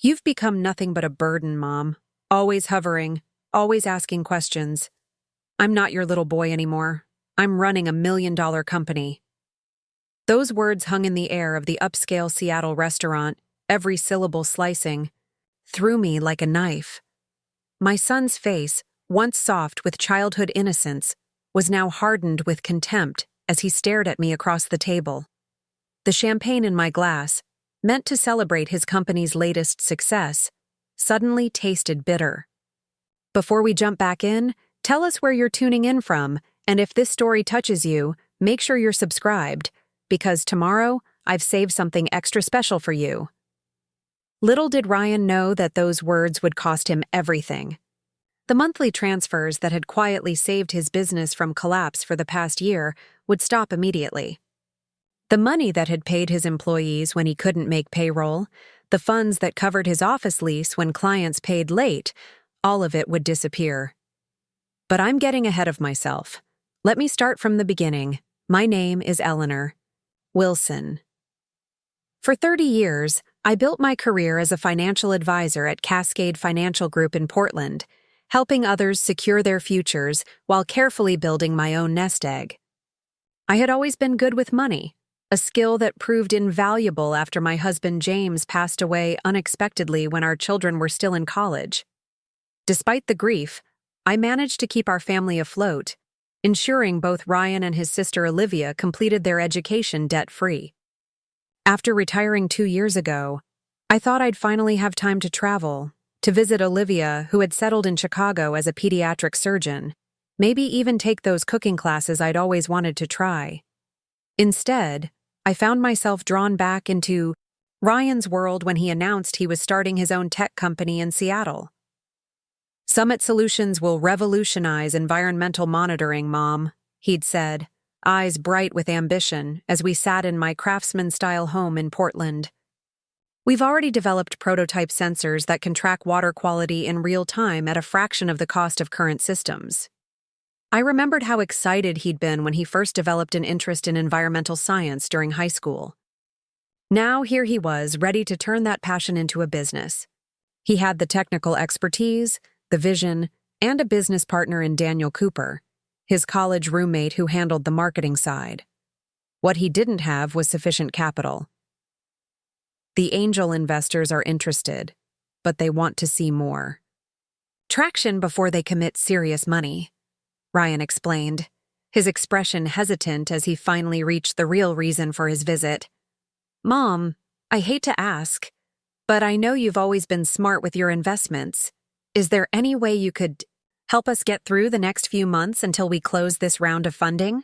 You've become nothing but a burden, Mom. Always hovering, always asking questions. I'm not your little boy anymore. I'm running $1 million company. Those words hung in the air of the upscale Seattle restaurant, every syllable slicing, through me like a knife. My son's face, once soft with childhood innocence, was now hardened with contempt as he stared at me across the table. The champagne in my glass, meant to celebrate his company's latest success, suddenly tasted bitter. Before we jump back in, tell us where you're tuning in from, and if this story touches you, make sure you're subscribed, because tomorrow I've saved something extra special for you. Little did Ryan know that those words would cost him everything. The monthly transfers that had quietly saved his business from collapse for the past year would stop immediately. The money that had paid his employees when he couldn't make payroll, the funds that covered his office lease when clients paid late, all of it would disappear. But I'm getting ahead of myself. Let me start from the beginning. My name is Eleanor Wilson. For 30 years, I built my career as a financial advisor at Cascade Financial Group in Portland, helping others secure their futures while carefully building my own nest egg. I had always been good with money, a skill that proved invaluable after my husband James passed away unexpectedly when our children were still in college. Despite the grief, I managed to keep our family afloat, ensuring both Ryan and his sister Olivia completed their education debt-free. After retiring 2 years ago, I thought I'd finally have time to travel, to visit Olivia, who had settled in Chicago as a pediatric surgeon, maybe even take those cooking classes I'd always wanted to try. Instead, I found myself drawn back into Ryan's world when he announced he was starting his own tech company in Seattle. "Summit Solutions will revolutionize environmental monitoring, Mom," he'd said, eyes bright with ambition as we sat in my craftsman-style home in Portland. "We've already developed prototype sensors that can track water quality in real time at a fraction of the cost of current systems." I remembered how excited he'd been when he first developed an interest in environmental science during high school. Now here he was, ready to turn that passion into a business. He had the technical expertise, the vision, and a business partner in Daniel Cooper, his college roommate who handled the marketing side. What he didn't have was sufficient capital. The angel investors are interested, but they want to see more. Traction before they commit serious money, Ryan explained, his expression hesitant as he finally reached the real reason for his visit. "Mom, I hate to ask, but I know you've always been smart with your investments. Is there any way you could help us get through the next few months until we close this round of funding?"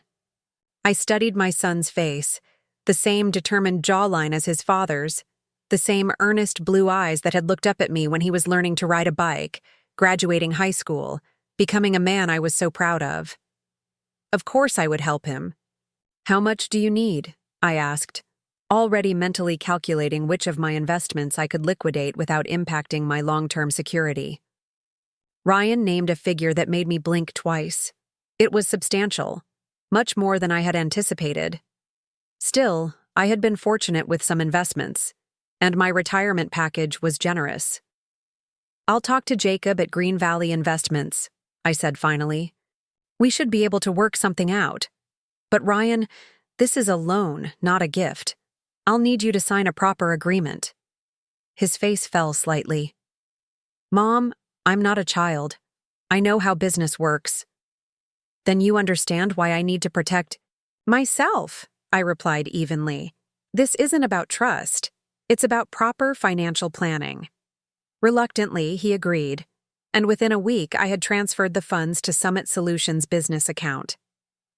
I studied my son's face, the same determined jawline as his father's, the same earnest blue eyes that had looked up at me when he was learning to ride a bike, graduating high school, becoming a man I was so proud of. Of course I would help him. "How much do you need?" I asked, already mentally calculating which of my investments I could liquidate without impacting my long-term security. Ryan named a figure that made me blink twice. It was substantial, much more than I had anticipated. Still, I had been fortunate with some investments, and my retirement package was generous. "I'll talk to Jacob at Green Valley Investments," I said finally. "We should be able to work something out. But Ryan, this is a loan, not a gift. I'll need you to sign a proper agreement." His face fell slightly. "Mom, I'm not a child. I know how business works." "Then you understand why I need to protect myself," I replied evenly. "This isn't about trust. It's about proper financial planning." Reluctantly, he agreed, and within a week I had transferred the funds to Summit Solutions' business account.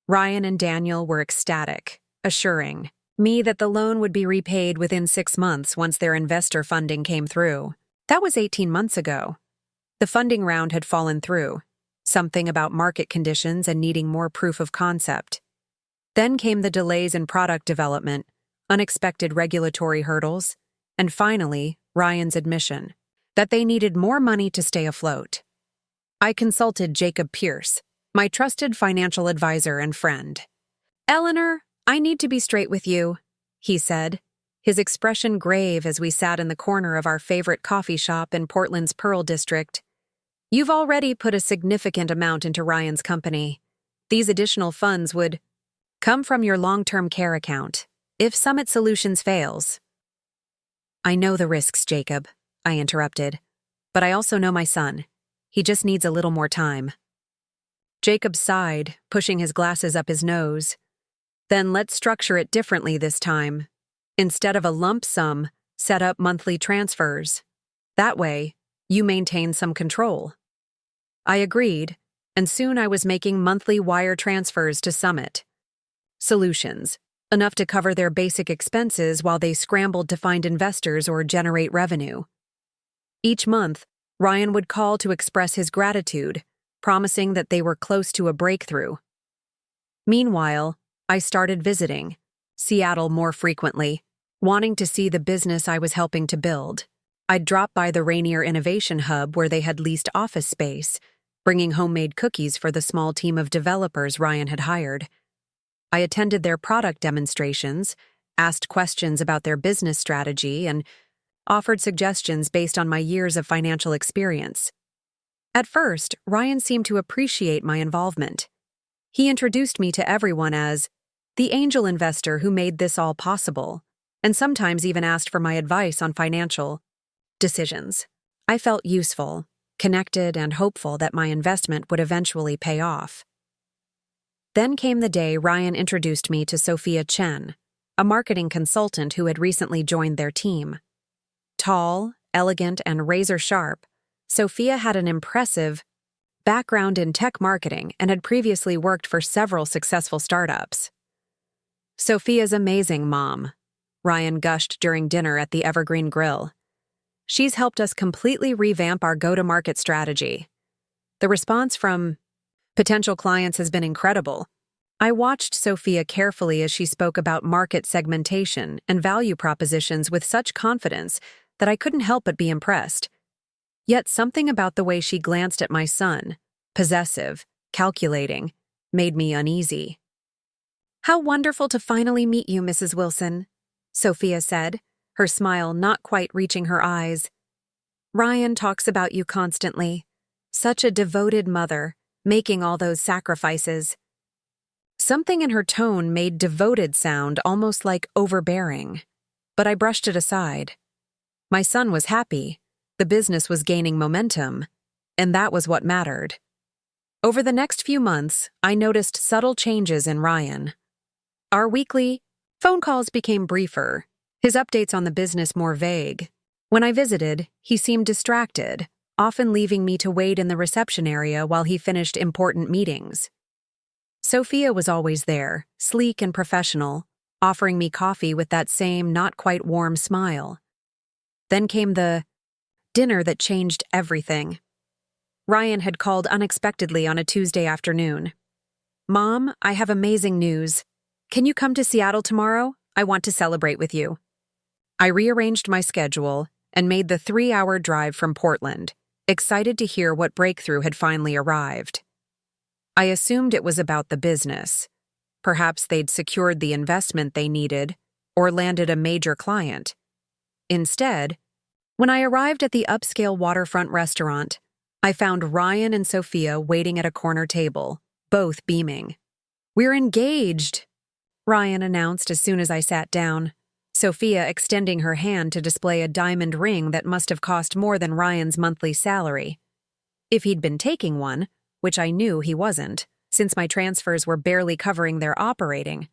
Ryan and Daniel were ecstatic, assuring me that the loan would be repaid within 6 months once their investor funding came through. That was 18 months ago. The funding round had fallen through, something about market conditions and needing more proof of concept. Then came the delays in product development, unexpected regulatory hurdles, and finally, Ryan's admission that they needed more money to stay afloat. I consulted Jacob Pierce, my trusted financial advisor and friend. "Eleanor, I need to be straight with you," he said, his expression grave as we sat in the corner of our favorite coffee shop in Portland's Pearl District. "You've already put a significant amount into Ryan's company. These additional funds would come from your long-term care account if Summit Solutions fails." "I know the risks, Jacob," I interrupted. "But I also know my son. He just needs a little more time." Jacob sighed, pushing his glasses up his nose. "Then let's structure it differently this time. Instead of a lump sum, set up monthly transfers. That way, you maintain some control." I agreed, and soon I was making monthly wire transfers to Summit Solutions, enough to cover their basic expenses while they scrambled to find investors or generate revenue. Each month, Ryan would call to express his gratitude, promising that they were close to a breakthrough. Meanwhile, I started visiting Seattle more frequently, wanting to see the business I was helping to build. I'd drop by the Rainier Innovation Hub where they had leased office space, bringing homemade cookies for the small team of developers Ryan had hired. I attended their product demonstrations, asked questions about their business strategy, and offered suggestions based on my years of financial experience. At first, Ryan seemed to appreciate my involvement. He introduced me to everyone as the angel investor who made this all possible, and sometimes even asked for my advice on financial decisions. I felt useful, connected, and hopeful that my investment would eventually pay off. Then came the day Ryan introduced me to Sophia Chen, a marketing consultant who had recently joined their team. Tall, elegant, and razor-sharp, Sophia had an impressive background in tech marketing and had previously worked for several successful startups. "Sophia's amazing, Mom," Ryan gushed during dinner at the Evergreen Grill. "She's helped us completely revamp our go-to-market strategy. The response from potential clients has been incredible." I watched Sophia carefully as she spoke about market segmentation and value propositions with such confidence that I couldn't help but be impressed. Yet something about the way she glanced at my son, possessive, calculating, made me uneasy. "How wonderful to finally meet you, Mrs. Wilson," Sophia said, her smile not quite reaching her eyes. "Ryan talks about you constantly. Such a devoted mother, making all those sacrifices." Something in her tone made devoted sound almost like overbearing, but I brushed it aside. My son was happy, the business was gaining momentum, and that was what mattered. Over the next few months, I noticed subtle changes in Ryan. Our weekly phone calls became briefer, his updates on the business more vague. When I visited, he seemed distracted, often leaving me to wait in the reception area while he finished important meetings. Sophia was always there, sleek and professional, offering me coffee with that same not-quite-warm smile. Then came the dinner that changed everything. Ryan had called unexpectedly on a Tuesday afternoon. "Mom, I have amazing news. Can you come to Seattle tomorrow? I want to celebrate with you." I rearranged my schedule and made the 3-hour drive from Portland, excited to hear what breakthrough had finally arrived. I assumed it was about the business. Perhaps they'd secured the investment they needed or landed a major client. Instead, when I arrived at the upscale waterfront restaurant, I found Ryan and Sophia waiting at a corner table, both beaming. "We're engaged," Ryan announced as soon as I sat down, Sophia extending her hand to display a diamond ring that must have cost more than Ryan's monthly salary. If he'd been taking one, which I knew he wasn't, since my transfers were barely covering their operating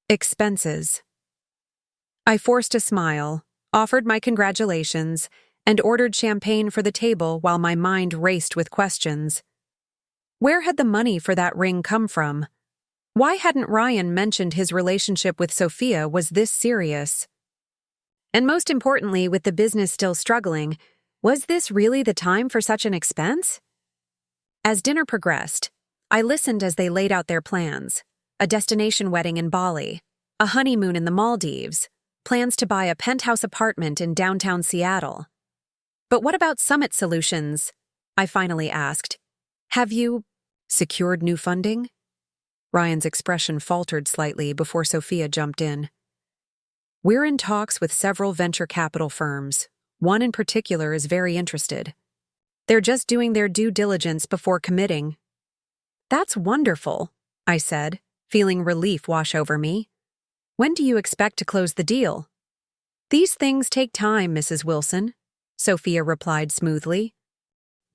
expenses. I forced a smile, offered my congratulations, and ordered champagne for the table while my mind raced with questions. Where had the money for that ring come from? Why hadn't Ryan mentioned his relationship with Sophia was this serious? And most importantly, with the business still struggling, was this really the time for such an expense? As dinner progressed, I listened as they laid out their plans: a destination wedding in Bali, a honeymoon in the Maldives, plans to buy a penthouse apartment in downtown Seattle. "But what about Summit Solutions?" I finally asked. "Have you secured new funding?" Ryan's expression faltered slightly before Sophia jumped in. We're in talks with several venture capital firms. One in particular is very interested. They're just doing their due diligence before committing. That's wonderful, I said, feeling relief wash over me. When do you expect to close the deal? These things take time, Mrs. Wilson, Sophia replied smoothly.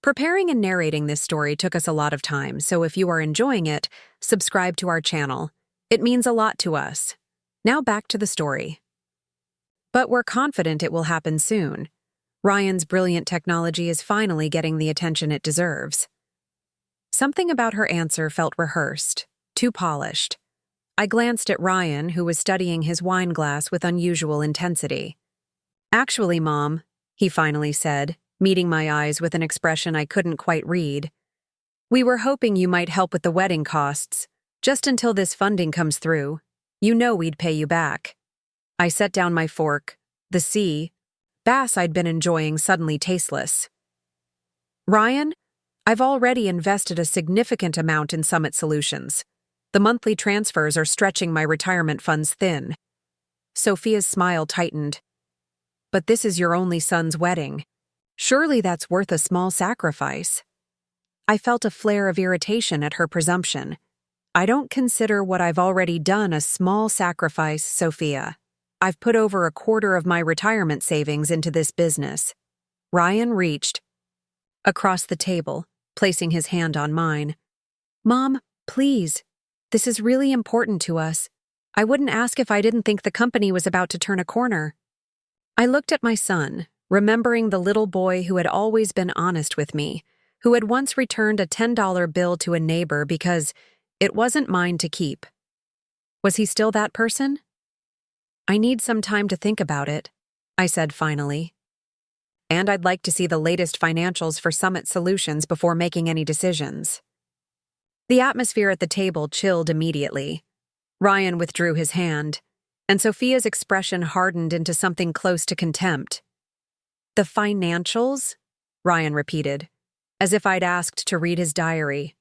Preparing and narrating this story took us a lot of time, so if you are enjoying it, subscribe to our channel. It means a lot to us. Now back to the story. But we're confident it will happen soon. Ryan's brilliant technology is finally getting the attention it deserves. Something about her answer felt rehearsed, too polished. I glanced at Ryan, who was studying his wine glass with unusual intensity. Actually, Mom, he finally said, meeting my eyes with an expression I couldn't quite read. We were hoping you might help with the wedding costs, just until this funding comes through. You know we'd pay you back. I set down my fork. The sea bass I'd been enjoying suddenly tasteless. Ryan, I've already invested a significant amount in Summit Solutions. The monthly transfers are stretching my retirement funds thin. Sophia's smile tightened. But this is your only son's wedding. Surely that's worth a small sacrifice. I felt a flare of irritation at her presumption. I don't consider what I've already done a small sacrifice, Sophia. I've put over a quarter of my retirement savings into this business. Ryan reached across the table, placing his hand on mine. Mom, please. This is really important to us. I wouldn't ask if I didn't think the company was about to turn a corner. I looked at my son, remembering the little boy who had always been honest with me, who had once returned a $10 bill to a neighbor because it wasn't mine to keep. Was he still that person? I need some time to think about it, I said finally. And I'd like to see the latest financials for Summit Solutions before making any decisions. The atmosphere at the table chilled immediately. Ryan withdrew his hand, and Sophia's expression hardened into something close to contempt. The financials? Ryan repeated, as if I'd asked to read his diary.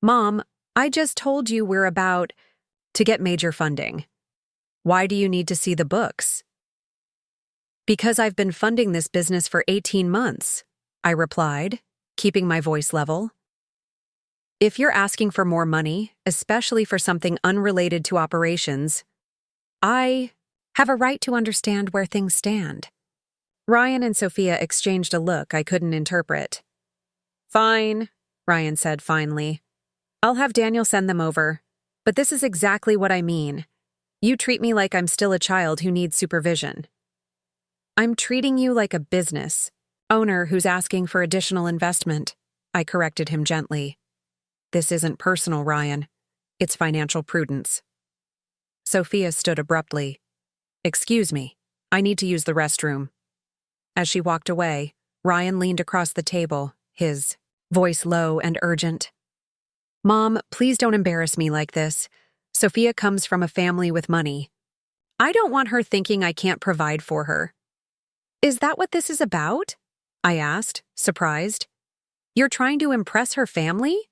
Mom, I just told you we're about to get major funding. Why do you need to see the books? Because I've been funding this business for 18 months, I replied, keeping my voice level. If you're asking for more money, especially for something unrelated to operations, I have a right to understand where things stand. Ryan and Sophia exchanged a look I couldn't interpret. Fine, Ryan said finally. I'll have Daniel send them over, but this is exactly what I mean. You treat me like I'm still a child who needs supervision. I'm treating you like a business owner who's asking for additional investment, I corrected him gently. This isn't personal, Ryan. It's financial prudence. Sophia stood abruptly. Excuse me, I need to use the restroom. As she walked away, Ryan leaned across the table, his voice low and urgent. Mom, please don't embarrass me like this. Sophia comes from a family with money. I don't want her thinking I can't provide for her. Is that what this is about? I asked, surprised. You're trying to impress her family?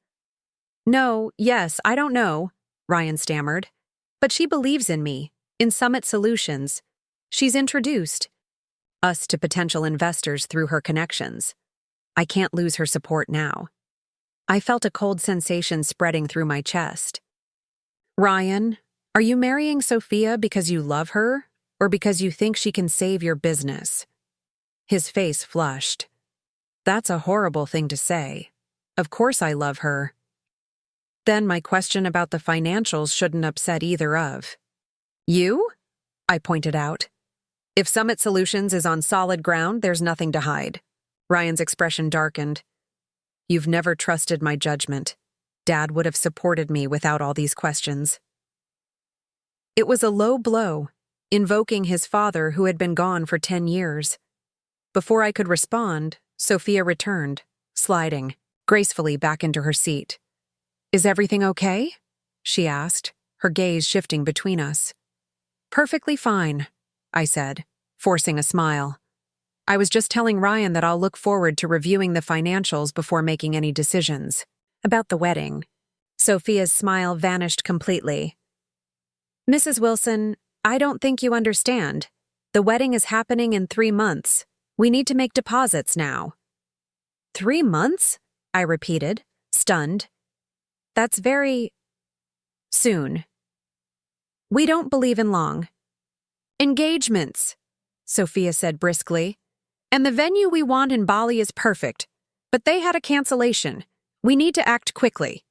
No, yes, I don't know, Ryan stammered. But she believes in me, in Summit Solutions. She's introduced us to potential investors through her connections. I can't lose her support now. I felt a cold sensation spreading through my chest. Ryan, are you marrying Sophia because you love her, or because you think she can save your business? His face flushed. That's a horrible thing to say. Of course I love her. Then my question about the financials shouldn't upset either of you? I pointed out. If Summit Solutions is on solid ground, there's nothing to hide. Ryan's expression darkened. You've never trusted my judgment. Dad would have supported me without all these questions. It was a low blow, invoking his father who had been gone for 10 years. Before I could respond, Sophia returned, sliding gracefully back into her seat. Is everything okay? She asked, her gaze shifting between us. Perfectly fine, I said, forcing a smile. I was just telling Ryan that I'll look forward to reviewing the financials before making any decisions. About the wedding. Sophia's smile vanished completely. Mrs. Wilson, I don't think you understand. The wedding is happening in 3 months. We need to make deposits now. 3 months? I repeated, stunned. That's very soon. We don't believe in long engagements, Sophia said briskly. And the venue we want in Bali is perfect, but they had a cancellation. We need to act quickly.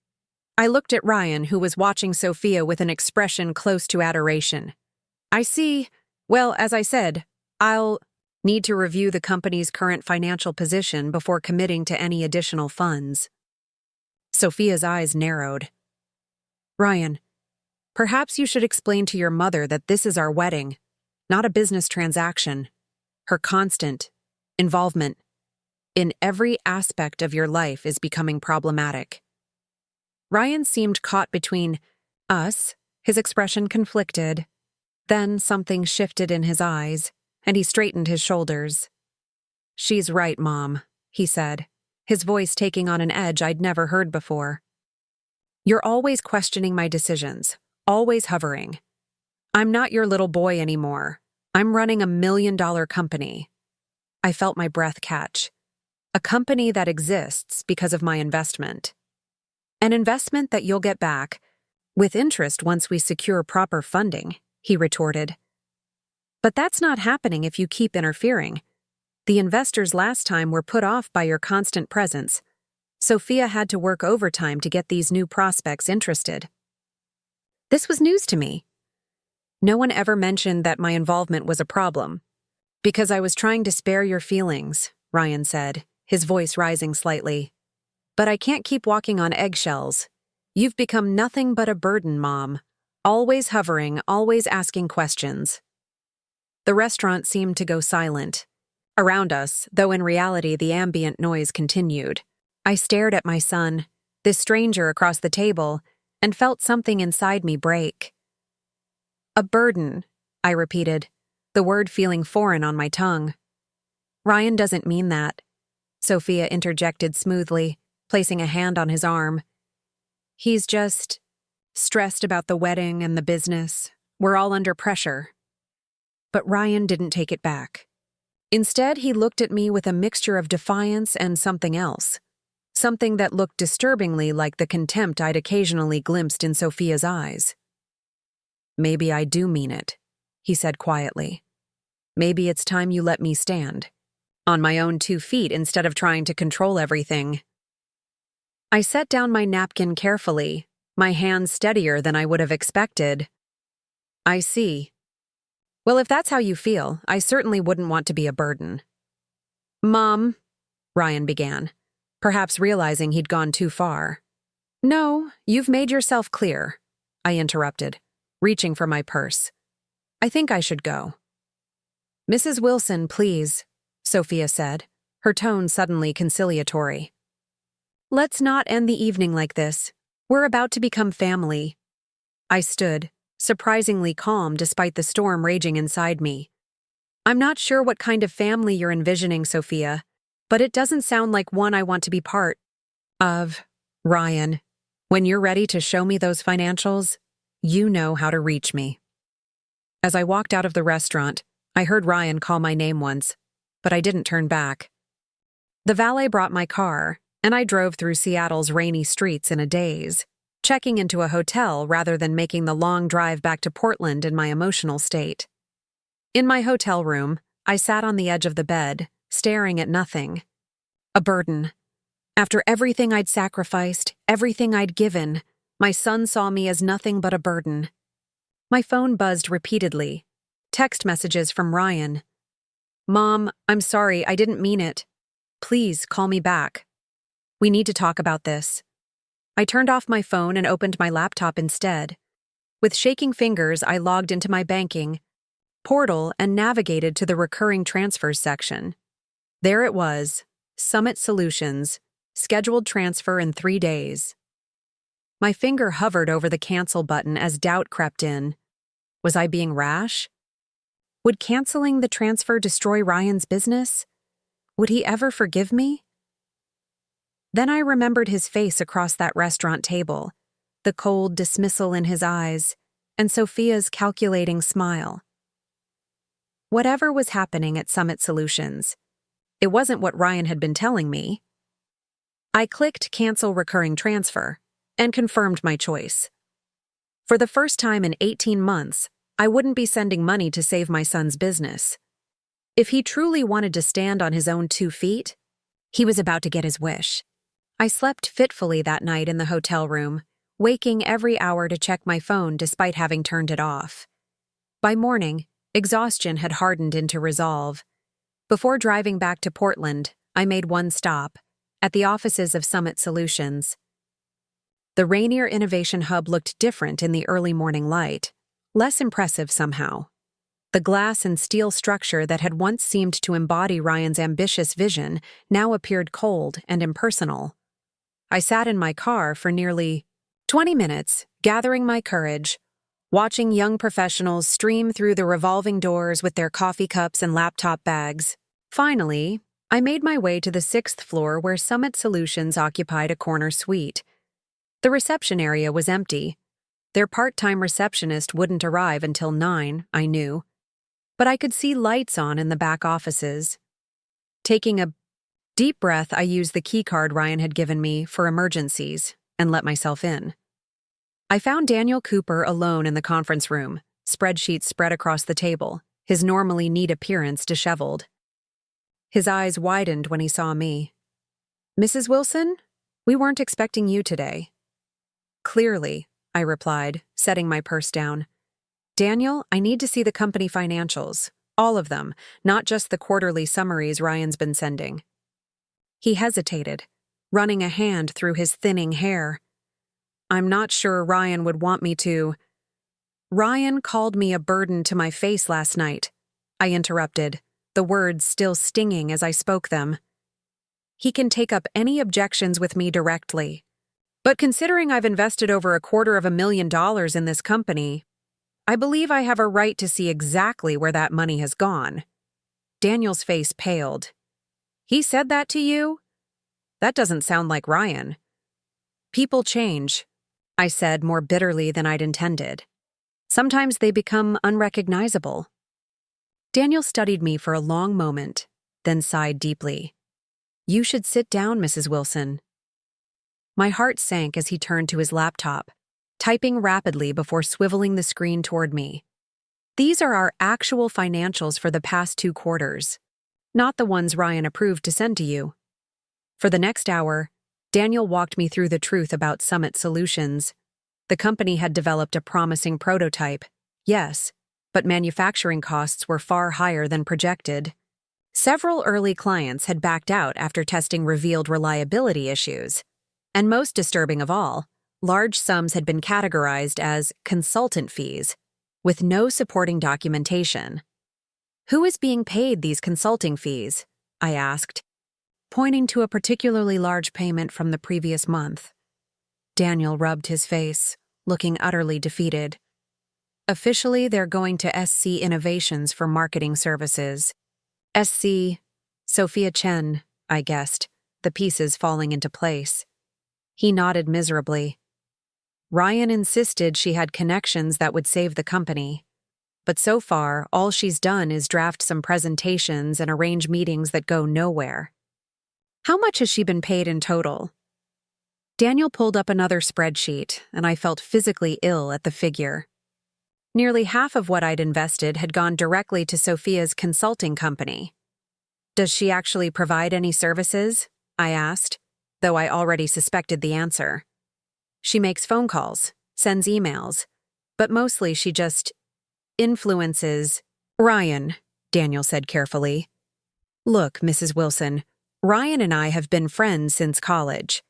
I looked at Ryan, who was watching Sophia with an expression close to adoration. I see. Well, as I said, I'll need to review the company's current financial position before committing to any additional funds. Sophia's eyes narrowed. Ryan, perhaps you should explain to your mother that this is our wedding, not a business transaction. Her constant involvement in every aspect of your life is becoming problematic. Ryan seemed caught between us, his expression conflicted. Then something shifted in his eyes, and he straightened his shoulders. She's right, Mom, he said, his voice taking on an edge I'd never heard before. You're always questioning my decisions, always hovering. I'm not your little boy anymore. I'm running $1 million company. I felt my breath catch. A company that exists because of my investment. An investment that you'll get back, with interest once we secure proper funding, he retorted. But that's not happening if you keep interfering. The investors last time were put off by your constant presence. Sophia had to work overtime to get these new prospects interested. This was news to me. No one ever mentioned that my involvement was a problem. Because I was trying to spare your feelings, Ryan said, his voice rising slightly. But I can't keep walking on eggshells. You've become nothing but a burden, Mom. Always hovering, always asking questions. The restaurant seemed to go silent. Around us, though in reality the ambient noise continued. I stared at my son, this stranger across the table, and felt something inside me break. A burden, I repeated, the word feeling foreign on my tongue. Ryan doesn't mean that, Sophia interjected smoothly, placing a hand on his arm. He's just stressed about the wedding and the business. We're all under pressure. But Ryan didn't take it back. Instead, he looked at me with a mixture of defiance and something else. Something that looked disturbingly like the contempt I'd occasionally glimpsed in Sophia's eyes. Maybe I do mean it, he said quietly. Maybe it's time you let me stand. On my own 2 feet instead of trying to control everything. I set down my napkin carefully, my hands steadier than I would have expected. I see. Well, if that's how you feel, I certainly wouldn't want to be a burden. Mom, Ryan began, perhaps realizing he'd gone too far. No, you've made yourself clear, I interrupted, reaching for my purse. I think I should go. Mrs. Wilson, please, Sophia said, her tone suddenly conciliatory. Let's not end the evening like this. We're about to become family. I stood, surprisingly calm despite the storm raging inside me. I'm not sure what kind of family you're envisioning, Sophia, but it doesn't sound like one I want to be part of. Ryan, when you're ready to show me those financials, you know how to reach me. As I walked out of the restaurant, I heard Ryan call my name once, but I didn't turn back. The valet brought my car, and I drove through Seattle's rainy streets in a daze, checking into a hotel rather than making the long drive back to Portland in my emotional state. In my hotel room, I sat on the edge of the bed, staring at nothing. A burden. After everything I'd sacrificed, everything I'd given, my son saw me as nothing but a burden. My phone buzzed repeatedly. Text messages from Ryan. Mom, I'm sorry, I didn't mean it. Please call me back. We need to talk about this. I turned off my phone and opened my laptop instead. With shaking fingers, I logged into my banking portal and navigated to the recurring transfers section. There it was, Summit Solutions, scheduled transfer in 3 days. My finger hovered over the cancel button as doubt crept in. Was I being rash? Would canceling the transfer destroy Ryan's business? Would he ever forgive me? Then I remembered his face across that restaurant table, the cold dismissal in his eyes, and Sophia's calculating smile. Whatever was happening at Summit Solutions, it wasn't what Ryan had been telling me. I clicked Cancel Recurring Transfer and confirmed my choice. For the first time in 18 months, I wouldn't be sending money to save my son's business. If he truly wanted to stand on his own 2 feet, he was about to get his wish. I slept fitfully that night in the hotel room, waking every hour to check my phone despite having turned it off. By morning, exhaustion had hardened into resolve. Before driving back to Portland, I made one stop, at the offices of Summit Solutions. The Rainier Innovation Hub looked different in the early morning light, less impressive somehow. The glass and steel structure that had once seemed to embody Ryan's ambitious vision now appeared cold and impersonal. I sat in my car for nearly 20 minutes, gathering my courage, watching young professionals stream through the revolving doors with their coffee cups and laptop bags. Finally, I made my way to the 6th floor where Summit Solutions occupied a corner suite. The reception area was empty. Their part-time receptionist wouldn't arrive until 9, I knew. But I could see lights on in the back offices. Taking a deep breath, I used the keycard Ryan had given me for emergencies and let myself in. I found Daniel Cooper alone in the conference room, spreadsheets spread across the table, his normally neat appearance disheveled. His eyes widened when he saw me. "Mrs. Wilson, we weren't expecting you today." "Clearly," I replied, setting my purse down. "Daniel, I need to see the company financials, all of them, not just the quarterly summaries Ryan's been sending." He hesitated, running a hand through his thinning hair. "I'm not sure Ryan would want me to." "Ryan called me a burden to my face last night," I interrupted, the words still stinging as I spoke them. "He can take up any objections with me directly. But considering I've invested over $250,000 in this company, I believe I have a right to see exactly where that money has gone." Daniel's face paled. "He said that to you? That doesn't sound like Ryan." "People change," I said more bitterly than I'd intended. "Sometimes they become unrecognizable." Daniel studied me for a long moment, then sighed deeply. "You should sit down, Mrs. Wilson." My heart sank as he turned to his laptop, typing rapidly before swiveling the screen toward me. "These are our actual financials for the past 2 quarters, not the ones Ryan approved to send to you." For the next hour, Daniel walked me through the truth about Summit Solutions. The company had developed a promising prototype, yes, but manufacturing costs were far higher than projected. Several early clients had backed out after testing revealed reliability issues. And most disturbing of all, large sums had been categorized as consultant fees, with no supporting documentation. "Who is being paid these consulting fees?" I asked, pointing to a particularly large payment from the previous month. Daniel rubbed his face, looking utterly defeated. "Officially, they're going to SC Innovations for marketing services." "SC, Sophia Chen," I guessed, the pieces falling into place. He nodded miserably. "Ryan insisted she had connections that would save the company. But so far, all she's done is draft some presentations and arrange meetings that go nowhere." "How much has she been paid in total?" Daniel pulled up another spreadsheet, and I felt physically ill at the figure. Nearly half of what I'd invested had gone directly to Sophia's consulting company. "Does she actually provide any services?" I asked, though I already suspected the answer. "She makes phone calls, sends emails, but mostly she just influences." "Ryan," Daniel said carefully. "Look, Mrs. Wilson, Ryan and I have been friends since college.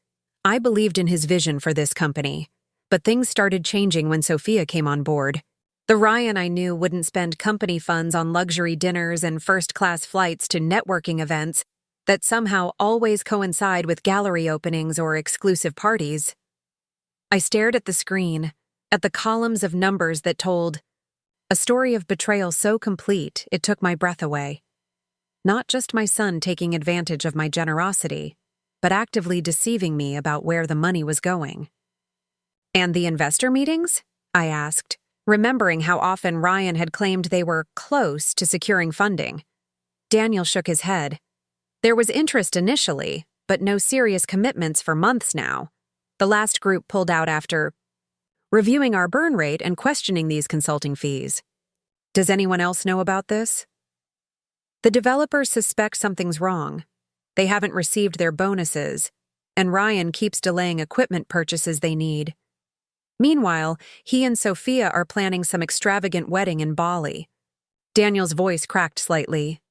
I believed in his vision for this company, but things started changing when Sophia came on board. The Ryan I knew wouldn't spend company funds on luxury dinners and first-class flights to networking events that somehow always coincide with gallery openings or exclusive parties." I stared at the screen, at the columns of numbers that told a story of betrayal so complete it took my breath away. Not just my son taking advantage of my generosity, but actively deceiving me about where the money was going. "And the investor meetings?" I asked, remembering how often Ryan had claimed they were close to securing funding. Daniel shook his head. There was interest initially, but no serious commitments for months now. The last group pulled out after reviewing our burn rate and questioning these consulting fees. Does anyone else know about this? The developers suspect something's wrong. They haven't received their bonuses, and Ryan keeps delaying equipment purchases they need. Meanwhile, he and Sophia are planning some extravagant wedding in Bali. Daniel's voice cracked slightly.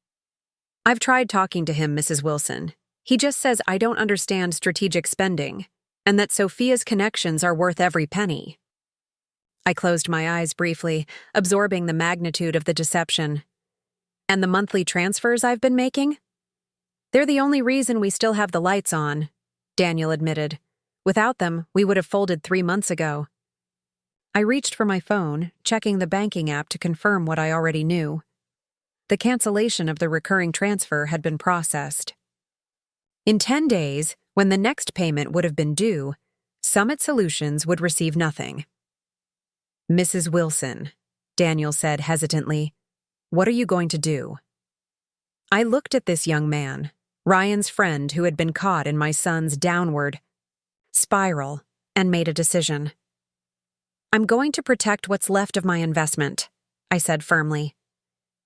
I've tried talking to him, Mrs. Wilson. He just says I don't understand strategic spending, and that Sophia's connections are worth every penny. I closed my eyes briefly, absorbing the magnitude of the deception. And the monthly transfers I've been making? They're the only reason we still have the lights on, Daniel admitted. Without them, we would have folded 3 months ago. I reached for my phone, checking the banking app to confirm what I already knew. The cancellation of the recurring transfer had been processed. In 10 days, when the next payment would have been due, Summit Solutions would receive nothing. Mrs. Wilson, Daniel said hesitantly, what are you going to do? I looked at this young man, Ryan's friend who had been caught in my son's downward spiral, and made a decision. I'm going to protect what's left of my investment, I said firmly.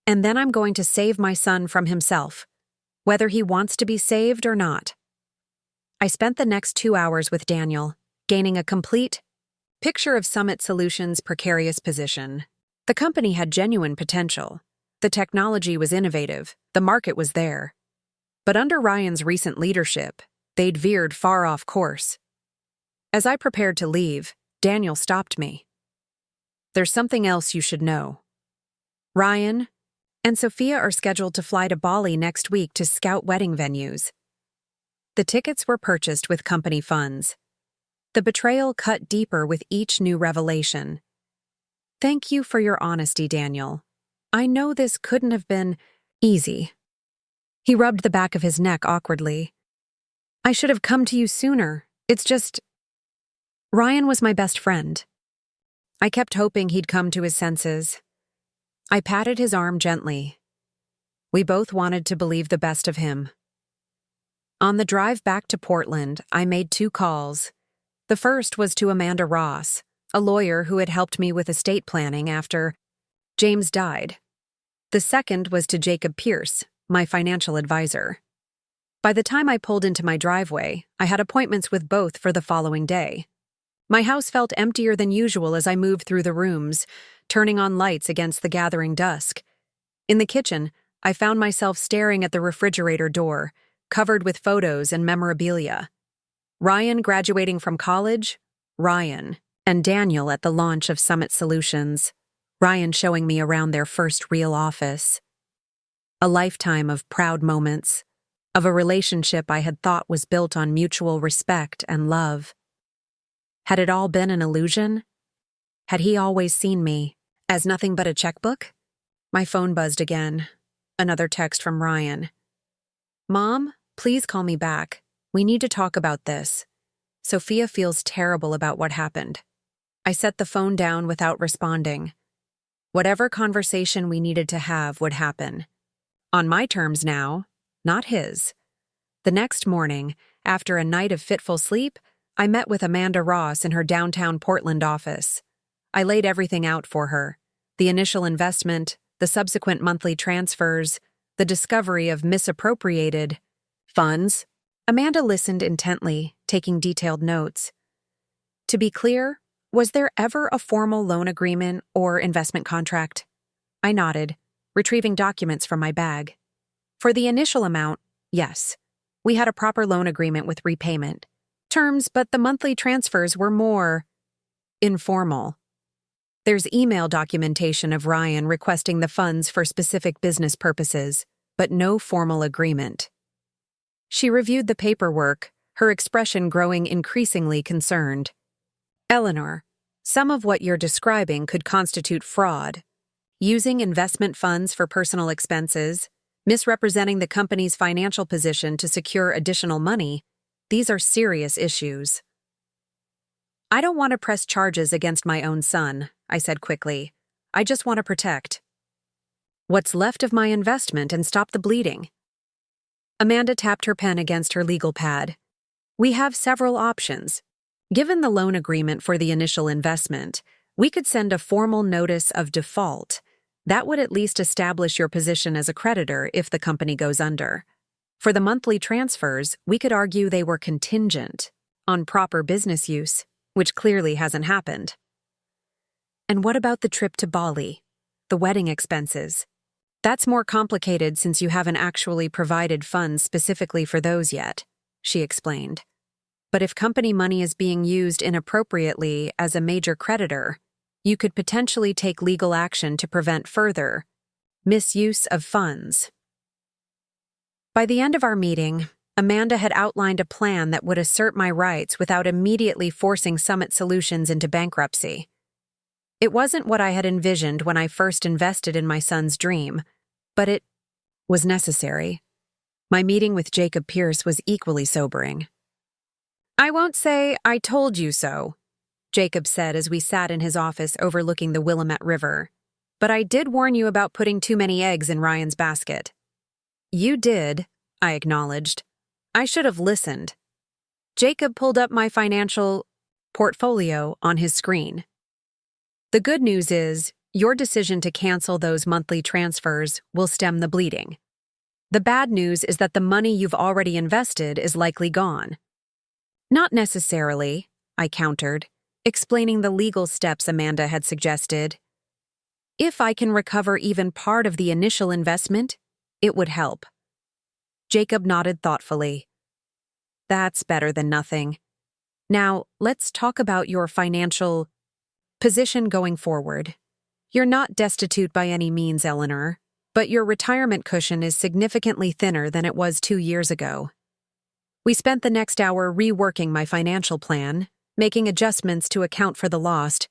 And then I'm going to save my son from himself, whether he wants to be saved or not. I spent the next 2 hours with Daniel, gaining a complete picture of Summit Solutions' precarious position. The company had genuine potential. The technology was innovative. The market was there. But under Ryan's recent leadership, they'd veered far off course. As I prepared to leave, Daniel stopped me. There's something else you should know. Ryan and Sophia are scheduled to fly to Bali next week to scout wedding venues. The tickets were purchased with company funds. The betrayal cut deeper with each new revelation. Thank you for your honesty, Daniel. I know this couldn't have been easy. He rubbed the back of his neck awkwardly. I should have come to you sooner. It's just... Ryan was my best friend. I kept hoping he'd come to his senses. I patted his arm gently. We both wanted to believe the best of him. On the drive back to Portland, I made 2 calls. The first was to Amanda Ross, a lawyer who had helped me with estate planning after James died. The second was to Jacob Pierce, my financial advisor. By the time I pulled into my driveway, I had appointments with both for the following day. My house felt emptier than usual as I moved through the rooms, turning on lights against the gathering dusk. In the kitchen, I found myself staring at the refrigerator door, covered with photos and memorabilia. Ryan graduating from college, Ryan, and Daniel at the launch of Summit Solutions, Ryan showing me around their first real office. A lifetime of proud moments, of a relationship I had thought was built on mutual respect and love. Had it all been an illusion? Had he always seen me as nothing but a checkbook? My phone buzzed again. Another text from Ryan. Mom, please call me back. We need to talk about this. Sophia feels terrible about what happened. I set the phone down without responding. Whatever conversation we needed to have would happen. On my terms now, not his. The next morning, after a night of fitful sleep, I met with Amanda Ross in her downtown Portland office. I laid everything out for her. The initial investment, the subsequent monthly transfers, the discovery of misappropriated funds. Amanda listened intently, taking detailed notes. To be clear, was there ever a formal loan agreement or investment contract? I nodded, retrieving documents from my bag. For the initial amount, yes. We had a proper loan agreement with repayment terms, but the monthly transfers were more informal. There's email documentation of Ryan requesting the funds for specific business purposes, but no formal agreement. She reviewed the paperwork, her expression growing increasingly concerned. Eleanor, some of what you're describing could constitute fraud. Using investment funds for personal expenses, misrepresenting the company's financial position to secure additional money, these are serious issues. I don't want to press charges against my own son, I said quickly. I just want to protect what's left of my investment and stop the bleeding. Amanda tapped her pen against her legal pad. We have several options. Given the loan agreement for the initial investment, we could send a formal notice of default. That would at least establish your position as a creditor if the company goes under. For the monthly transfers, we could argue they were contingent on proper business use, which clearly hasn't happened. And what about the trip to Bali? The wedding expenses? That's more complicated since you haven't actually provided funds specifically for those yet, she explained. But if company money is being used inappropriately as a major creditor, you could potentially take legal action to prevent further misuse of funds. By the end of our meeting, Amanda had outlined a plan that would assert my rights without immediately forcing Summit Solutions into bankruptcy. It wasn't what I had envisioned when I first invested in my son's dream, but it was necessary. My meeting with Jacob Pierce was equally sobering. I won't say I told you so, Jacob said as we sat in his office overlooking the Willamette River, but I did warn you about putting too many eggs in Ryan's basket. You did, I acknowledged. I should have listened. Jacob pulled up my financial portfolio on his screen. The good news is, your decision to cancel those monthly transfers will stem the bleeding. The bad news is that the money you've already invested is likely gone. Not necessarily, I countered, explaining the legal steps Amanda had suggested. If I can recover even part of the initial investment, it would help. Jacob nodded thoughtfully. That's better than nothing. Now, let's talk about your financial position going forward. You're not destitute by any means, Eleanor, but your retirement cushion is significantly thinner than it was 2 years ago. We spent the next hour reworking my financial plan, making adjustments to account for the lost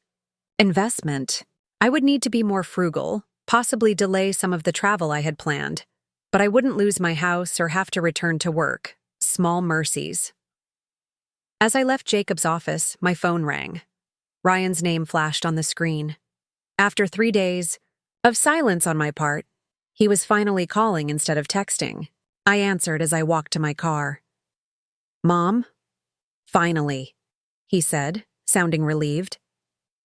investment. I would need to be more frugal, possibly delay some of the travel I had planned, but I wouldn't lose my house or have to return to work. Small mercies. As I left Jacob's office, my phone rang. Ryan's name flashed on the screen. After 3 days of silence on my part, he was finally calling instead of texting. I answered as I walked to my car. Mom? Finally, he said, sounding relieved.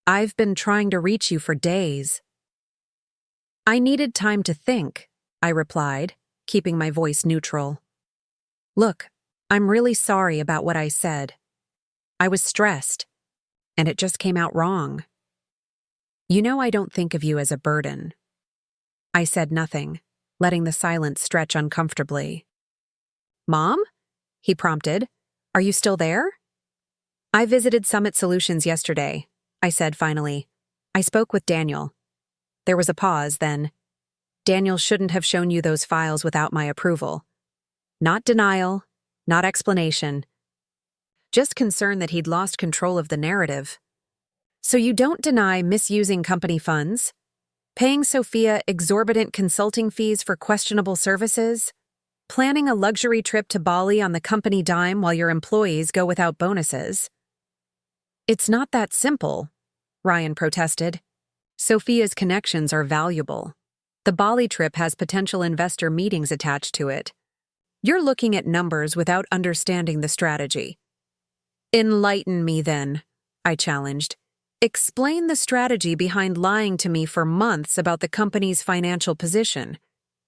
I've been trying to reach you for days. I needed time to think, I replied, keeping my voice neutral. Look, I'm really sorry about what I said. I was stressed, and it just came out wrong. You know I don't think of you as a burden. I said nothing, letting the silence stretch uncomfortably. Mom? He prompted. Are you still there? I visited Summit Solutions yesterday, I said finally. I spoke with Daniel. There was a pause, then. Daniel shouldn't have shown you those files without my approval. Not denial, not explanation. Just concern that he'd lost control of the narrative. So you don't deny misusing company funds? Paying Sophia exorbitant consulting fees for questionable services? Planning a luxury trip to Bali on the company dime while your employees go without bonuses? It's not that simple, Ryan protested. Sophia's connections are valuable. The Bali trip has potential investor meetings attached to it. You're looking at numbers without understanding the strategy. Enlighten me then, I challenged. Explain the strategy behind lying to me for months about the company's financial position.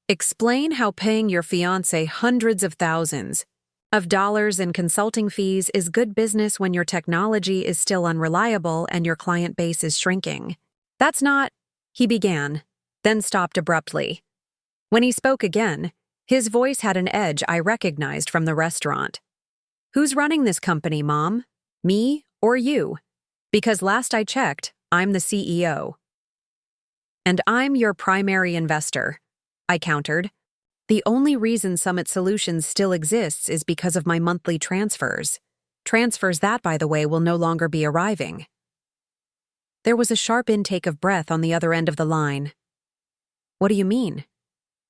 Explain how paying your fiancé hundreds of thousands of dollars in consulting fees is good business when your technology is still unreliable and your client base is shrinking. That's not, he began, then stopped abruptly. When he spoke again, his voice had an edge I recognized from the restaurant. Who's running this company, Mom? Me or you? Because last I checked, I'm the CEO. And I'm your primary investor, I countered. The only reason Summit Solutions still exists is because of my monthly transfers. Transfers that, by the way, will no longer be arriving. There was a sharp intake of breath on the other end of the line. What do you mean?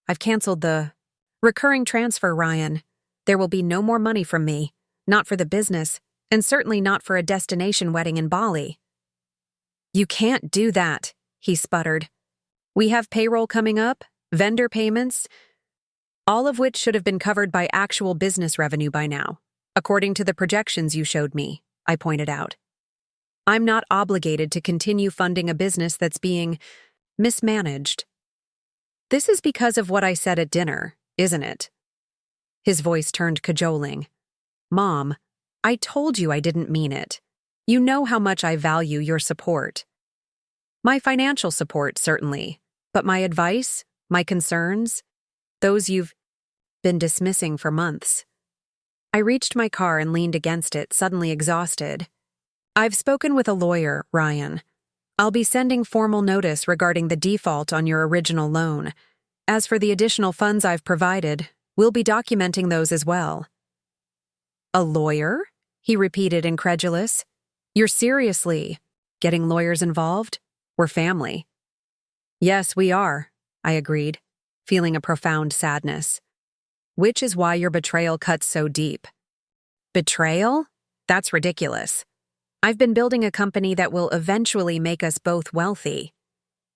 I've canceled the recurring transfer, Ryan. There will be no more money from me. Not for the business, and certainly not for a destination wedding in Bali. You can't do that, he sputtered. We have payroll coming up, vendor payments, all of which should have been covered by actual business revenue by now, according to the projections you showed me, I pointed out. I'm not obligated to continue funding a business that's being mismanaged. This is because of what I said at dinner, isn't it? His voice turned cajoling. Mom, I told you I didn't mean it. You know how much I value your support. My financial support, certainly, but my advice, my concerns, those you've been dismissing for months. I reached my car and leaned against it, suddenly exhausted. I've spoken with a lawyer, Ryan. I'll be sending formal notice regarding the default on your original loan. As for the additional funds I've provided, we'll be documenting those as well. A lawyer? He repeated, incredulous. You're seriously getting lawyers involved? We're family. Yes, we are, I agreed, feeling a profound sadness. Which is why your betrayal cuts so deep. Betrayal? That's ridiculous. I've been building a company that will eventually make us both wealthy.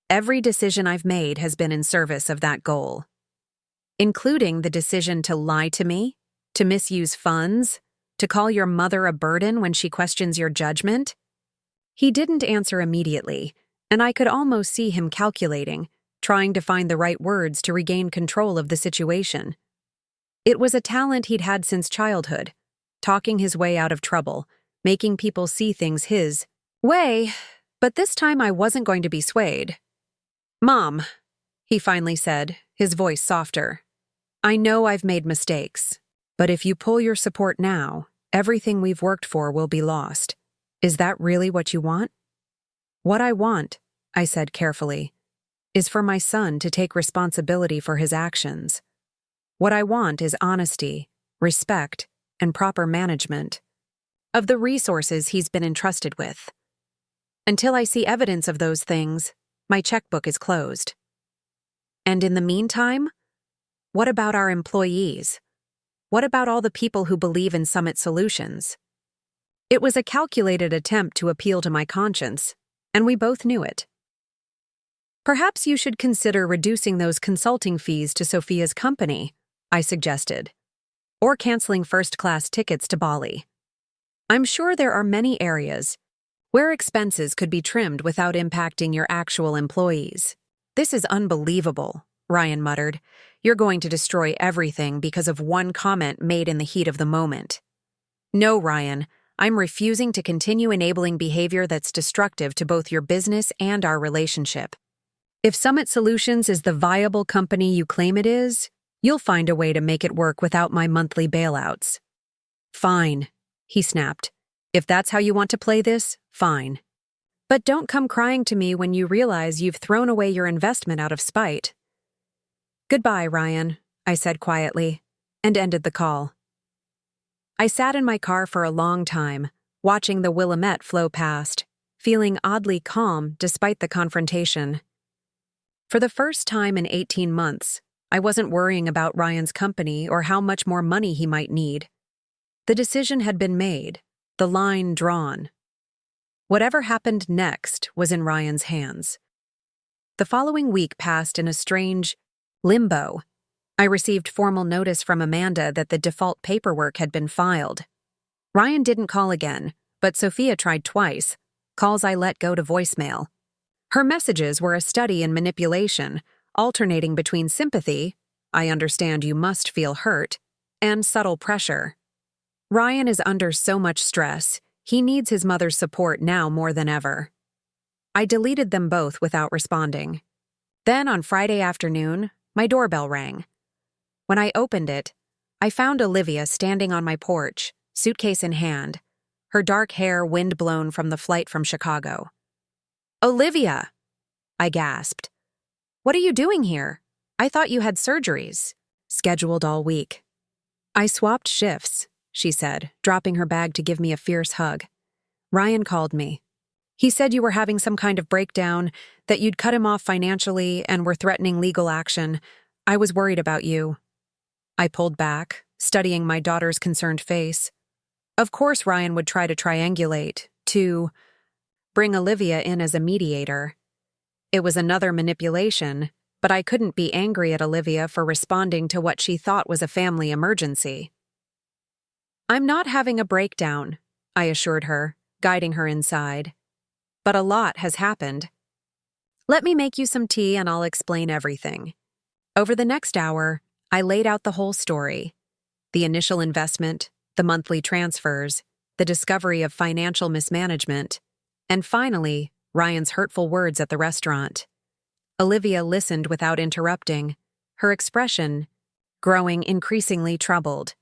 Every decision I've made has been in service of that goal. Including the decision to lie to me, to misuse funds, to call your mother a burden when she questions your judgment. He didn't answer immediately, and I could almost see him calculating, trying to find the right words to regain control of the situation. It was a talent he'd had since childhood, talking his way out of trouble, making people see things his way, but this time I wasn't going to be swayed. Mom, he finally said, his voice softer. I know I've made mistakes, but if you pull your support now, everything we've worked for will be lost. Is that really what you want? What I want, I said carefully, is for my son to take responsibility for his actions. What I want is honesty, respect, and proper management of the resources he's been entrusted with. Until I see evidence of those things, my checkbook is closed. And in the meantime, what about our employees? What about all the people who believe in Summit Solutions? It was a calculated attempt to appeal to my conscience, and we both knew it. Perhaps you should consider reducing those consulting fees to Sophia's company, I suggested, or canceling first-class tickets to Bali. I'm sure there are many areas where expenses could be trimmed without impacting your actual employees. This is unbelievable, Ryan muttered. You're going to destroy everything because of one comment made in the heat of the moment. No, Ryan, I'm refusing to continue enabling behavior that's destructive to both your business and our relationship. If Summit Solutions is the viable company you claim it is, you'll find a way to make it work without my monthly bailouts. Fine, he snapped. If that's how you want to play this, fine. But don't come crying to me when you realize you've thrown away your investment out of spite. Goodbye, Ryan, I said quietly, and ended the call. I sat in my car for a long time, watching the Willamette flow past, feeling oddly calm despite the confrontation. For the first time in 18 months, I wasn't worrying about Ryan's company or how much more money he might need. The decision had been made, the line drawn. Whatever happened next was in Ryan's hands. The following week passed in a strange limbo. I received formal notice from Amanda that the default paperwork had been filed. Ryan didn't call again, but Sophia tried twice, calls I let go to voicemail. Her messages were a study in manipulation, alternating between sympathy, I understand you must feel hurt, and subtle pressure. Ryan is under so much stress, he needs his mother's support now more than ever. I deleted them both without responding. Then on Friday afternoon, my doorbell rang. When I opened it, I found Olivia standing on my porch, suitcase in hand, her dark hair wind-blown from the flight from Chicago. Olivia! I gasped. What are you doing here? I thought you had surgeries. Scheduled all week. I swapped shifts, she said, dropping her bag to give me a fierce hug. Ryan called me. He said you were having some kind of breakdown, that you'd cut him off financially and were threatening legal action. I was worried about you. I pulled back, studying my daughter's concerned face. Of course, Ryan would try to triangulate, to bring Olivia in as a mediator. It was another manipulation, but I couldn't be angry at Olivia for responding to what she thought was a family emergency. "I'm not having a breakdown," I assured her, guiding her inside. "But a lot has happened. Let me make you some tea and I'll explain everything." Over the next hour, I laid out the whole story. The initial investment, the monthly transfers, the discovery of financial mismanagement, and finally, Ryan's hurtful words at the restaurant. Olivia listened without interrupting, her expression growing increasingly troubled.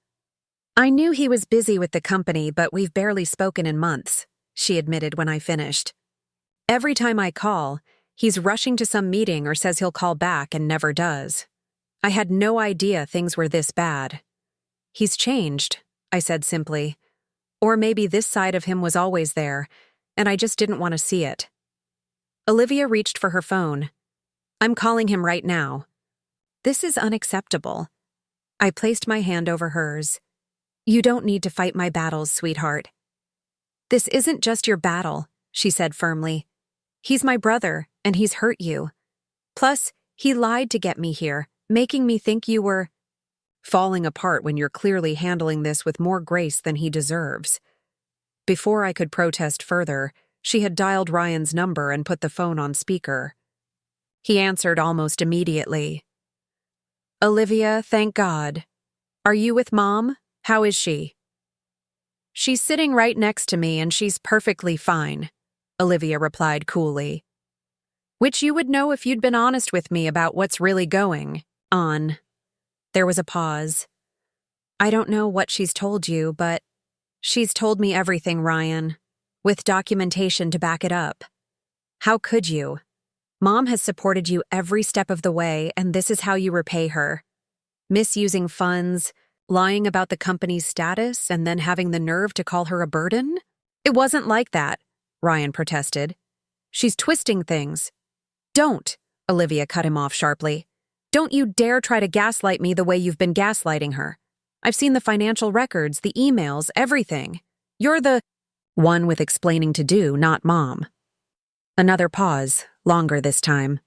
"I knew he was busy with the company, but we've barely spoken in months," she admitted when I finished. "Every time I call, he's rushing to some meeting or says he'll call back and never does. I had no idea things were this bad." "He's changed," I said simply. "Or maybe this side of him was always there, and I just didn't want to see it." Olivia reached for her phone. "I'm calling him right now." "This is unacceptable." I placed my hand over hers. "You don't need to fight my battles, sweetheart." "This isn't just your battle," she said firmly. "He's my brother, and he's hurt you. Plus, he lied to get me here, making me think you were falling apart when you're clearly handling this with more grace than he deserves." Before I could protest further, she had dialed Ryan's number and put the phone on speaker. He answered almost immediately. "Olivia, thank God. Are you with Mom? How is she?" "She's sitting right next to me and she's perfectly fine," Olivia replied coolly. "Which you would know if you'd been honest with me about what's really going on." There was a pause. "I don't know what she's told you, but she's told me everything, Ryan, with documentation to back it up. How could you? Mom has supported you every step of the way, and this is how you repay her. Misusing funds, lying about the company's status, and then having the nerve to call her a burden? It wasn't like that," Ryan protested. "She's twisting things." "Don't," Olivia cut him off sharply. "Don't you dare try to gaslight me the way you've been gaslighting her. I've seen the financial records, the emails, everything. You're the one with explaining to do, not Mom." Another pause, longer this time.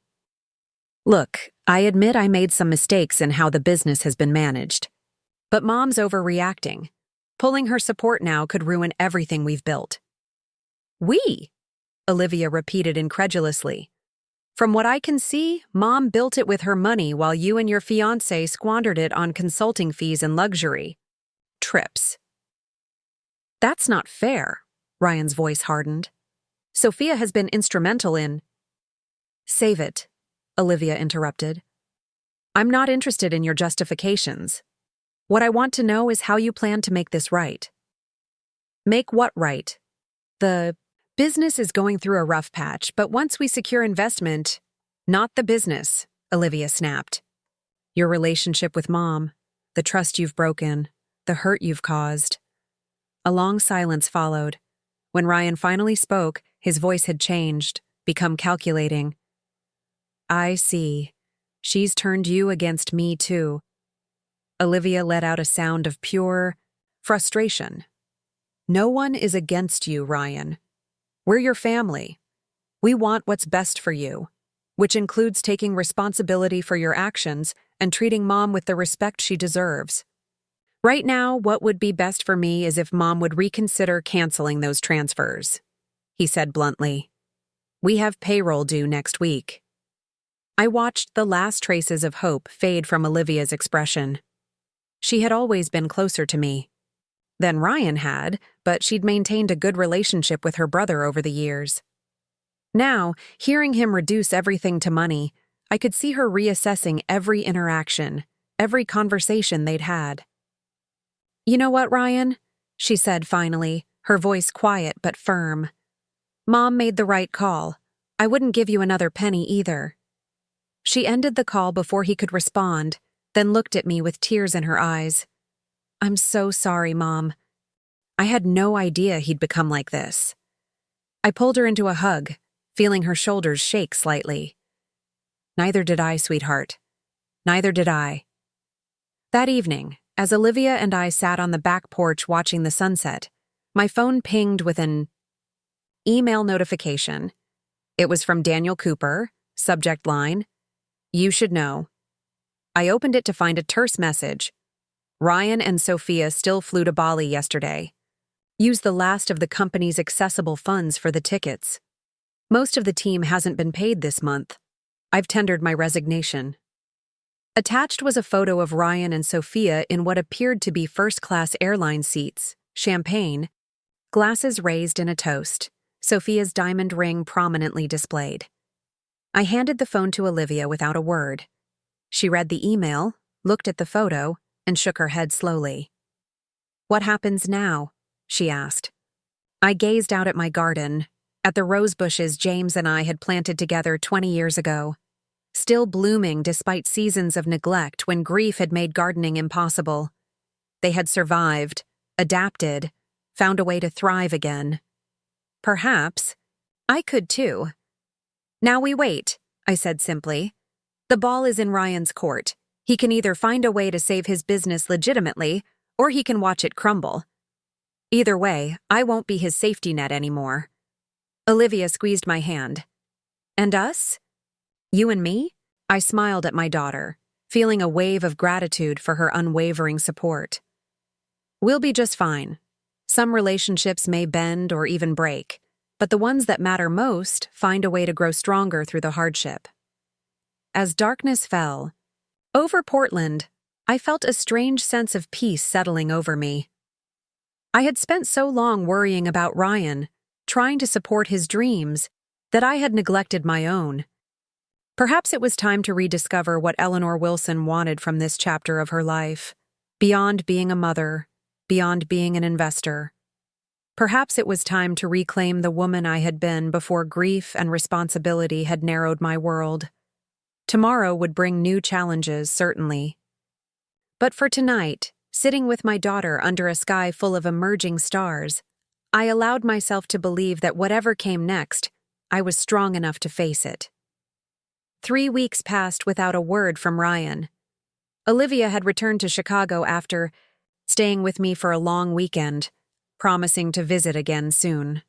"Look, I admit I made some mistakes in how the business has been managed. But Mom's overreacting. Pulling her support now could ruin everything we've built." "We?" Olivia repeated incredulously. "From what I can see, Mom built it with her money while you and your fiancé squandered it on consulting fees and luxury trips." "That's not fair," Ryan's voice hardened. "Sophia has been instrumental in—" "Save it," Olivia interrupted. "I'm not interested in your justifications. What I want to know is how you plan to make this right." "Make what right?" "The business is going through a rough patch, but once we secure investment—" "Not the business," Olivia snapped. "Your relationship with Mom, the trust you've broken, the hurt you've caused." A long silence followed. When Ryan finally spoke, his voice had changed, become calculating. "I see. She's turned you against me, too." Olivia let out a sound of pure frustration. "No one is against you, Ryan. We're your family. We want what's best for you, which includes taking responsibility for your actions and treating Mom with the respect she deserves. Right now, what would be best for me is if Mom would reconsider canceling those transfers," he said bluntly. "We have payroll due next week." I watched the last traces of hope fade from Olivia's expression. She had always been closer to me than Ryan had, but she'd maintained a good relationship with her brother over the years. Now, hearing him reduce everything to money, I could see her reassessing every interaction, every conversation they'd had. "You know what, Ryan?" she said finally, her voice quiet but firm. "Mom made the right call. I wouldn't give you another penny either." She ended the call before he could respond, then looked at me with tears in her eyes. "I'm so sorry, Mom. I had no idea he'd become like this." I pulled her into a hug, feeling her shoulders shake slightly. "Neither did I, sweetheart. Neither did I." That evening, as Olivia and I sat on the back porch watching the sunset, My phone pinged with an email notification. It was from Daniel Cooper, subject line, "You should know." I opened it to find a terse message. Ryan and Sophia still flew to Bali yesterday. Used the last of the company's accessible funds for the tickets. Most of the team hasn't been paid this month. I've tendered my resignation. Attached was a photo of Ryan and Sophia in what appeared to be first-class airline seats, champagne, glasses raised in a toast, Sophia's diamond ring prominently displayed. I handed the phone to Olivia without a word. She read the email, looked at the photo, and shook her head slowly. "What happens now?" she asked. I gazed out at my garden, at the rose bushes James and I had planted together 20 years ago, still blooming despite seasons of neglect when grief had made gardening impossible. They had survived, adapted, found a way to thrive again. Perhaps I could too. "Now we wait," I said simply. "The ball is in Ryan's court. He can either find a way to save his business legitimately, or he can watch it crumble. Either way, I won't be his safety net anymore." Olivia squeezed my hand. "And us? You and me?" I smiled at my daughter, feeling a wave of gratitude for her unwavering support. "We'll be just fine. Some relationships may bend or even break, but the ones that matter most find a way to grow stronger through the hardship." As darkness fell over Portland, I felt a strange sense of peace settling over me. I had spent so long worrying about Ryan, trying to support his dreams, that I had neglected my own. Perhaps it was time to rediscover what Eleanor Wilson wanted from this chapter of her life, beyond being a mother, beyond being an investor. Perhaps it was time to reclaim the woman I had been before grief and responsibility had narrowed my world. Tomorrow would bring new challenges, certainly. But for tonight, sitting with my daughter under a sky full of emerging stars, I allowed myself to believe that whatever came next, I was strong enough to face it. 3 weeks passed without a word from Ryan. Olivia had returned to Chicago after staying with me for a long weekend, promising to visit again soon.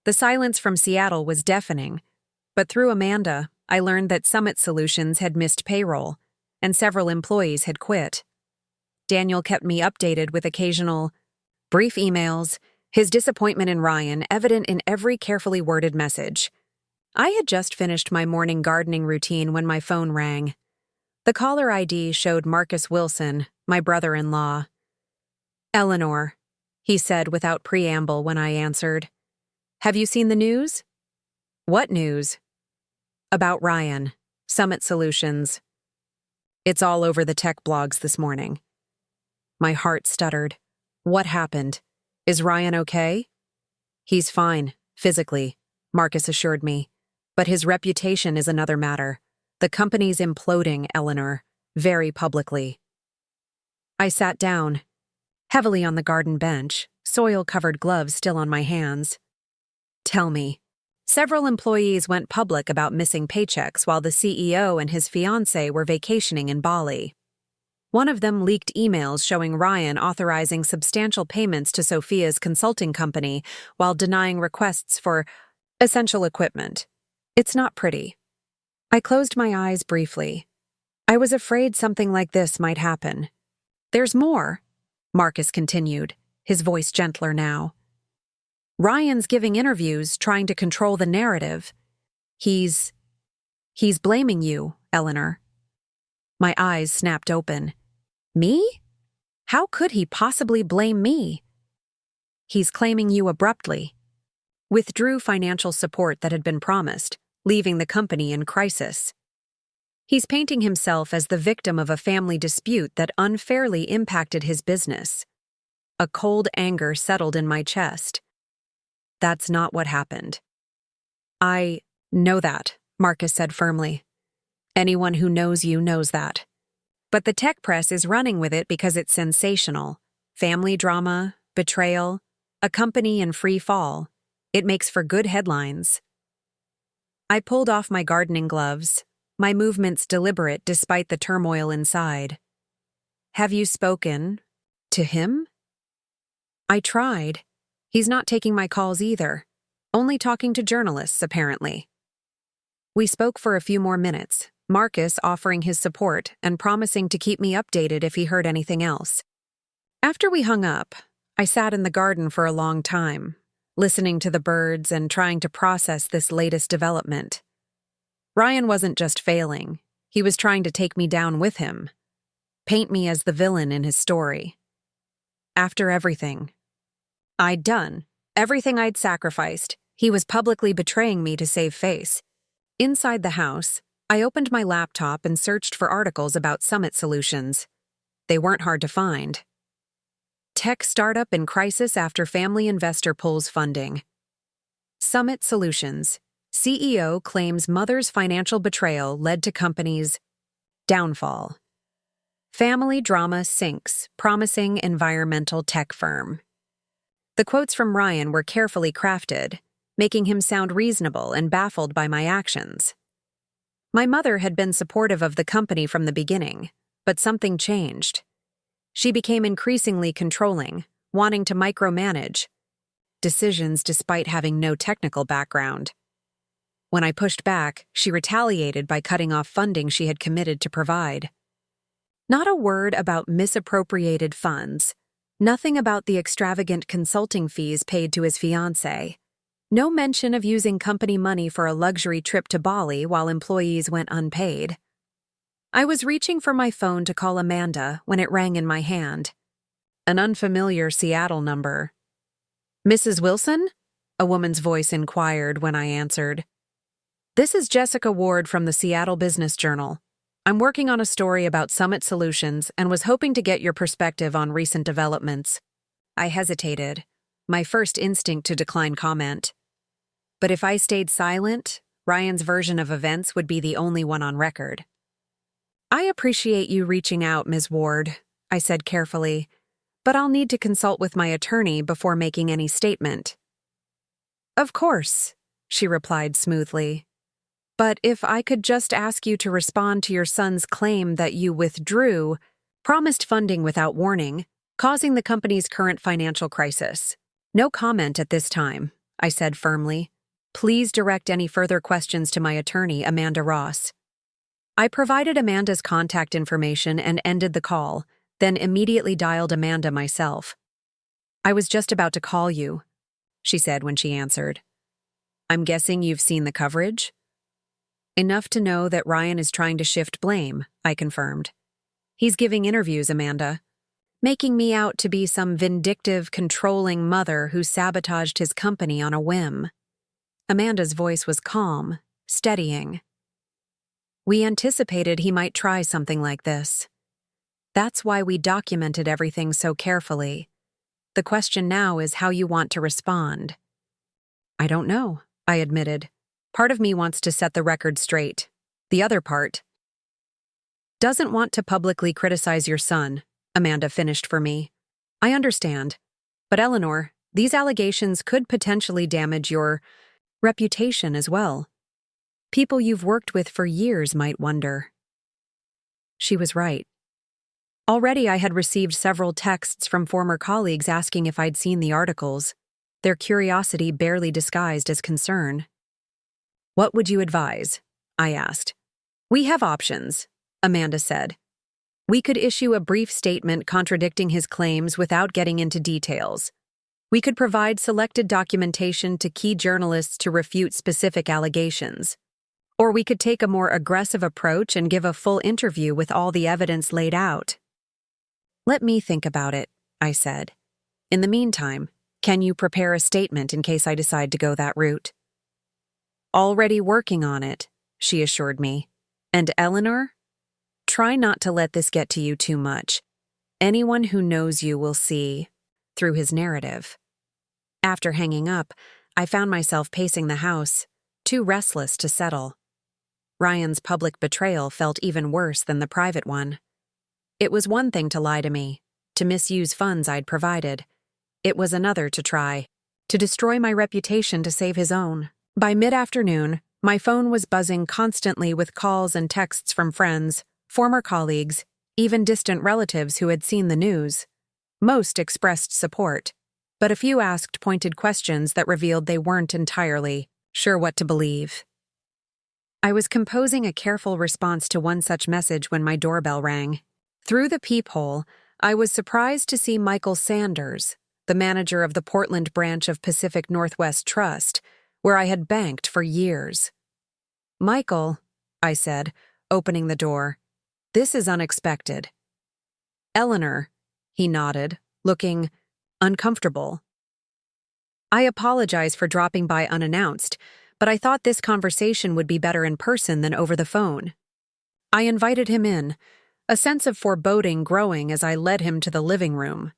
The silence from Seattle was deafening, but through Amanda, I learned that Summit Solutions had missed payroll, and several employees had quit. Daniel kept me updated with occasional, brief emails, his disappointment in Ryan evident in every carefully worded message. I had just finished my morning gardening routine when my phone rang. The caller ID showed Marcus Wilson, my brother-in-law. "Eleanor," he said without preamble when I answered. "Have you seen the news?" "What news?" "About Ryan, Summit Solutions. It's all over the tech blogs this morning." My heart stuttered. "What happened? Is Ryan okay?" "He's fine, physically," Marcus assured me. "But his reputation is another matter. The company's imploding, Eleanor, very publicly." I sat down, heavily on the garden bench, soil-covered gloves still on my hands. "Tell me." Several employees went public about missing paychecks while the CEO and his fiancée were vacationing in Bali. One of them leaked emails showing Ryan authorizing substantial payments to Sophia's consulting company while denying requests for essential equipment. It's not pretty. I closed my eyes briefly. I was afraid something like this might happen. "There's more," Marcus continued, his voice gentler now. "Ryan's giving interviews, trying to control the narrative. He's blaming you, Eleanor." My eyes snapped open. "Me? How could he possibly blame me?" "He's claiming you abruptly. Withdrew financial support that had been promised, leaving the company in crisis. He's painting himself as the victim of a family dispute that unfairly impacted his business." A cold anger settled in my chest. "That's not what happened." "I know that," Marcus said firmly. "Anyone who knows you knows that. But the tech press is running with it because it's sensational. Family drama, betrayal, a company in free fall. It makes for good headlines." I pulled off my gardening gloves, my movements deliberate despite the turmoil inside. "Have you spoken to him?" I tried. He's not taking my calls either. Only talking to journalists, apparently. We spoke for a few more minutes, Marcus offering his support and promising to keep me updated if he heard anything else. After we hung up, I sat in the garden for a long time, listening to the birds and trying to process this latest development. Ryan wasn't just failing, he was trying to take me down with him, paint me as the villain in his story. After everything I'd done, everything I'd sacrificed, he was publicly betraying me to save face. Inside the house, I opened my laptop and searched for articles about Summit Solutions. They weren't hard to find. Tech startup in crisis after family investor pulls funding. Summit Solutions. CEO claims mother's financial betrayal led to company's downfall. Family drama sinks, promising environmental tech firm. The quotes from Ryan were carefully crafted, making him sound reasonable and baffled by my actions. My mother had been supportive of the company from the beginning, but something changed. She became increasingly controlling, wanting to micromanage decisions despite having no technical background. When I pushed back, she retaliated by cutting off funding she had committed to provide. Not a word about misappropriated funds, nothing about the extravagant consulting fees paid to his fiancée. No mention of using company money for a luxury trip to Bali while employees went unpaid. I was reaching for my phone to call Amanda when it rang in my hand. An unfamiliar Seattle number. "Mrs. Wilson?" a woman's voice inquired when I answered. "This is Jessica Ward from the Seattle Business Journal. I'm working on a story about Summit Solutions and was hoping to get your perspective on recent developments." I hesitated, my first instinct to decline comment. But if I stayed silent, Ryan's version of events would be the only one on record. "I appreciate you reaching out, Ms. Ward," I said carefully, "but I'll need to consult with my attorney before making any statement." "Of course," she replied smoothly. "But if I could just ask you to respond to your son's claim that you promised funding without warning, causing the company's current financial crisis." "No comment at this time," I said firmly. "Please direct any further questions to my attorney, Amanda Ross." I provided Amanda's contact information and ended the call, then immediately dialed Amanda myself. "I was just about to call you," she said when she answered. "I'm guessing you've seen the coverage?" "Enough to know that Ryan is trying to shift blame," I confirmed. "He's giving interviews, Amanda, making me out to be some vindictive, controlling mother who sabotaged his company on a whim." Amanda's voice was calm, steadying. "We anticipated he might try something like this. That's why we documented everything so carefully. The question now is how you want to respond." "I don't know," I admitted. "Part of me wants to set the record straight. The other part doesn't want to publicly criticize your son," Amanda finished for me. "I understand. But Eleanor, these allegations could potentially damage your reputation as well. People you've worked with for years might wonder." She was right. Already I had received several texts from former colleagues asking if I'd seen the articles, their curiosity barely disguised as concern. "What would you advise?" I asked. "We have options," Amanda said. "We could issue a brief statement contradicting his claims without getting into details. We could provide selected documentation to key journalists to refute specific allegations. Or we could take a more aggressive approach and give a full interview with all the evidence laid out." "Let me think about it," I said. "In the meantime, can you prepare a statement in case I decide to go that route?" "Already working on it," she assured me. "And Eleanor? Try not to let this get to you too much. Anyone who knows you will see through his narrative." After hanging up, I found myself pacing the house, too restless to settle. Ryan's public betrayal felt even worse than the private one. It was one thing to lie to me, to misuse funds I'd provided. It was another to try to destroy my reputation to save his own. By mid-afternoon, my phone was buzzing constantly with calls and texts from friends, former colleagues, even distant relatives who had seen the news. Most expressed support. but a few asked pointed questions that revealed they weren't entirely sure what to believe. I was composing a careful response to one such message when my doorbell rang. Through the peephole, I was surprised to see Michael Sanders, the manager of the Portland branch of Pacific Northwest Trust, where I had banked for years. "Michael," I said, opening the door, "this is unexpected." "Eleanor," he nodded, looking uncomfortable. "I apologize for dropping by unannounced, but I thought this conversation would be better in person than over the phone." I invited him in, a sense of foreboding growing as I led him to the living room.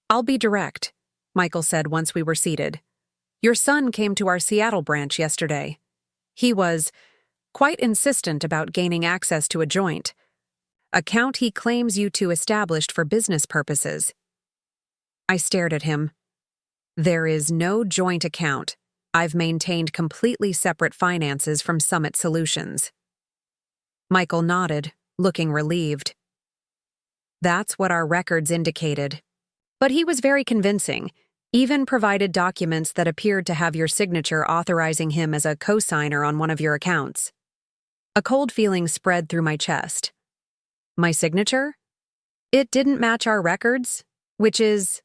"I'll be direct," Michael said once we were seated. "Your son came to our Seattle branch yesterday. He was quite insistent about gaining access to a joint account he claims you two established for business purposes." I stared at him. "There is no joint account. I've maintained completely separate finances from Summit Solutions." Michael nodded, looking relieved. "That's what our records indicated. But he was very convincing, even provided documents that appeared to have your signature authorizing him as a co-signer on one of your accounts." A cold feeling spread through my chest. My signature? It didn't match our records, which is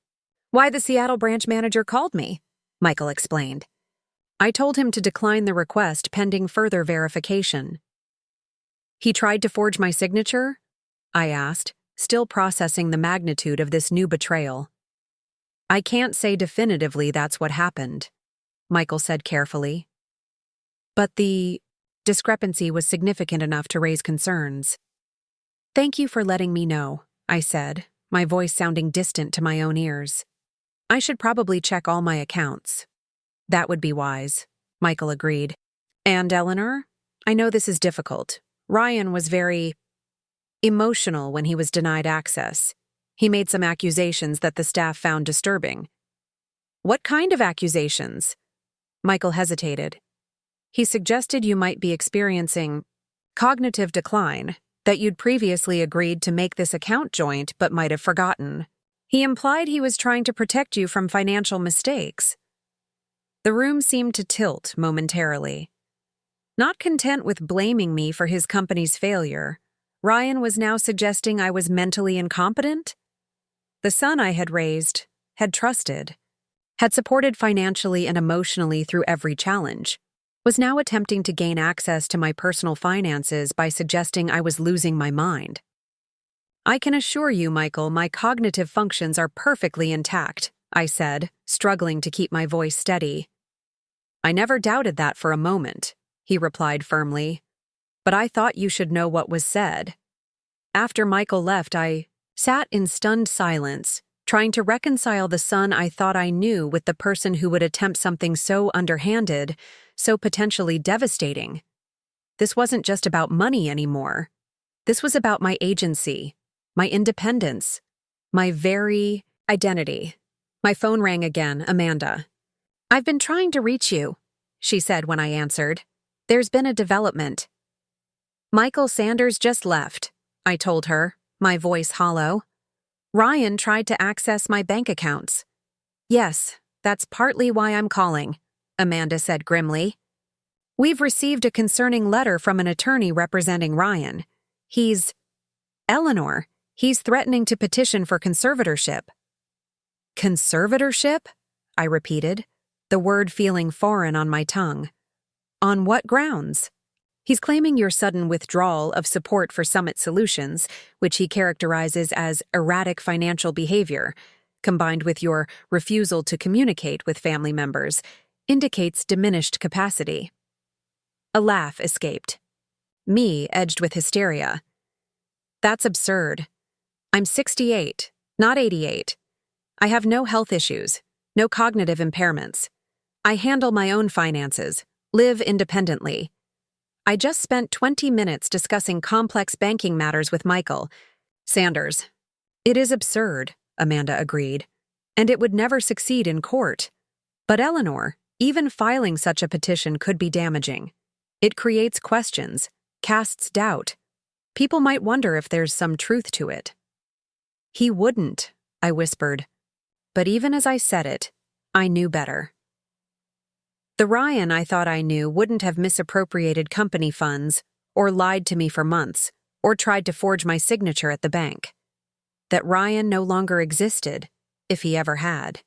why the Seattle branch manager called me, Michael explained. I told him to decline the request pending further verification. "He tried to forge my signature?" I asked, still processing the magnitude of this new betrayal. "I can't say definitively that's what happened," Michael said carefully. "But the discrepancy was significant enough to raise concerns." "Thank you for letting me know," I said, my voice sounding distant to my own ears. "I should probably check all my accounts." "That would be wise," Michael agreed. "And Eleanor, I know this is difficult. Ryan was very emotional when he was denied access. He made some accusations that the staff found disturbing." "What kind of accusations?" Michael hesitated. "He suggested you might be experiencing cognitive decline, that you'd previously agreed to make this account joint but might have forgotten. He implied he was trying to protect you from financial mistakes." The room seemed to tilt momentarily. Not content with blaming me for his company's failure, Ryan was now suggesting I was mentally incompetent? The son I had raised, had trusted, had supported financially and emotionally through every challenge, was now attempting to gain access to my personal finances by suggesting I was losing my mind. "I can assure you, Michael, my cognitive functions are perfectly intact," I said, struggling to keep my voice steady. "I never doubted that for a moment," he replied firmly. "But I thought you should know what was said." After Michael left, I sat in stunned silence, trying to reconcile the son I thought I knew with the person who would attempt something so underhanded, so potentially devastating. This wasn't just about money anymore. This was about my agency, my independence, my very identity. My phone rang again, Amanda. "I've been trying to reach you," she said when I answered. "There's been a development." "Michael Sanders just left," I told her, my voice hollow. "Ryan tried to access my bank accounts." "Yes, that's partly why I'm calling," Amanda said grimly. "We've received a concerning letter from an attorney representing Ryan. Eleanor, he's threatening to petition for conservatorship." "Conservatorship?" I repeated, the word feeling foreign on my tongue. "On what grounds?" "He's claiming your sudden withdrawal of support for Summit Solutions, which he characterizes as erratic financial behavior, combined with your refusal to communicate with family members, indicates diminished capacity." A laugh escaped. Me edged with hysteria. "That's absurd. I'm 68, not 88. I have no health issues, no cognitive impairments. I handle my own finances, live independently. I just spent 20 minutes discussing complex banking matters with Michael Sanders." "It is absurd," Amanda agreed, "and it would never succeed in court. But Eleanor, even filing such a petition could be damaging. It creates questions, casts doubt. People might wonder if there's some truth to it." "He wouldn't," I whispered. But even as I said it, I knew better. The Ryan I thought I knew wouldn't have misappropriated company funds, or lied to me for months, or tried to forge my signature at the bank. That Ryan no longer existed, if he ever had.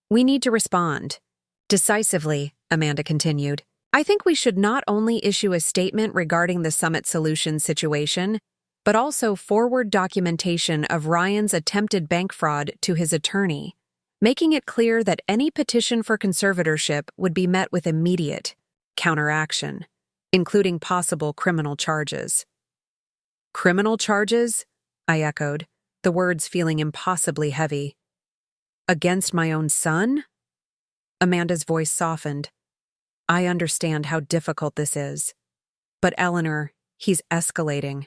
We need to respond. Decisively, Amanda continued. I think we should not only issue a statement regarding the Summit Solutions situation, but also forward documentation of Ryan's attempted bank fraud to his attorney, making it clear that any petition for conservatorship would be met with immediate counteraction, including possible criminal charges. Criminal charges? I echoed, the words feeling impossibly heavy. Against my own son? Amanda's voice softened. I understand how difficult this is. But Eleanor, he's escalating.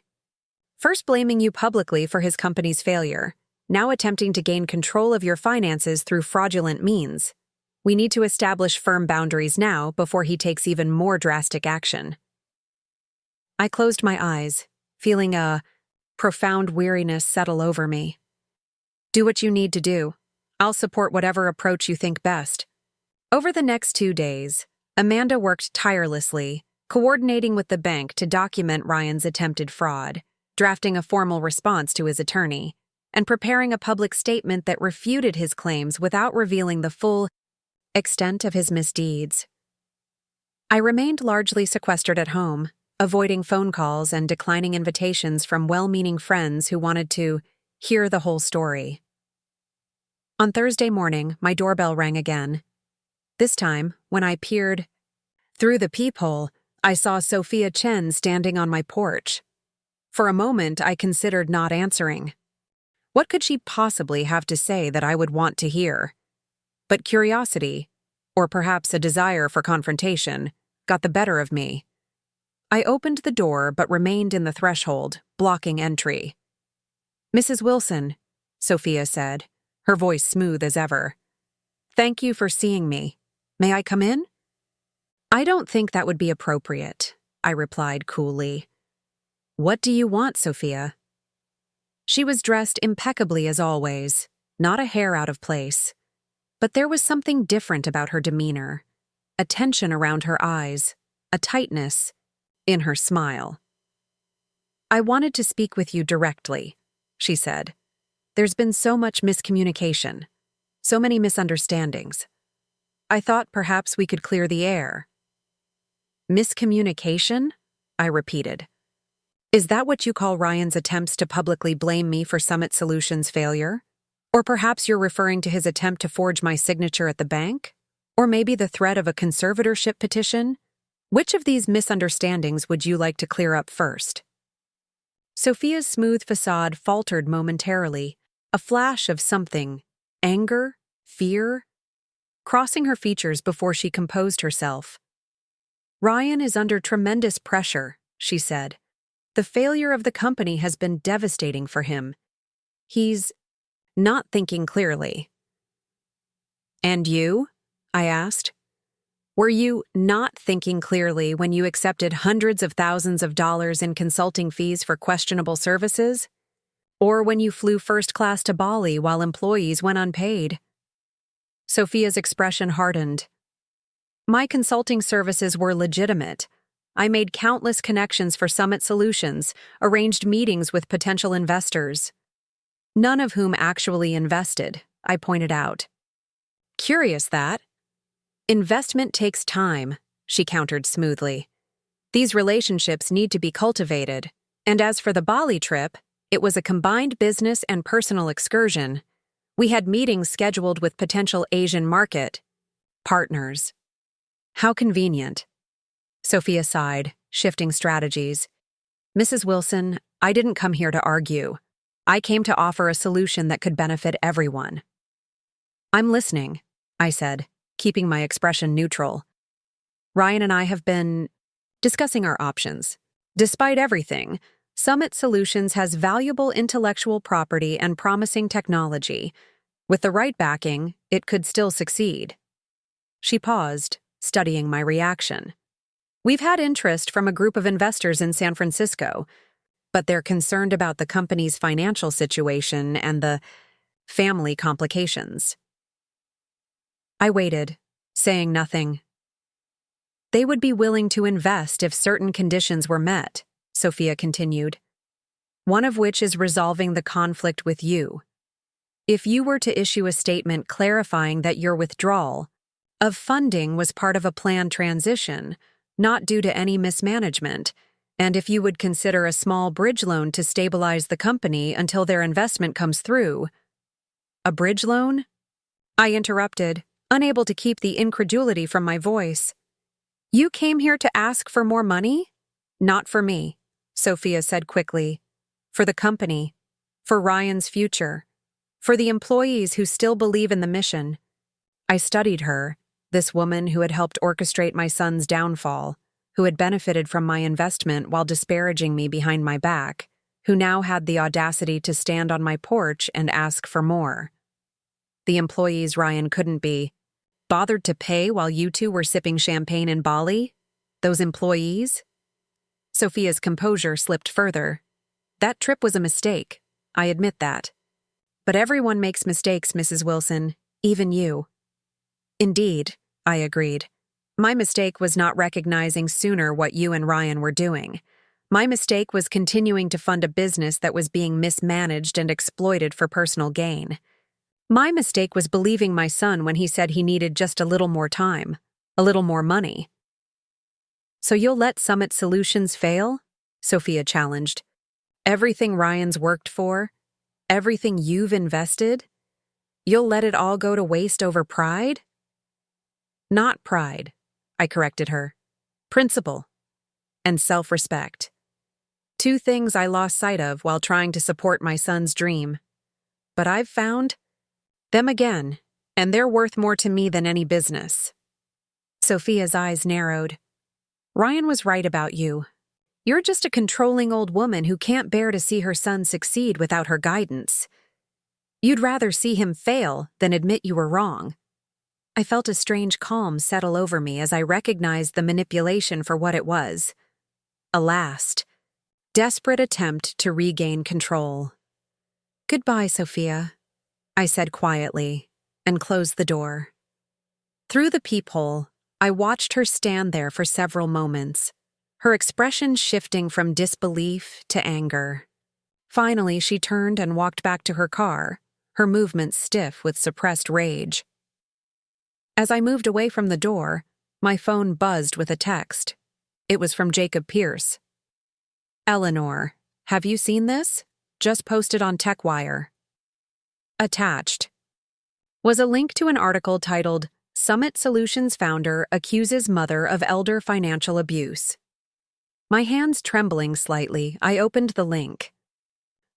First blaming you publicly for his company's failure, now attempting to gain control of your finances through fraudulent means. We need to establish firm boundaries now before he takes even more drastic action. I closed my eyes, feeling a profound weariness settle over me. Do what you need to do. I'll support whatever approach you think best. Over the next 2 days, Amanda worked tirelessly, coordinating with the bank to document Ryan's attempted fraud, drafting a formal response to his attorney, and preparing a public statement that refuted his claims without revealing the full extent of his misdeeds. I remained largely sequestered at home, avoiding phone calls and declining invitations from well-meaning friends who wanted to hear the whole story. On Thursday morning, my doorbell rang again. This time, when I peered through the peephole, I saw Sophia Chen standing on my porch. For a moment, I considered not answering. What could she possibly have to say that I would want to hear? But curiosity, or perhaps a desire for confrontation, got the better of me. I opened the door but remained in the threshold, blocking entry. Mrs. Wilson, Sophia said, her voice smooth as ever. Thank you for seeing me. May I come in? I don't think that would be appropriate, I replied coolly. What do you want, Sophia? She was dressed impeccably as always, not a hair out of place. But there was something different about her demeanor, a tension around her eyes, a tightness in her smile. I wanted to speak with you directly, she said. There's been so much miscommunication, so many misunderstandings. I thought perhaps we could clear the air. Miscommunication? I repeated. Is that what you call Ryan's attempts to publicly blame me for Summit Solutions' failure? Or perhaps you're referring to his attempt to forge my signature at the bank? Or maybe the threat of a conservatorship petition? Which of these misunderstandings would you like to clear up first? Sophia's smooth facade faltered momentarily, a flash of something, anger, fear, crossing her features before she composed herself. Ryan is under tremendous pressure, she said. The failure of the company has been devastating for him. He's not thinking clearly. And you? I asked. Were you not thinking clearly when you accepted hundreds of thousands of dollars in consulting fees for questionable services? Or when you flew first class to Bali while employees went unpaid? Sophia's expression hardened. My consulting services were legitimate. I made countless connections for Summit Solutions, arranged meetings with potential investors. None of whom actually invested, I pointed out. Curious that. Investment takes time, she countered smoothly. These relationships need to be cultivated, and as for the Bali trip, it was a combined business and personal excursion. We had meetings scheduled with potential Asian market partners. How convenient. Sophia sighed, shifting strategies. Mrs. Wilson, I didn't come here to argue. I came to offer a solution that could benefit everyone. I'm listening, I said, keeping my expression neutral. Ryan and I have been discussing our options. Despite everything, Summit Solutions has valuable intellectual property and promising technology. With the right backing, it could still succeed. She paused, studying my reaction. We've had interest from a group of investors in San Francisco, but they're concerned about the company's financial situation and the family complications. I waited, saying nothing. They would be willing to invest if certain conditions were met, Sophia continued, one of which is resolving the conflict with you. If you were to issue a statement clarifying that your withdrawal of funding was part of a planned transition, not due to any mismanagement, and if you would consider a small bridge loan to stabilize the company until their investment comes through. A bridge loan? I interrupted, unable to keep the incredulity from my voice. You came here to ask for more money? Not for me, Sophia said quickly. For the company. For Ryan's future. For the employees who still believe in the mission. I studied her, this woman who had helped orchestrate my son's downfall, who had benefited from my investment while disparaging me behind my back, who now had the audacity to stand on my porch and ask for more. The employees Ryan couldn't be bothered to pay while you two were sipping champagne in Bali? Those employees? Sophia's composure slipped further. That trip was a mistake, I admit that. But everyone makes mistakes, Mrs. Wilson, even you. Indeed, I agreed. My mistake was not recognizing sooner what you and Ryan were doing. My mistake was continuing to fund a business that was being mismanaged and exploited for personal gain. My mistake was believing my son when he said he needed just a little more time, a little more money. So you'll let Summit Solutions fail? Sophia challenged. Everything Ryan's worked for? Everything you've invested? You'll let it all go to waste over pride? Not pride, I corrected her. Principle. And self-respect. Two things I lost sight of while trying to support my son's dream. But I've found them again, and they're worth more to me than any business. Sophia's eyes narrowed. Ryan was right about you. You're just a controlling old woman who can't bear to see her son succeed without her guidance. You'd rather see him fail than admit you were wrong. I felt a strange calm settle over me as I recognized the manipulation for what it was. A last, desperate attempt to regain control. Goodbye, Sophia, I said quietly, and closed the door. Through the peephole, I watched her stand there for several moments, her expression shifting from disbelief to anger. Finally, she turned and walked back to her car, her movements stiff with suppressed rage. As I moved away from the door, my phone buzzed with a text. It was from Jacob Pierce. Eleanor, have you seen this? Just posted on TechWire. Attached was a link to an article titled, Summit Solutions Founder Accuses Mother of Elder Financial Abuse. My hands trembling slightly, I opened the link.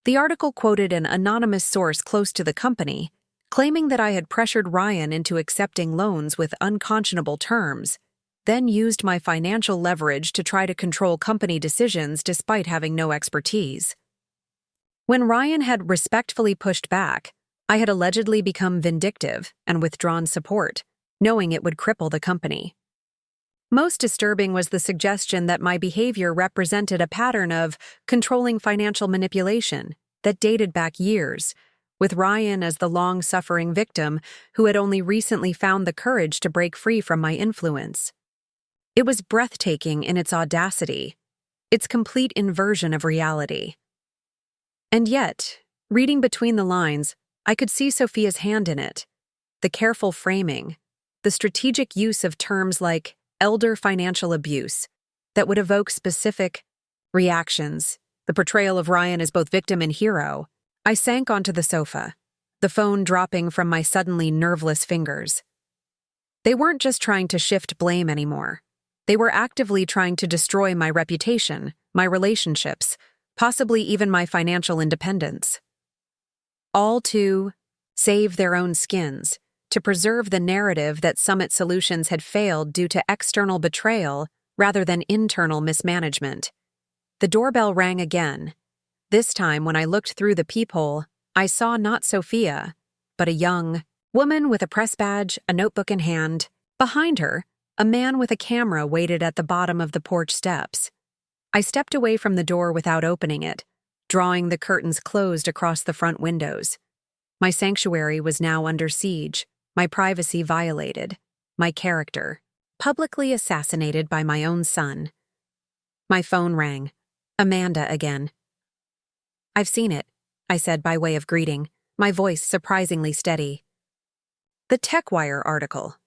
The article quoted an anonymous source close to the company, claiming that I had pressured Ryan into accepting loans with unconscionable terms, then used my financial leverage to try to control company decisions despite having no expertise. When Ryan had respectfully pushed back, I had allegedly become vindictive and withdrawn support, knowing it would cripple the company. Most disturbing was the suggestion that my behavior represented a pattern of controlling financial manipulation that dated back years, with Ryan as the long-suffering victim who had only recently found the courage to break free from my influence. It was breathtaking in its audacity, its complete inversion of reality. And yet, reading between the lines, I could see Sophia's hand in it, the careful framing, the strategic use of terms like elder financial abuse that would evoke specific reactions, the portrayal of Ryan as both victim and hero. I sank onto the sofa, the phone dropping from my suddenly nerveless fingers. They weren't just trying to shift blame anymore. They were actively trying to destroy my reputation, my relationships, possibly even my financial independence. All to save their own skins, to preserve the narrative that Summit Solutions had failed due to external betrayal rather than internal mismanagement. The doorbell rang again. This time, when I looked through the peephole, I saw not Sophia, but a young woman with a press badge, a notebook in hand. Behind her, a man with a camera waited at the bottom of the porch steps. I stepped away from the door without opening it, drawing the curtains closed across the front windows. My sanctuary was now under siege, my privacy violated, my character publicly assassinated by my own son. My phone rang. Amanda again. "I've seen it," I said by way of greeting, my voice surprisingly steady. "The TechWire article."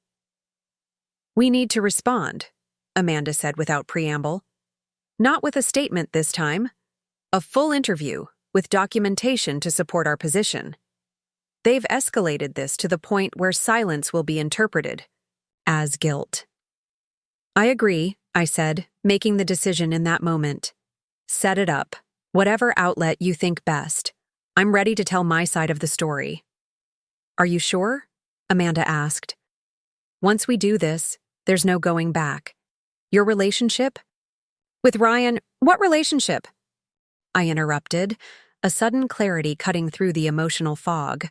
"We need to respond," Amanda said without preamble. "Not with a statement this time. A full interview, with documentation to support our position. They've escalated this to the point where silence will be interpreted as guilt." "I agree," I said, making the decision in that moment. "Set it up. Whatever outlet you think best. I'm ready to tell my side of the story." "Are you sure?" Amanda asked. "Once we do this, there's no going back. Your relationship?" "With Ryan, what relationship?" I interrupted, a sudden clarity cutting through the emotional fog.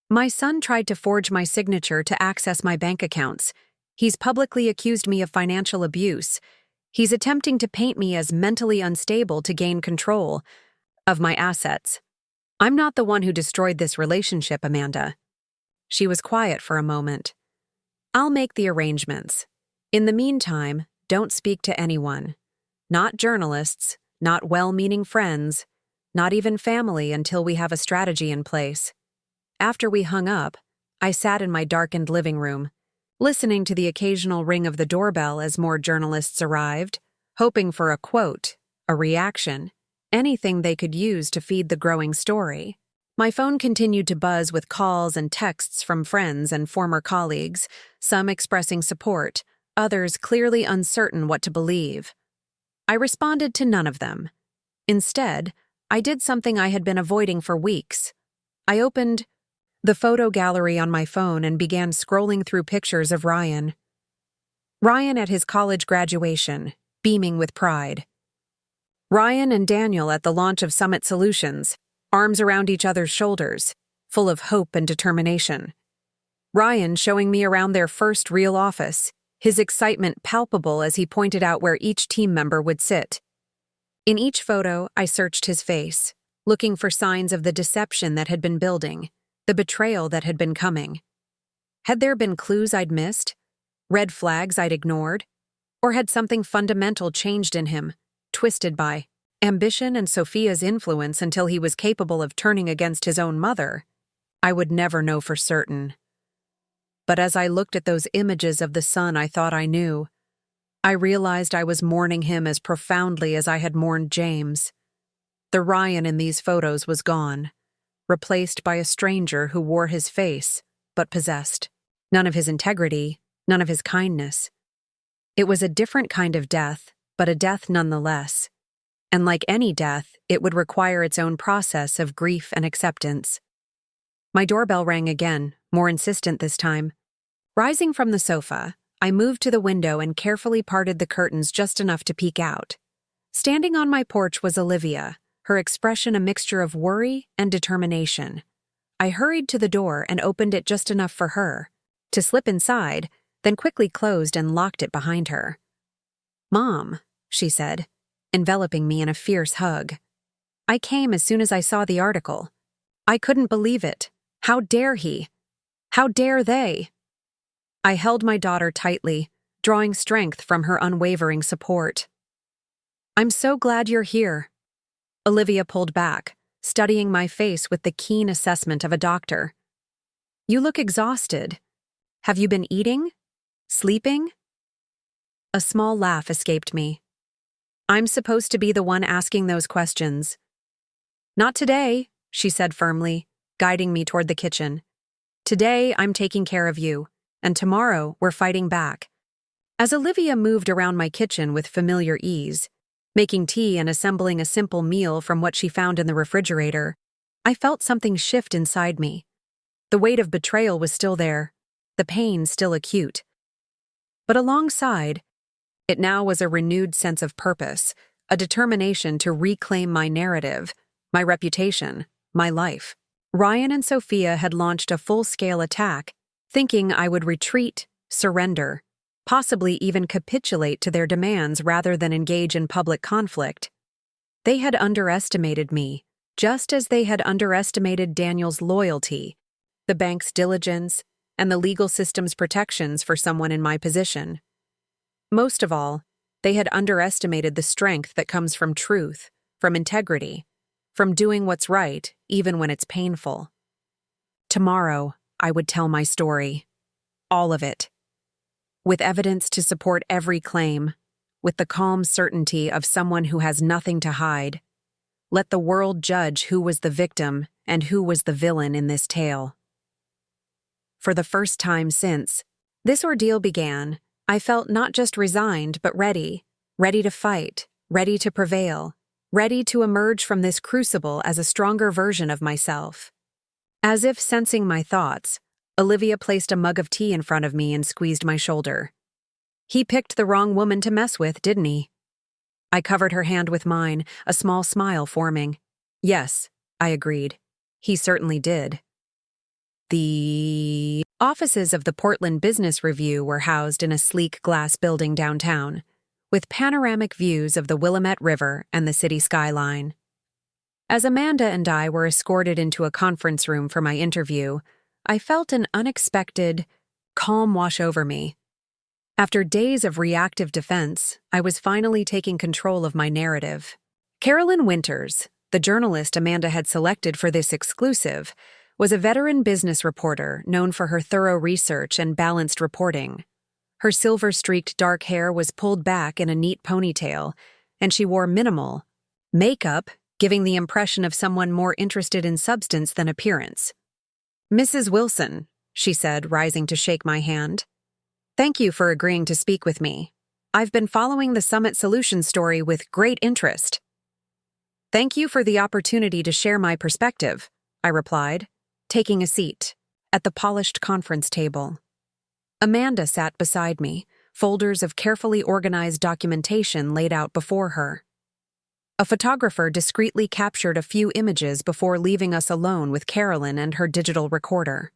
"My son tried to forge my signature to access my bank accounts. He's publicly accused me of financial abuse. He's attempting to paint me as mentally unstable to gain control of my assets. I'm not the one who destroyed this relationship, Amanda." She was quiet for a moment. "I'll make the arrangements. In the meantime, don't speak to anyone. Not journalists, not well-meaning friends, not even family until we have a strategy in place." After we hung up, I sat in my darkened living room, listening to the occasional ring of the doorbell as more journalists arrived, hoping for a quote, a reaction, anything they could use to feed the growing story. My phone continued to buzz with calls and texts from friends and former colleagues, some expressing support, others clearly uncertain what to believe. I responded to none of them. Instead, I did something I had been avoiding for weeks. I opened the photo gallery on my phone and began scrolling through pictures of Ryan. Ryan at his college graduation, beaming with pride. Ryan and Daniel at the launch of Summit Solutions, arms around each other's shoulders, full of hope and determination. Ryan showing me around their first real office, his excitement palpable as he pointed out where each team member would sit. In each photo, I searched his face, looking for signs of the deception that had been building, the betrayal that had been coming. Had there been clues I'd missed? Red flags I'd ignored? Or had something fundamental changed in him, twisted by ambition and Sophia's influence until he was capable of turning against his own mother? I would never know for certain. But as I looked at those images of the son I thought I knew, I realized I was mourning him as profoundly as I had mourned James. The Ryan in these photos was gone, replaced by a stranger who wore his face, but possessed none of his integrity, none of his kindness. It was a different kind of death, but a death nonetheless. And like any death, it would require its own process of grief and acceptance. My doorbell rang again, more insistent this time. Rising from the sofa, I moved to the window and carefully parted the curtains just enough to peek out. Standing on my porch was Olivia, her expression a mixture of worry and determination. I hurried to the door and opened it just enough for her to slip inside, then quickly closed and locked it behind her. "Mom," she said, enveloping me in a fierce hug. "I came as soon as I saw the article. I couldn't believe it. How dare he? How dare they?" I held my daughter tightly, drawing strength from her unwavering support. "I'm so glad you're here." Olivia pulled back, studying my face with the keen assessment of a doctor. "You look exhausted. Have you been eating? Sleeping?" A small laugh escaped me. "I'm supposed to be the one asking those questions." "Not today," she said firmly, guiding me toward the kitchen. "Today, I'm taking care of you, and tomorrow, we're fighting back." As Olivia moved around my kitchen with familiar ease, making tea and assembling a simple meal from what she found in the refrigerator, I felt something shift inside me. The weight of betrayal was still there, the pain still acute. But alongside, it now was a renewed sense of purpose, a determination to reclaim my narrative, my reputation, my life. Ryan and Sophia had launched a full-scale attack, thinking I would retreat, surrender, possibly even capitulate to their demands rather than engage in public conflict. They had underestimated me, just as they had underestimated Daniel's loyalty, the bank's diligence, and the legal system's protections for someone in my position. Most of all, they had underestimated the strength that comes from truth, from integrity, from doing what's right, even when it's painful. Tomorrow, I would tell my story. All of it. With evidence to support every claim, with the calm certainty of someone who has nothing to hide. Let the world judge who was the victim and who was the villain in this tale. For the first time since this ordeal began, I felt not just resigned but ready to fight, ready to prevail, ready to emerge from this crucible as a stronger version of myself. As if sensing my thoughts, Olivia placed a mug of tea in front of me and squeezed my shoulder. He picked the wrong woman to mess with, didn't he? I covered her hand with mine, a small smile forming. Yes, I agreed. He certainly did. The offices of the Portland Business Review were housed in a sleek glass building downtown, with panoramic views of the Willamette River and the city skyline. As Amanda and I were escorted into a conference room for my interview, I felt an unexpected calm wash over me. After days of reactive defense, I was finally taking control of my narrative. Carolyn Winters, the journalist Amanda had selected for this exclusive, was a veteran business reporter known for her thorough research and balanced reporting. Her silver-streaked dark hair was pulled back in a neat ponytail, and she wore minimal makeup, giving the impression of someone more interested in substance than appearance. "Mrs. Wilson," she said, rising to shake my hand. "Thank you for agreeing to speak with me. I've been following the Summit Solutions story with great interest." "Thank you for the opportunity to share my perspective," I replied, taking a seat at the polished conference table. Amanda sat beside me, folders of carefully organized documentation laid out before her. A photographer discreetly captured a few images before leaving us alone with Carolyn and her digital recorder.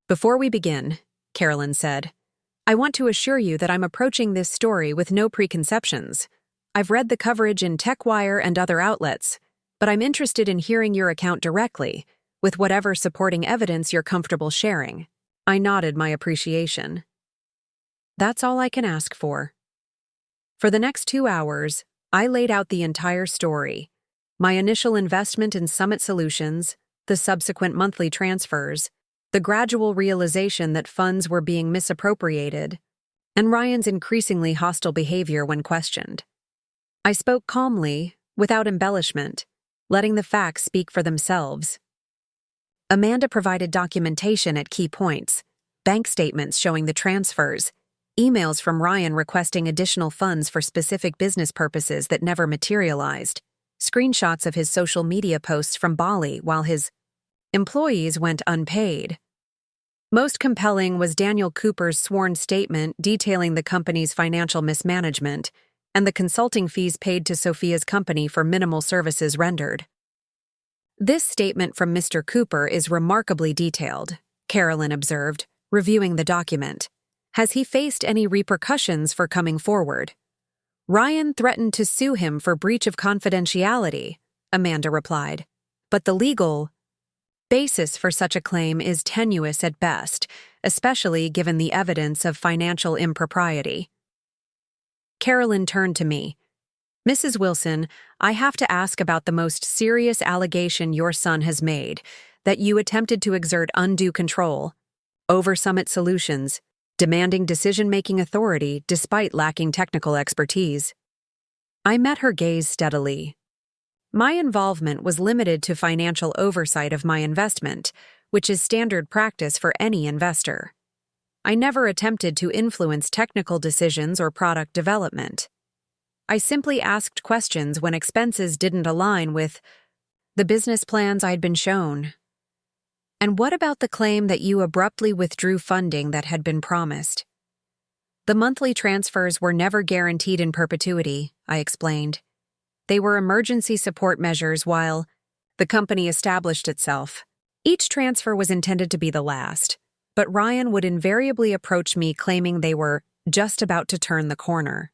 "Before we begin," Carolyn said, "I want to assure you that I'm approaching this story with no preconceptions. I've read the coverage in TechWire and other outlets, but I'm interested in hearing your account directly, with whatever supporting evidence you're comfortable sharing." I nodded my appreciation. That's all I can ask for. For the next 2 hours, I laid out the entire story, my initial investment in Summit Solutions, the subsequent monthly transfers, the gradual realization that funds were being misappropriated, and Ryan's increasingly hostile behavior when questioned. I spoke calmly, without embellishment, letting the facts speak for themselves. Amanda provided documentation at key points, bank statements showing the transfers, emails from Ryan requesting additional funds for specific business purposes that never materialized, screenshots of his social media posts from Bali while his employees went unpaid. Most compelling was Daniel Cooper's sworn statement detailing the company's financial mismanagement and the consulting fees paid to Sophia's company for minimal services rendered. "This statement from Mr. Cooper is remarkably detailed," Carolyn observed, reviewing the document. "Has he faced any repercussions for coming forward?" "Ryan threatened to sue him for breach of confidentiality," Amanda replied. "But the legal basis for such a claim is tenuous at best, especially given the evidence of financial impropriety." Carolyn turned to me. "Mrs. Wilson, I have to ask about the most serious allegation your son has made, that you attempted to exert undue control over Summit Solutions, demanding decision-making authority despite lacking technical expertise." I met her gaze steadily. My involvement was limited to financial oversight of my investment, which is standard practice for any investor. I never attempted to influence technical decisions or product development. I simply asked questions when expenses didn't align with the business plans I'd been shown. "And what about the claim that you abruptly withdrew funding that had been promised?" "The monthly transfers were never guaranteed in perpetuity," I explained. "They were emergency support measures while the company established itself. Each transfer was intended to be the last, but Ryan would invariably approach me claiming they were just about to turn the corner.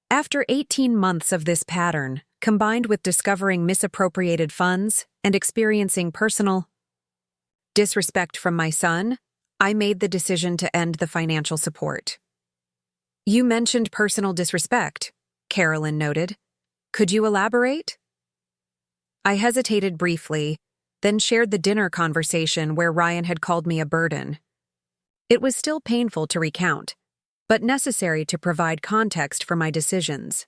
After 18 months of this pattern, combined with discovering misappropriated funds and experiencing personal disrespect from my son, I made the decision to end the financial support. You mentioned personal disrespect, Carolyn noted. Could you elaborate? I hesitated briefly, then shared the dinner conversation where Ryan had called me a burden. It was still painful to recount, but necessary to provide context for my decisions.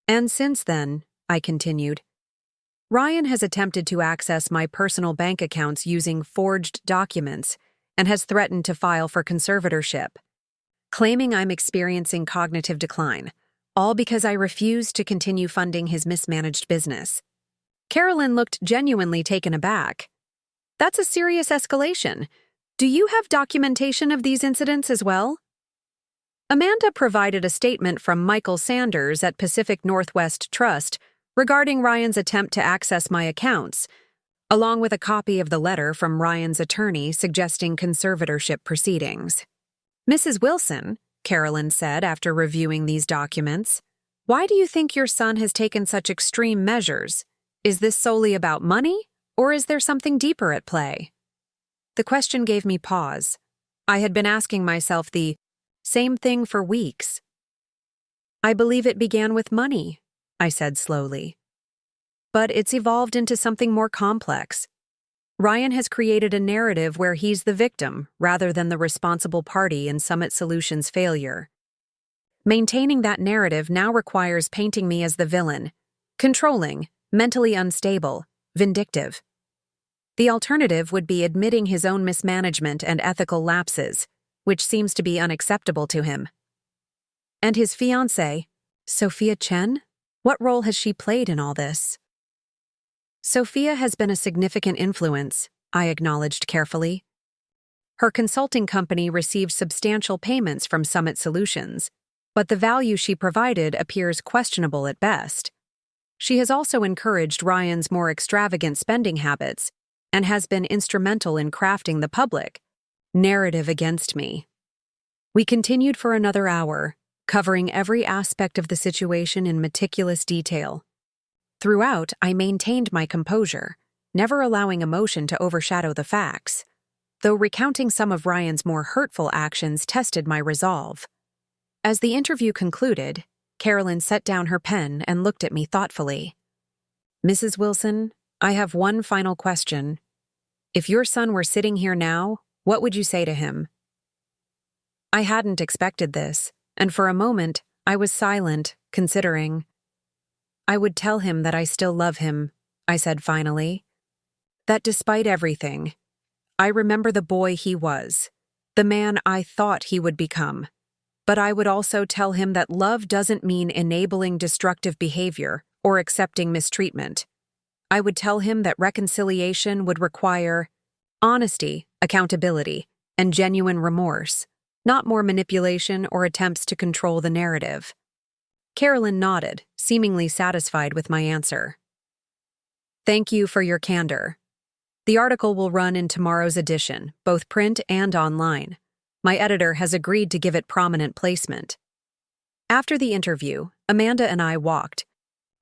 And since then, I continued, Ryan has attempted to access my personal bank accounts using forged documents and has threatened to file for conservatorship, claiming I'm experiencing cognitive decline, all because I refused to continue funding his mismanaged business. Carolyn looked genuinely taken aback. That's a serious escalation. Do you have documentation of these incidents as well? Amanda provided a statement from Michael Sanders at Pacific Northwest Trust regarding Ryan's attempt to access my accounts, along with a copy of the letter from Ryan's attorney suggesting conservatorship proceedings. Mrs. Wilson, Carolyn said after reviewing these documents, why do you think your son has taken such extreme measures? Is this solely about money, or is there something deeper at play? The question gave me pause. I had been asking myself the same thing for weeks. I believe it began with money, I said slowly. But it's evolved into something more complex. Ryan has created a narrative where he's the victim rather than the responsible party in Summit Solutions' failure. Maintaining that narrative now requires painting me as the villain, controlling, mentally unstable, vindictive. The alternative would be admitting his own mismanagement and ethical lapses, which seems to be unacceptable to him. And his fiancée, Sophia Chen? What role has she played in all this? Sophia has been a significant influence, I acknowledged carefully. Her consulting company received substantial payments from Summit Solutions, but the value she provided appears questionable at best. She has also encouraged Ryan's more extravagant spending habits and has been instrumental in crafting the public narrative against me. We continued for another hour, covering every aspect of the situation in meticulous detail. Throughout, I maintained my composure, never allowing emotion to overshadow the facts, though recounting some of Ryan's more hurtful actions tested my resolve. As the interview concluded, Carolyn set down her pen and looked at me thoughtfully. Mrs. Wilson, I have one final question. If your son were sitting here now, what would you say to him? I hadn't expected this, and for a moment, I was silent, considering. I would tell him that I still love him, I said finally. That despite everything, I remember the boy he was, the man I thought he would become. But I would also tell him that love doesn't mean enabling destructive behavior or accepting mistreatment. I would tell him that reconciliation would require honesty, accountability, and genuine remorse, not more manipulation or attempts to control the narrative. Carolyn nodded, seemingly satisfied with my answer. Thank you for your candor. The article will run in tomorrow's edition, both print and online. My editor has agreed to give it prominent placement. After the interview, Amanda and I walked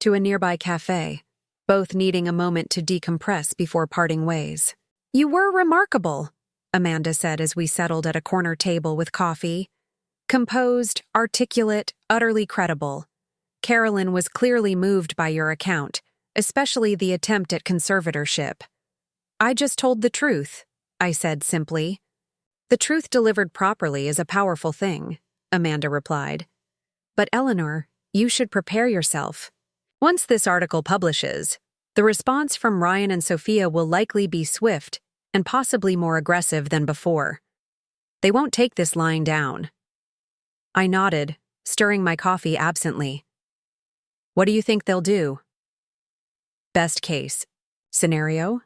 to a nearby cafe, both needing a moment to decompress before parting ways. You were remarkable, Amanda said as we settled at a corner table with coffee. Composed, articulate, utterly credible. Carolyn was clearly moved by your account, especially the attempt at conservatorship. I just told the truth, I said simply. The truth delivered properly is a powerful thing, Amanda replied. But Eleanor, you should prepare yourself. Once this article publishes, the response from Ryan and Sophia will likely be swift and possibly more aggressive than before. They won't take this lying down. I nodded, stirring my coffee absently. What do you think they'll do? Best case scenario?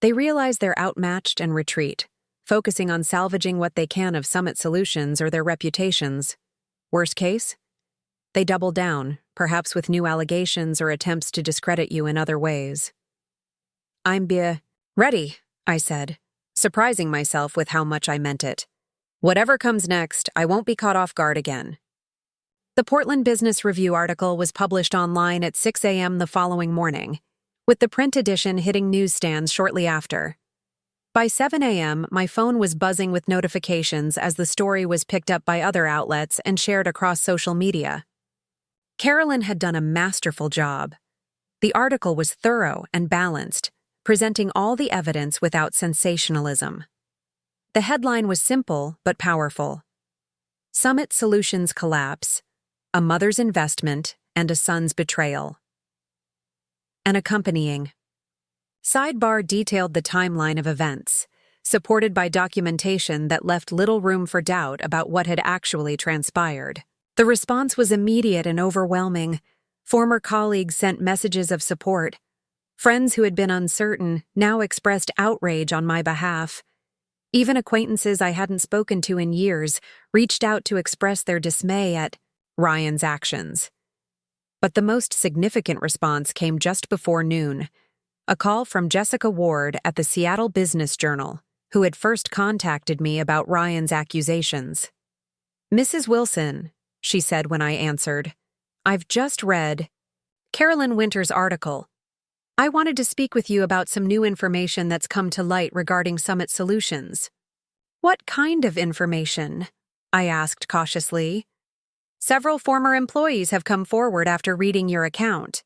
They realize they're outmatched and retreat, focusing on salvaging what they can of Summit Solutions or their reputations. Worst case? They double down, perhaps with new allegations or attempts to discredit you in other ways. I'm ready, I said, surprising myself with how much I meant it. Whatever comes next, I won't be caught off guard again. The Portland Business Review article was published online at 6 a.m. the following morning, with the print edition hitting newsstands shortly after. By 7 a.m., my phone was buzzing with notifications as the story was picked up by other outlets and shared across social media. Carolyn had done a masterful job. The article was thorough and balanced, presenting all the evidence without sensationalism. The headline was simple but powerful. Summit Solutions Collapse, a mother's investment and a son's betrayal. An accompanying sidebar detailed the timeline of events, supported by documentation that left little room for doubt about what had actually transpired. The response was immediate and overwhelming. Former colleagues sent messages of support. Friends who had been uncertain now expressed outrage on my behalf. Even acquaintances I hadn't spoken to in years reached out to express their dismay at Ryan's actions. But the most significant response came just before noon. A call from Jessica Ward at the Seattle Business Journal, who had first contacted me about Ryan's accusations. "Mrs. Wilson," she said when I answered, "I've just read Carolyn Winter's article. I wanted to speak with you about some new information that's come to light regarding Summit Solutions." "What kind of information?" I asked cautiously. "Several former employees have come forward after reading your account.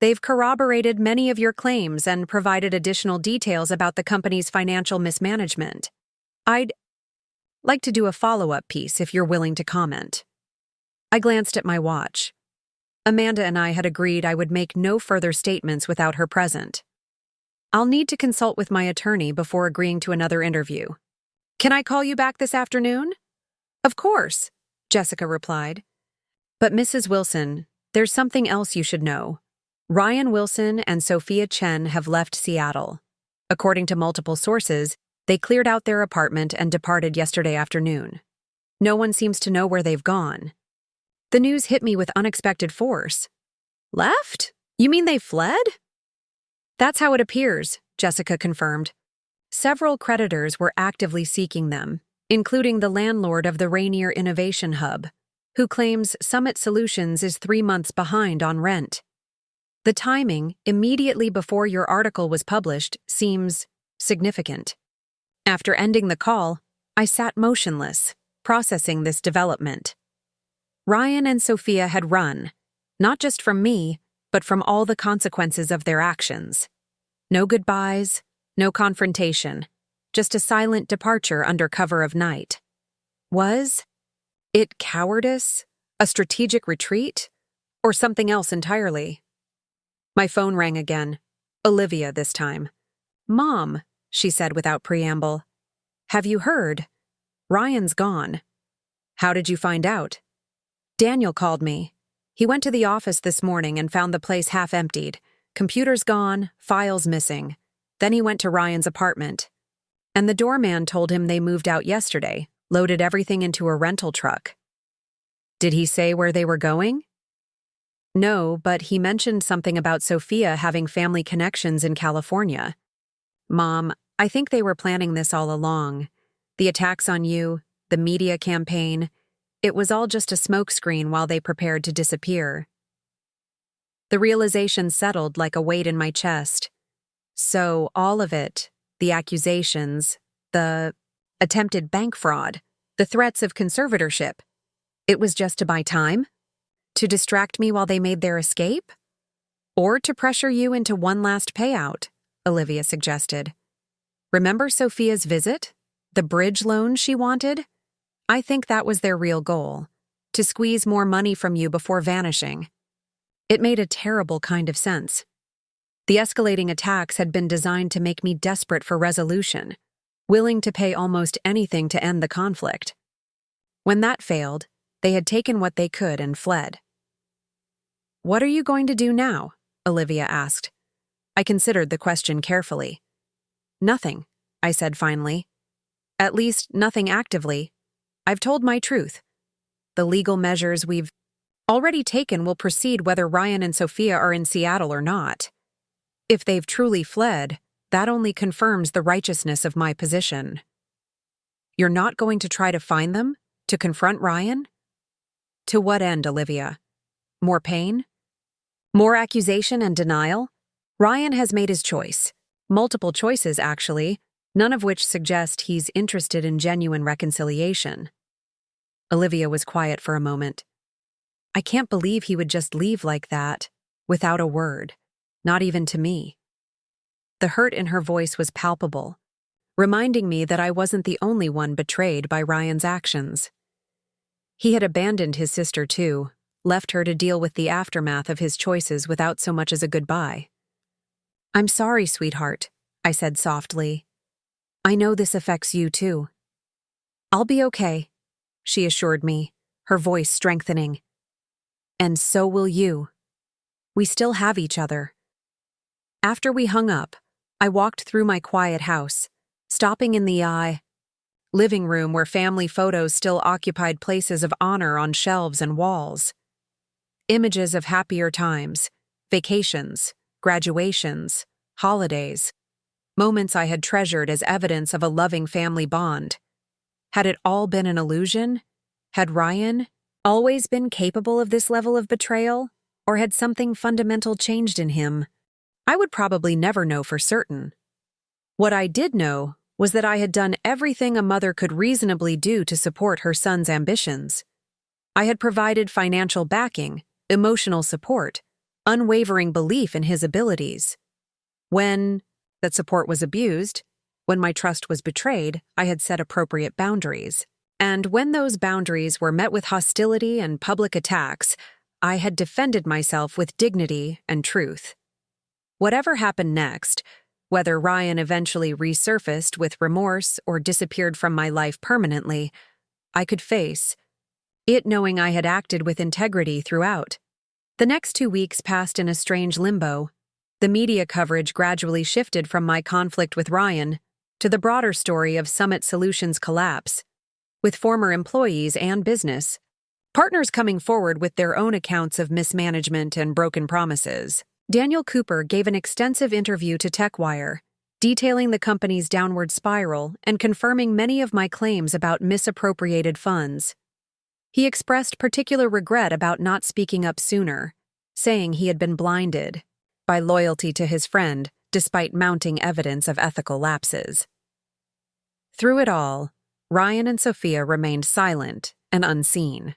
They've corroborated many of your claims and provided additional details about the company's financial mismanagement. I'd like to do a follow-up piece if you're willing to comment." I glanced at my watch. Amanda and I had agreed I would make no further statements without her present. "I'll need to consult with my attorney before agreeing to another interview. Can I call you back this afternoon?" "Of course," Jessica replied. "But Mrs. Wilson, there's something else you should know. Ryan Wilson and Sophia Chen have left Seattle. According to multiple sources, they cleared out their apartment and departed yesterday afternoon. No one seems to know where they've gone." The news hit me with unexpected force. "Left? You mean they fled?" "That's how it appears," Jessica confirmed. "Several creditors were actively seeking them, including the landlord of the Rainier Innovation Hub, who claims Summit Solutions is 3 months behind on rent. The timing, immediately before your article was published, seems significant." After ending the call, I sat motionless, processing this development. Ryan and Sophia had run, not just from me, but from all the consequences of their actions. No goodbyes, no confrontation, just a silent departure under cover of night. Was it cowardice, a strategic retreat, or something else entirely? My phone rang again. Olivia this time. "Mom," she said without preamble. "Have you heard? Ryan's gone." "How did you find out?" "Daniel called me. He went to the office this morning and found the place half emptied. Computers gone, files missing. Then he went to Ryan's apartment. And the doorman told him they moved out yesterday, loaded everything into a rental truck." "Did he say where they were going?" "No, but he mentioned something about Sophia having family connections in California." "Mom, I think they were planning this all along. The attacks on you, the media campaign, it was all just a smokescreen while they prepared to disappear." The realization settled like a weight in my chest. So all of it, the accusations, the attempted bank fraud, the threats of conservatorship, it was just to buy time? To distract me while they made their escape? Or to pressure you into one last payout, Olivia suggested. "Remember Sophia's visit? The bridge loan she wanted? I think that was their real goal, to squeeze more money from you before vanishing." It made a terrible kind of sense. The escalating attacks had been designed to make me desperate for resolution, willing to pay almost anything to end the conflict. When that failed, they had taken what they could and fled. "What are you going to do now?" Olivia asked. I considered the question carefully. "Nothing," I said finally. "At least, nothing actively. I've told my truth. The legal measures we've already taken will proceed whether Ryan and Sophia are in Seattle or not. If they've truly fled, that only confirms the righteousness of my position." "You're not going to try to find them? To confront Ryan?" To what end, Olivia? More pain? More accusation and denial? Ryan has made his choice. Multiple choices, actually, none of which suggest he's interested in genuine reconciliation. Olivia was quiet for a moment. I can't believe he would just leave like that, without a word, not even to me. The hurt in her voice was palpable, reminding me that I wasn't the only one betrayed by Ryan's actions. He had abandoned his sister too, left her to deal with the aftermath of his choices without so much as a goodbye. I'm sorry, sweetheart, I said softly. I know this affects you too. I'll be okay, she assured me, her voice strengthening. And so will you. We still have each other. After we hung up, I walked through my quiet house, stopping in the living room where family photos still occupied places of honor on shelves and walls. Images of happier times, vacations, graduations, holidays, moments I had treasured as evidence of a loving family bond. Had it all been an illusion? Had Ryan always been capable of this level of betrayal, or had something fundamental changed in him? I would probably never know for certain. What I did know was that I had done everything a mother could reasonably do to support her son's ambitions. I had provided financial backing, emotional support, unwavering belief in his abilities. When that support was abused, when my trust was betrayed, I had set appropriate boundaries. And when those boundaries were met with hostility and public attacks, I had defended myself with dignity and truth. Whatever happened next, whether Ryan eventually resurfaced with remorse or disappeared from my life permanently, I could face it knowing I had acted with integrity throughout. The next 2 weeks passed in a strange limbo. The media coverage gradually shifted from my conflict with Ryan to the broader story of Summit Solutions' collapse, with former employees and business partners coming forward with their own accounts of mismanagement and broken promises. Daniel Cooper gave an extensive interview to TechWire, detailing the company's downward spiral and confirming many of my claims about misappropriated funds. He expressed particular regret about not speaking up sooner, saying he had been blinded by loyalty to his friend despite mounting evidence of ethical lapses. Through it all, Ryan and Sophia remained silent and unseen.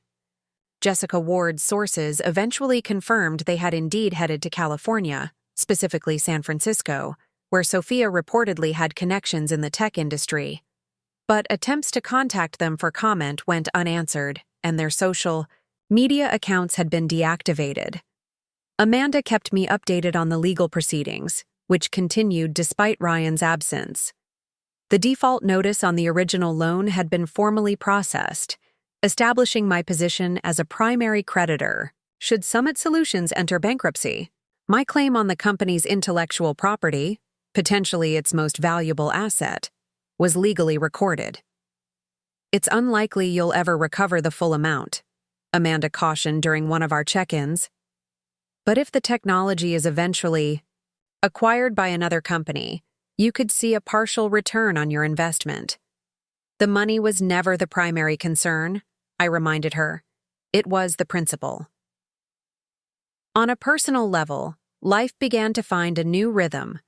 Jessica Ward's sources eventually confirmed they had indeed headed to California, specifically San Francisco, where Sophia reportedly had connections in the tech industry. But attempts to contact them for comment went unanswered, and their social media accounts had been deactivated. Amanda kept me updated on the legal proceedings, which continued despite Ryan's absence. The default notice on the original loan had been formally processed, establishing my position as a primary creditor should Summit Solutions enter bankruptcy. My claim on the company's intellectual property, potentially its most valuable asset, was legally recorded. It's unlikely you'll ever recover the full amount, Amanda cautioned during one of our check-ins. But if the technology is eventually acquired by another company, you could see a partial return on your investment. The money was never the primary concern, I reminded her. It was the principle. On a personal level, life began to find a new rhythm.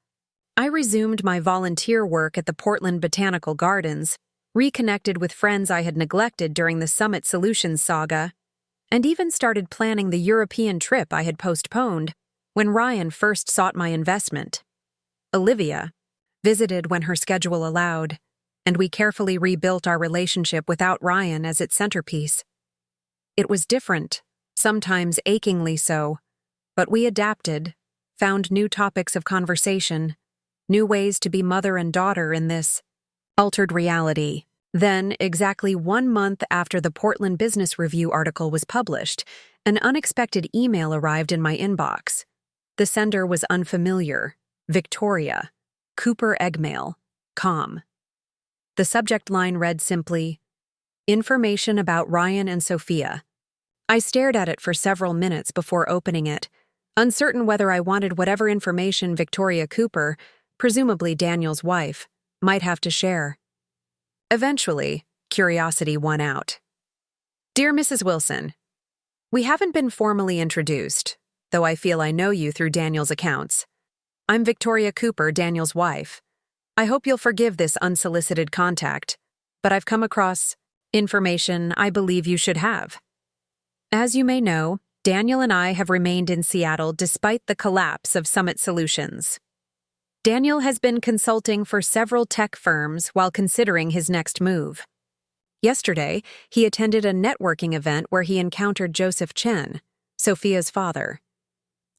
I resumed my volunteer work at the Portland Botanical Gardens, reconnected with friends I had neglected during the Summit Solutions saga, and even started planning the European trip I had postponed when Ryan first sought my investment. Olivia visited when her schedule allowed, and we carefully rebuilt our relationship without Ryan as its centerpiece. It was different, sometimes achingly so, but we adapted, found new topics of conversation, new ways to be mother and daughter in this altered reality. Then, exactly 1 month after the Portland Business Review article was published, an unexpected email arrived in my inbox. The sender was unfamiliar. Victoria, Cooper Eggmail, com. The subject line read simply, "Information about Ryan and Sophia." I stared at it for several minutes before opening it, uncertain whether I wanted whatever information Victoria Cooper, presumably Daniel's wife, might have to share. Eventually, curiosity won out. "Dear Mrs. Wilson, We haven't been formally introduced, though I feel I know you through Daniel's accounts. I'm Victoria Cooper, Daniel's wife. I hope you'll forgive this unsolicited contact, but I've come across information I believe you should have. As you may know, Daniel and I have remained in Seattle despite the collapse of Summit Solutions. Daniel has been consulting for several tech firms while considering his next move. Yesterday, he attended a networking event where he encountered Joseph Chen, Sophia's father.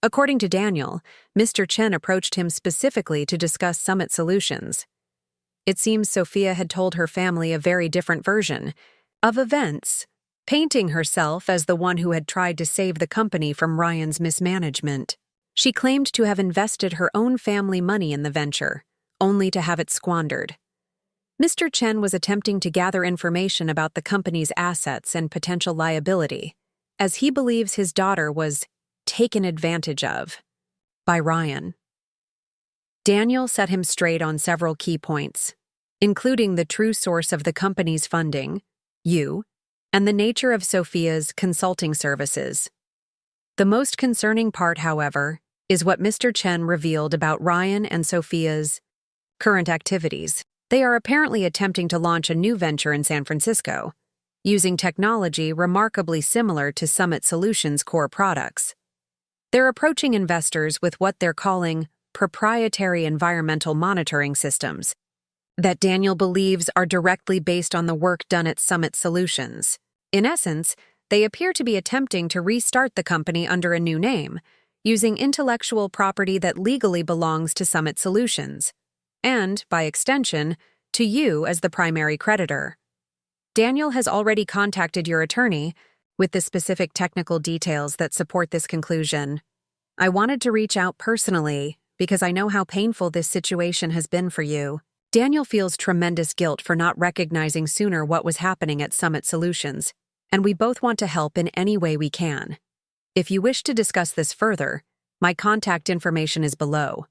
According to Daniel, Mr. Chen approached him specifically to discuss Summit Solutions. It seems Sophia had told her family a very different version of events, painting herself as the one who had tried to save the company from Ryan's mismanagement. She claimed to have invested her own family money in the venture, only to have it squandered. Mr. Chen was attempting to gather information about the company's assets and potential liability, as he believes his daughter was taken advantage of by Ryan. Daniel set him straight on several key points, including the true source of the company's funding, you, and the nature of Sophia's consulting services. The most concerning part, however, is what Mr. Chen revealed about Ryan and Sophia's current activities. They are apparently attempting to launch a new venture in San Francisco, using technology remarkably similar to Summit Solutions' core products. They're approaching investors with what they're calling proprietary environmental monitoring systems that Daniel believes are directly based on the work done at Summit Solutions. In essence, they appear to be attempting to restart the company under a new name, using intellectual property that legally belongs to Summit Solutions, and, by extension, to you as the primary creditor. Daniel has already contacted your attorney with the specific technical details that support this conclusion. I wanted to reach out personally because I know how painful this situation has been for you. Daniel feels tremendous guilt for not recognizing sooner what was happening at Summit Solutions, and we both want to help in any way we can. If you wish to discuss this further, my contact information is below.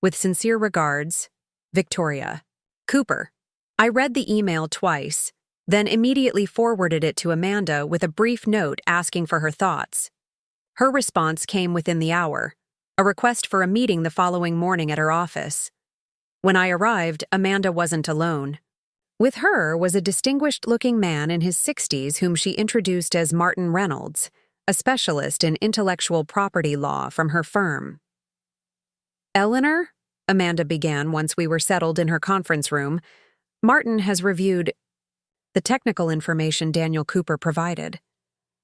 With sincere regards, Victoria Cooper. I read the email twice, then immediately forwarded it to Amanda with a brief note asking for her thoughts. Her response came within the hour, a request for a meeting the following morning at her office. When I arrived, Amanda wasn't alone. With her was a distinguished-looking man in his 60s whom she introduced as Martin Reynolds, a specialist in intellectual property law from her firm. Eleanor, Amanda began once we were settled in her conference room, Martin has reviewed the technical information Daniel Cooper provided.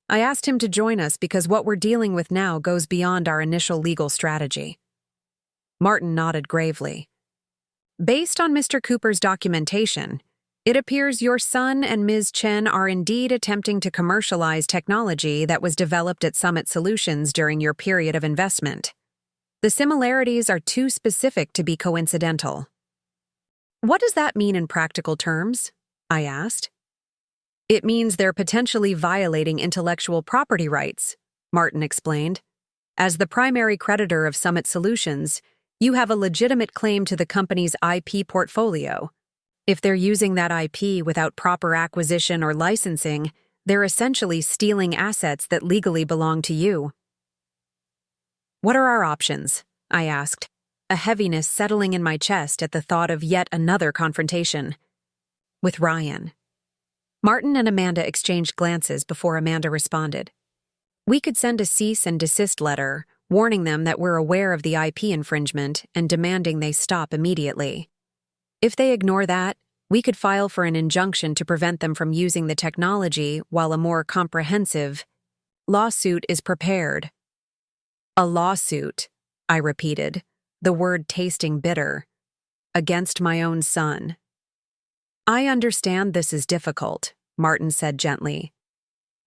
I asked him to join us because what we're dealing with now goes beyond our initial legal strategy. Martin nodded gravely. Based on Mr. Cooper's documentation, it appears your son and Ms. Chen are indeed attempting to commercialize technology that was developed at Summit Solutions during your period of investment. The similarities are too specific to be coincidental. What does that mean in practical terms? I asked. It means they're potentially violating intellectual property rights, Martin explained. As the primary creditor of Summit Solutions, you have a legitimate claim to the company's IP portfolio. If they're using that IP without proper acquisition or licensing, they're essentially stealing assets that legally belong to you. What are our options? I asked, a heaviness settling in my chest at the thought of yet another confrontation. With Ryan. Martin and Amanda exchanged glances before Amanda responded. We could send a cease and desist letter, warning them that we're aware of the IP infringement and demanding they stop immediately. If they ignore that, we could file for an injunction to prevent them from using the technology while a more comprehensive lawsuit is prepared. A lawsuit, I repeated, the word tasting bitter, against my own son. I understand this is difficult, Martin said gently.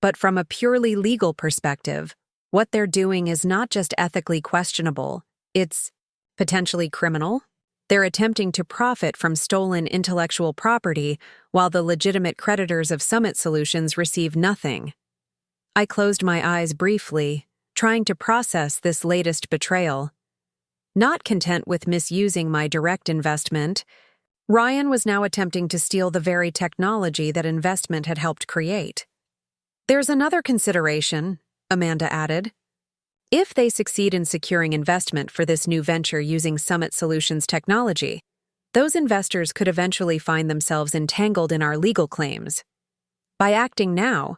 But from a purely legal perspective, what they're doing is not just ethically questionable, it's potentially criminal. They're attempting to profit from stolen intellectual property while the legitimate creditors of Summit Solutions receive nothing. I closed my eyes briefly, trying to process this latest betrayal. Not content with misusing my direct investment, Ryan was now attempting to steal the very technology that investment had helped create. There's another consideration, Amanda added. If they succeed in securing investment for this new venture using Summit Solutions technology, those investors could eventually find themselves entangled in our legal claims. By acting now,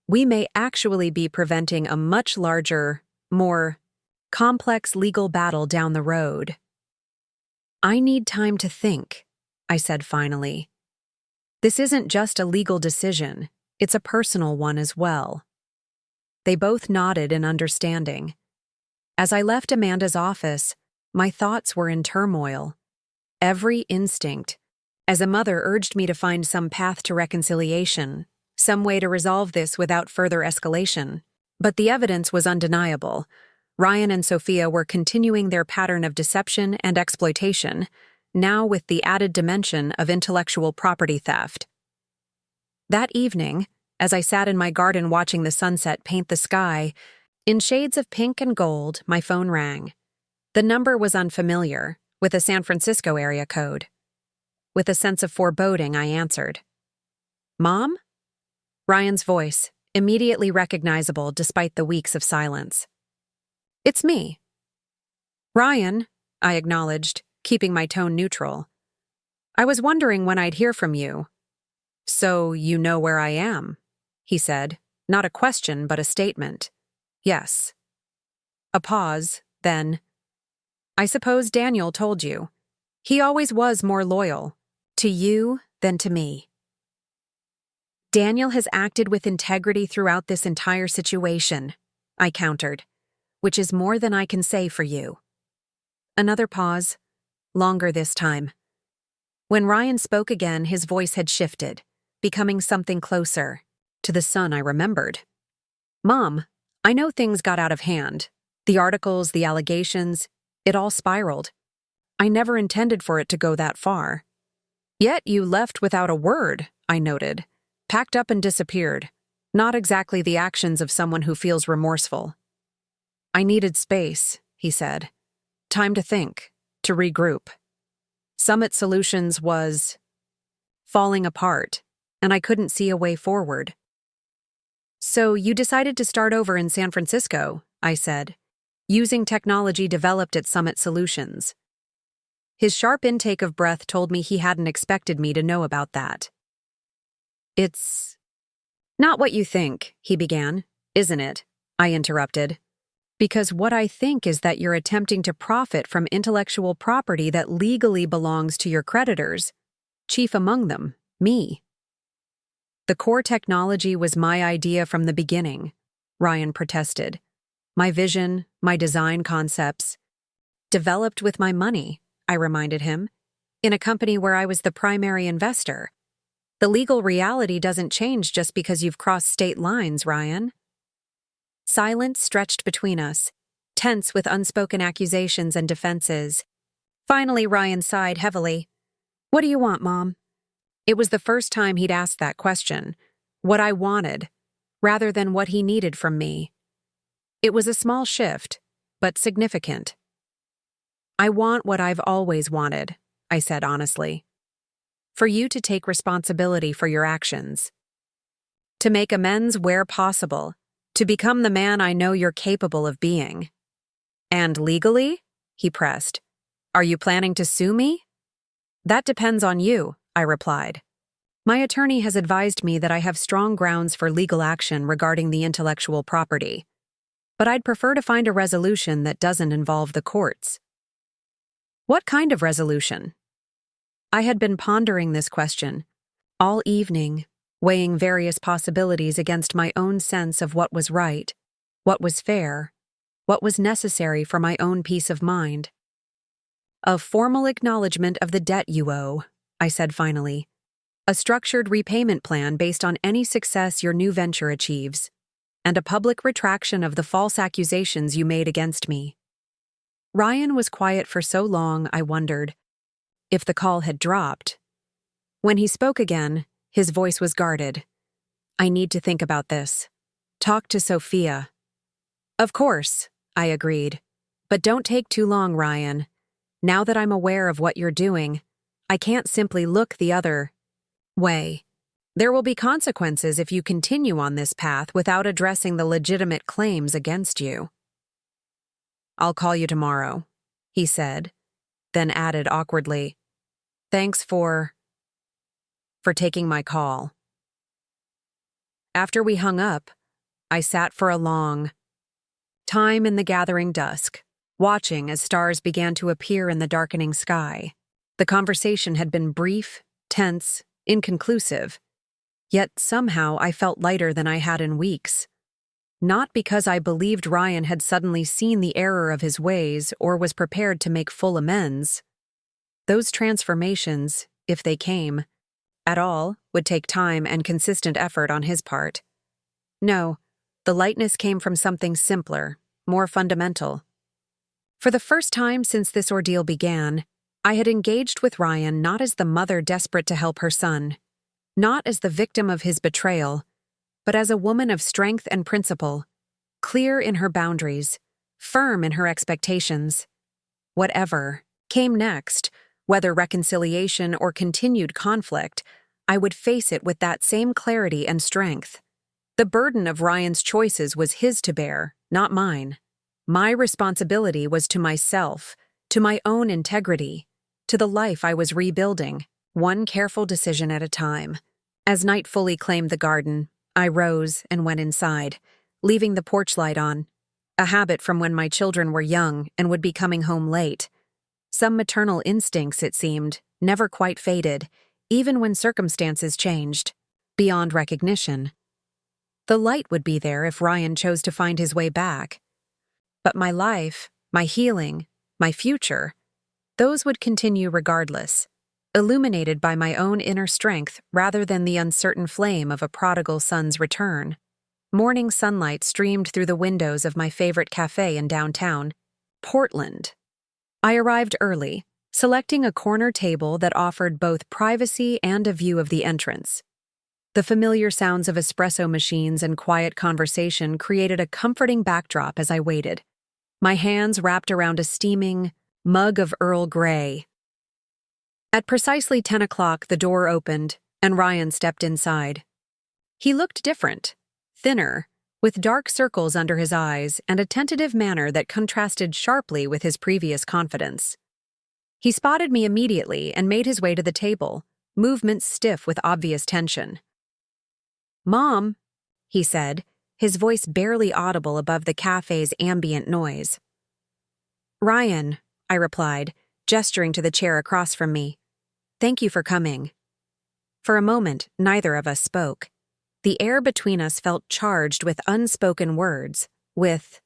we may actually be preventing a much larger, more complex legal battle down the road. I need time to think, I said finally. This isn't just a legal decision, it's a personal one as well. They both nodded in understanding. As I left Amanda's office, my thoughts were in turmoil. Every instinct, as a mother, urged me to find some path to reconciliation, some way to resolve this without further escalation. But the evidence was undeniable. Ryan and Sophia were continuing their pattern of deception and exploitation, now with the added dimension of intellectual property theft. That evening, as I sat in my garden watching the sunset paint the sky, in shades of pink and gold, my phone rang. The number was unfamiliar, with a San Francisco area code. With a sense of foreboding, I answered. Mom? Ryan's voice, immediately recognizable despite the weeks of silence. It's me. Ryan, I acknowledged, keeping my tone neutral. I was wondering when I'd hear from you. So you know where I am, he said, not a question but a statement. Yes. A pause, then. I suppose Daniel told you. He always was more loyal, to you than to me. Daniel has acted with integrity throughout this entire situation, I countered, which is more than I can say for you. Another pause, longer this time. When Ryan spoke again, his voice had shifted, becoming something closer, to the son I remembered. Mom, I know things got out of hand. The articles, the allegations, it all spiraled. I never intended for it to go that far. Yet you left without a word, I noted, packed up and disappeared. Not exactly the actions of someone who feels remorseful. I needed space, he said. Time to think, to regroup. Summit Solutions was falling apart, and I couldn't see a way forward. So you decided to start over in San Francisco, I said, using technology developed at Summit Solutions. His sharp intake of breath told me he hadn't expected me to know about that. It's not what you think, he began, isn't it? I interrupted. Because what I think is that you're attempting to profit from intellectual property that legally belongs to your creditors, chief among them, me. The core technology was my idea from the beginning, Ryan protested. My vision, my design concepts. Developed with my money, I reminded him, in a company where I was the primary investor. The legal reality doesn't change just because you've crossed state lines, Ryan. Silence stretched between us, tense with unspoken accusations and defenses. Finally, Ryan sighed heavily. What do you want, Mom? It was the first time he'd asked that question, what I wanted, rather than what he needed from me. It was a small shift, but significant. I want what I've always wanted, I said honestly. For you to take responsibility for your actions. To make amends where possible. To become the man I know you're capable of being. And legally? He pressed. Are you planning to sue me? That depends on you, I replied. My attorney has advised me that I have strong grounds for legal action regarding the intellectual property. But I'd prefer to find a resolution that doesn't involve the courts. What kind of resolution? I had been pondering this question all evening, weighing various possibilities against my own sense of what was right, what was fair, what was necessary for my own peace of mind. A formal acknowledgement of the debt you owe, I said finally. A structured repayment plan based on any success your new venture achieves, and a public retraction of the false accusations you made against me. Ryan was quiet for so long, I wondered if the call had dropped. When he spoke again, his voice was guarded. I need to think about this. Talk to Sophia. Of course, I agreed. But don't take too long, Ryan. Now that I'm aware of what you're doing, I can't simply look the other way. There will be consequences if you continue on this path without addressing the legitimate claims against you. I'll call you tomorrow, he said, then added awkwardly, Thanks for taking my call. After we hung up, I sat for a long time in the gathering dusk, watching as stars began to appear in the darkening sky. The conversation had been brief, tense, inconclusive, yet somehow I felt lighter than I had in weeks. Not because I believed Ryan had suddenly seen the error of his ways or was prepared to make full amends. Those transformations, if they came at all, would take time and consistent effort on his part. No, the lightness came from something simpler, more fundamental. For the first time since this ordeal began, I had engaged with Ryan not as the mother desperate to help her son, not as the victim of his betrayal, but as a woman of strength and principle, clear in her boundaries, firm in her expectations. Whatever came next, whether reconciliation or continued conflict, I would face it with that same clarity and strength. The burden of Ryan's choices was his to bear, not mine. My responsibility was to myself, to my own integrity, to the life I was rebuilding, one careful decision at a time. As night fully claimed the garden, I rose and went inside, leaving the porch light on, a habit from when my children were young and would be coming home late. Some maternal instincts, it seemed, never quite faded, even when circumstances changed, beyond recognition. The light would be there if Ryan chose to find his way back. But my life, my healing, my future, those would continue regardless, illuminated by my own inner strength rather than the uncertain flame of a prodigal son's return. Morning sunlight streamed through the windows of my favorite cafe in downtown, Portland. I arrived early, selecting a corner table that offered both privacy and a view of the entrance. The familiar sounds of espresso machines and quiet conversation created a comforting backdrop as I waited, my hands wrapped around a steaming mug of Earl Grey. At precisely 10 o'clock, the door opened, and Ryan stepped inside. He looked different, thinner, with dark circles under his eyes and a tentative manner that contrasted sharply with his previous confidence. He spotted me immediately and made his way to the table, movements stiff with obvious tension. "Mom," he said, his voice barely audible above the cafe's ambient noise. "Ryan," I replied, gesturing to the chair across from me. "Thank you for coming." For a moment, neither of us spoke. The air between us felt charged with unspoken words, with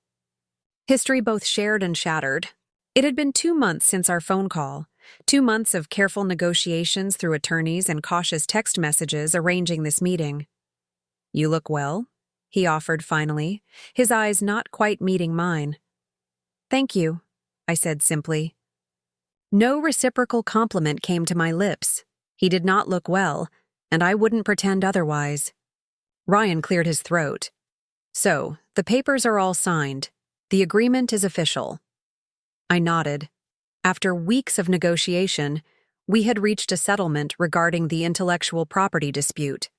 history both shared and shattered. It had been 2 months since our phone call, 2 months of careful negotiations through attorneys and cautious text messages arranging this meeting. "You look well," he offered finally, his eyes not quite meeting mine. "Thank you," I said simply. No reciprocal compliment came to my lips. He did not look well, and I wouldn't pretend otherwise. Ryan cleared his throat. "So, the papers are all signed. The agreement is official." I nodded. After weeks of negotiation, we had reached a settlement regarding the intellectual property dispute.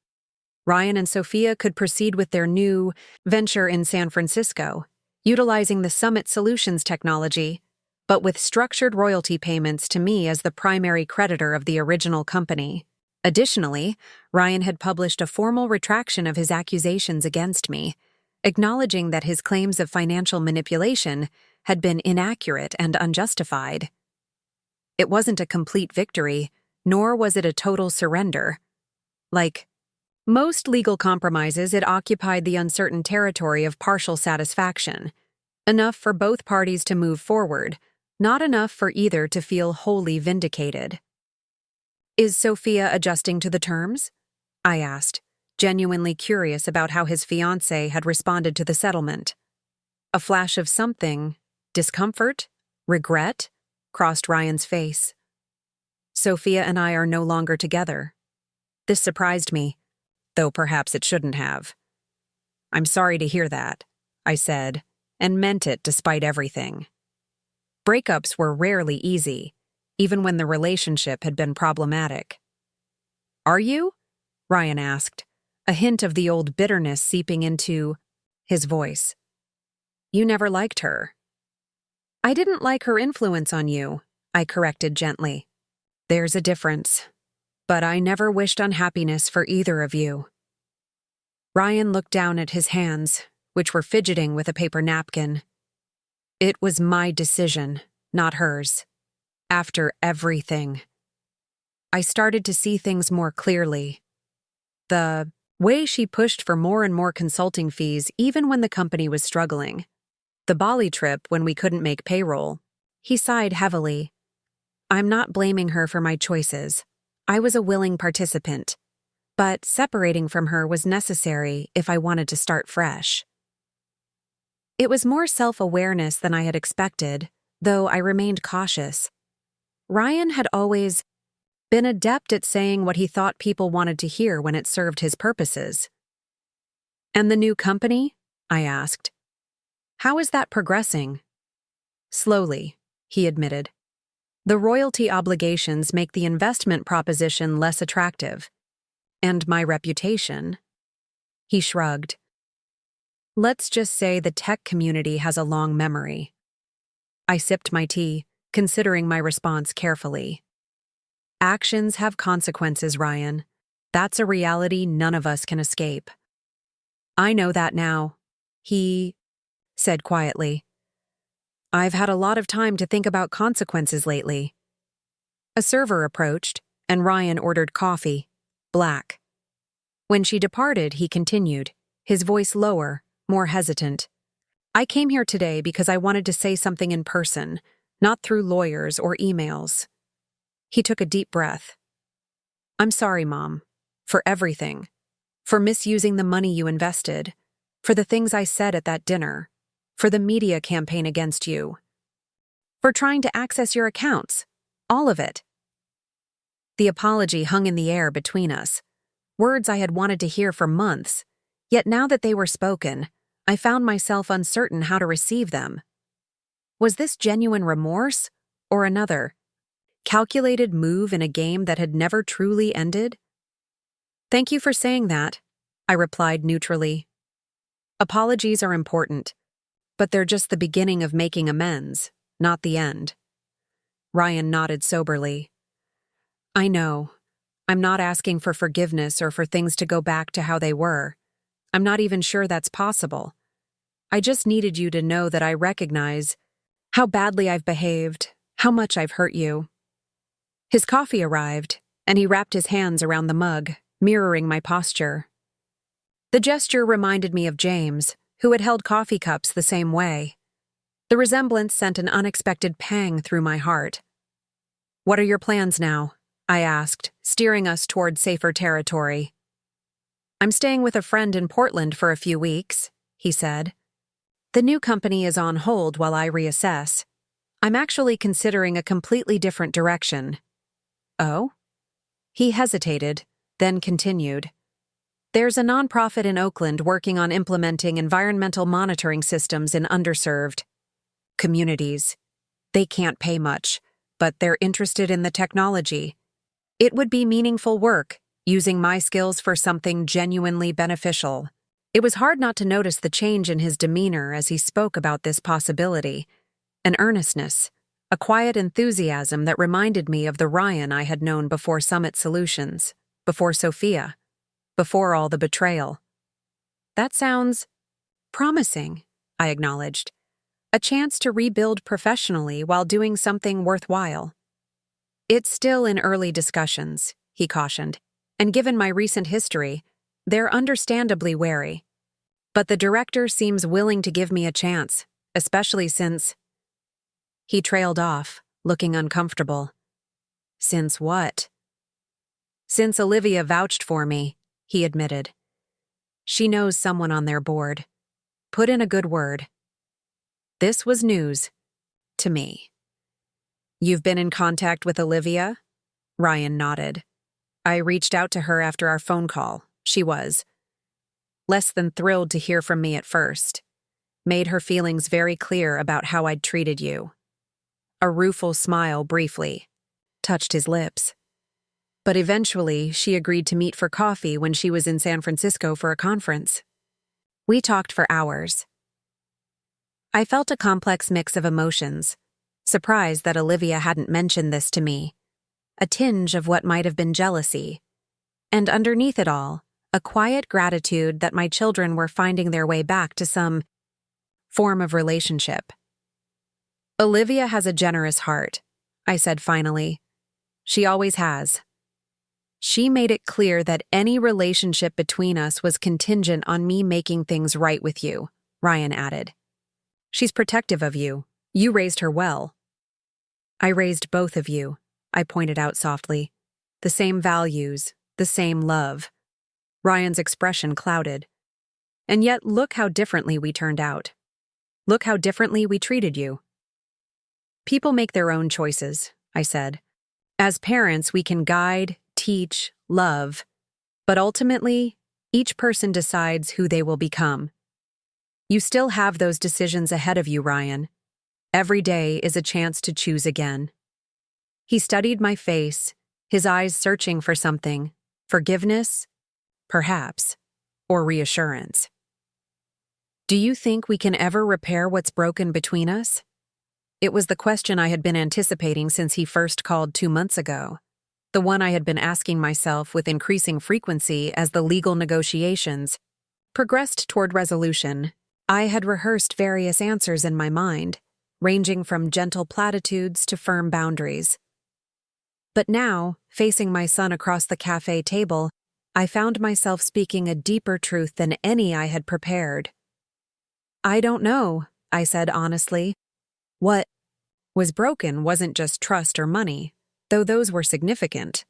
Ryan and Sophia could proceed with their new venture in San Francisco, utilizing the Summit Solutions technology, but with structured royalty payments to me as the primary creditor of the original company. Additionally, Ryan had published a formal retraction of his accusations against me, acknowledging that his claims of financial manipulation had been inaccurate and unjustified. It wasn't a complete victory, nor was it a total surrender. Like most legal compromises, it occupied the uncertain territory of partial satisfaction, enough for both parties to move forward, not enough for either to feel wholly vindicated. "Is Sophia adjusting to the terms?" I asked, genuinely curious about how his fiancée had responded to the settlement. A flash of something, discomfort, regret, crossed Ryan's face. "Sophia and I are no longer together." This surprised me, though perhaps it shouldn't have. "I'm sorry to hear that," I said, and meant it despite everything. Breakups were rarely easy, even when the relationship had been problematic. "Are you?" Ryan asked, a hint of the old bitterness seeping into his voice. You never liked her. I didn't like her influence on you, I corrected gently. There's a difference. But I never wished unhappiness for either of you. Ryan looked down at his hands, which were fidgeting with a paper napkin. It was my decision, not hers. After everything. I started to see things more clearly. The way she pushed for more and more consulting fees even when the company was struggling. The Bali trip when we couldn't make payroll. He sighed heavily. I'm not blaming her for my choices. I was a willing participant. But separating from her was necessary if I wanted to start fresh. It was more self-awareness than I had expected, though I remained cautious. Ryan had always been adept at saying what he thought people wanted to hear when it served his purposes. And the new company? I asked. How is that progressing? Slowly, he admitted. The royalty obligations make the investment proposition less attractive. And my reputation? He shrugged. Let's just say the tech community has a long memory. I sipped my tea, considering my response carefully. Actions have consequences, Ryan. That's a reality none of us can escape. I know that now, he said quietly. I've had a lot of time to think about consequences lately. A server approached, and Ryan ordered coffee, black. When she departed, he continued, his voice lower, more hesitant. I came here today because I wanted to say something in person, not through lawyers or emails. He took a deep breath. I'm sorry, Mom, for everything, for misusing the money you invested, for the things I said at that dinner, for the media campaign against you, for trying to access your accounts, all of it. The apology hung in the air between us, words I had wanted to hear for months, yet now that they were spoken, I found myself uncertain how to receive them. Was this genuine remorse, or another, calculated move in a game that had never truly ended? Thank you for saying that, I replied neutrally. Apologies are important, but they're just the beginning of making amends, not the end. Ryan nodded soberly. I know. I'm not asking for forgiveness or for things to go back to how they were. I'm not even sure that's possible. I just needed you to know that I recognize how badly I've behaved, how much I've hurt you. His coffee arrived, and he wrapped his hands around the mug, mirroring my posture. The gesture reminded me of James, who had held coffee cups the same way. The resemblance sent an unexpected pang through my heart. What are your plans now? I asked, steering us toward safer territory. I'm staying with a friend in Portland for a few weeks, he said. The new company is on hold while I reassess. I'm actually considering a completely different direction. Oh? He hesitated, then continued. There's a nonprofit in Oakland working on implementing environmental monitoring systems in underserved communities. They can't pay much, but they're interested in the technology. It would be meaningful work, using my skills for something genuinely beneficial. It was hard not to notice the change in his demeanor as he spoke about this possibility. An earnestness, a quiet enthusiasm that reminded me of the Ryan I had known before Summit Solutions, before Sophia, before all the betrayal. That sounds promising, I acknowledged. A chance to rebuild professionally while doing something worthwhile. It's still in early discussions, he cautioned, and given my recent history, they're understandably wary. But the director seems willing to give me a chance, especially since... He trailed off, looking uncomfortable. Since what? Since Olivia vouched for me, he admitted. She knows someone on their board. Put in a good word. This was news to me. You've been in contact with Olivia? Ryan nodded. I reached out to her after our phone call. She was less than thrilled to hear from me at first. Made her feelings very clear about how I'd treated you. A rueful smile briefly touched his lips. But eventually, she agreed to meet for coffee when she was in San Francisco for a conference. We talked for hours. I felt a complex mix of emotions, surprised that Olivia hadn't mentioned this to me, a tinge of what might have been jealousy, and underneath it all, a quiet gratitude that my children were finding their way back to some form of relationship. Olivia has a generous heart, I said finally. She always has. She made it clear that any relationship between us was contingent on me making things right with you, Ryan added. She's protective of you. You raised her well. I raised both of you, I pointed out softly. The same values, the same love. Ryan's expression clouded. And yet look how differently we turned out. Look how differently we treated you. People make their own choices, I said. As parents, we can guide, teach, love, but ultimately, each person decides who they will become. You still have those decisions ahead of you, Ryan. Every day is a chance to choose again. He studied my face, his eyes searching for something, forgiveness, perhaps, or reassurance. Do you think we can ever repair what's broken between us? It was the question I had been anticipating since he first called 2 months ago, the one I had been asking myself with increasing frequency as the legal negotiations progressed toward resolution. I had rehearsed various answers in my mind, ranging from gentle platitudes to firm boundaries. But now, facing my son across the cafe table, I found myself speaking a deeper truth than any I had prepared. I don't know, I said honestly. What was broken wasn't just trust or money, though those were significant.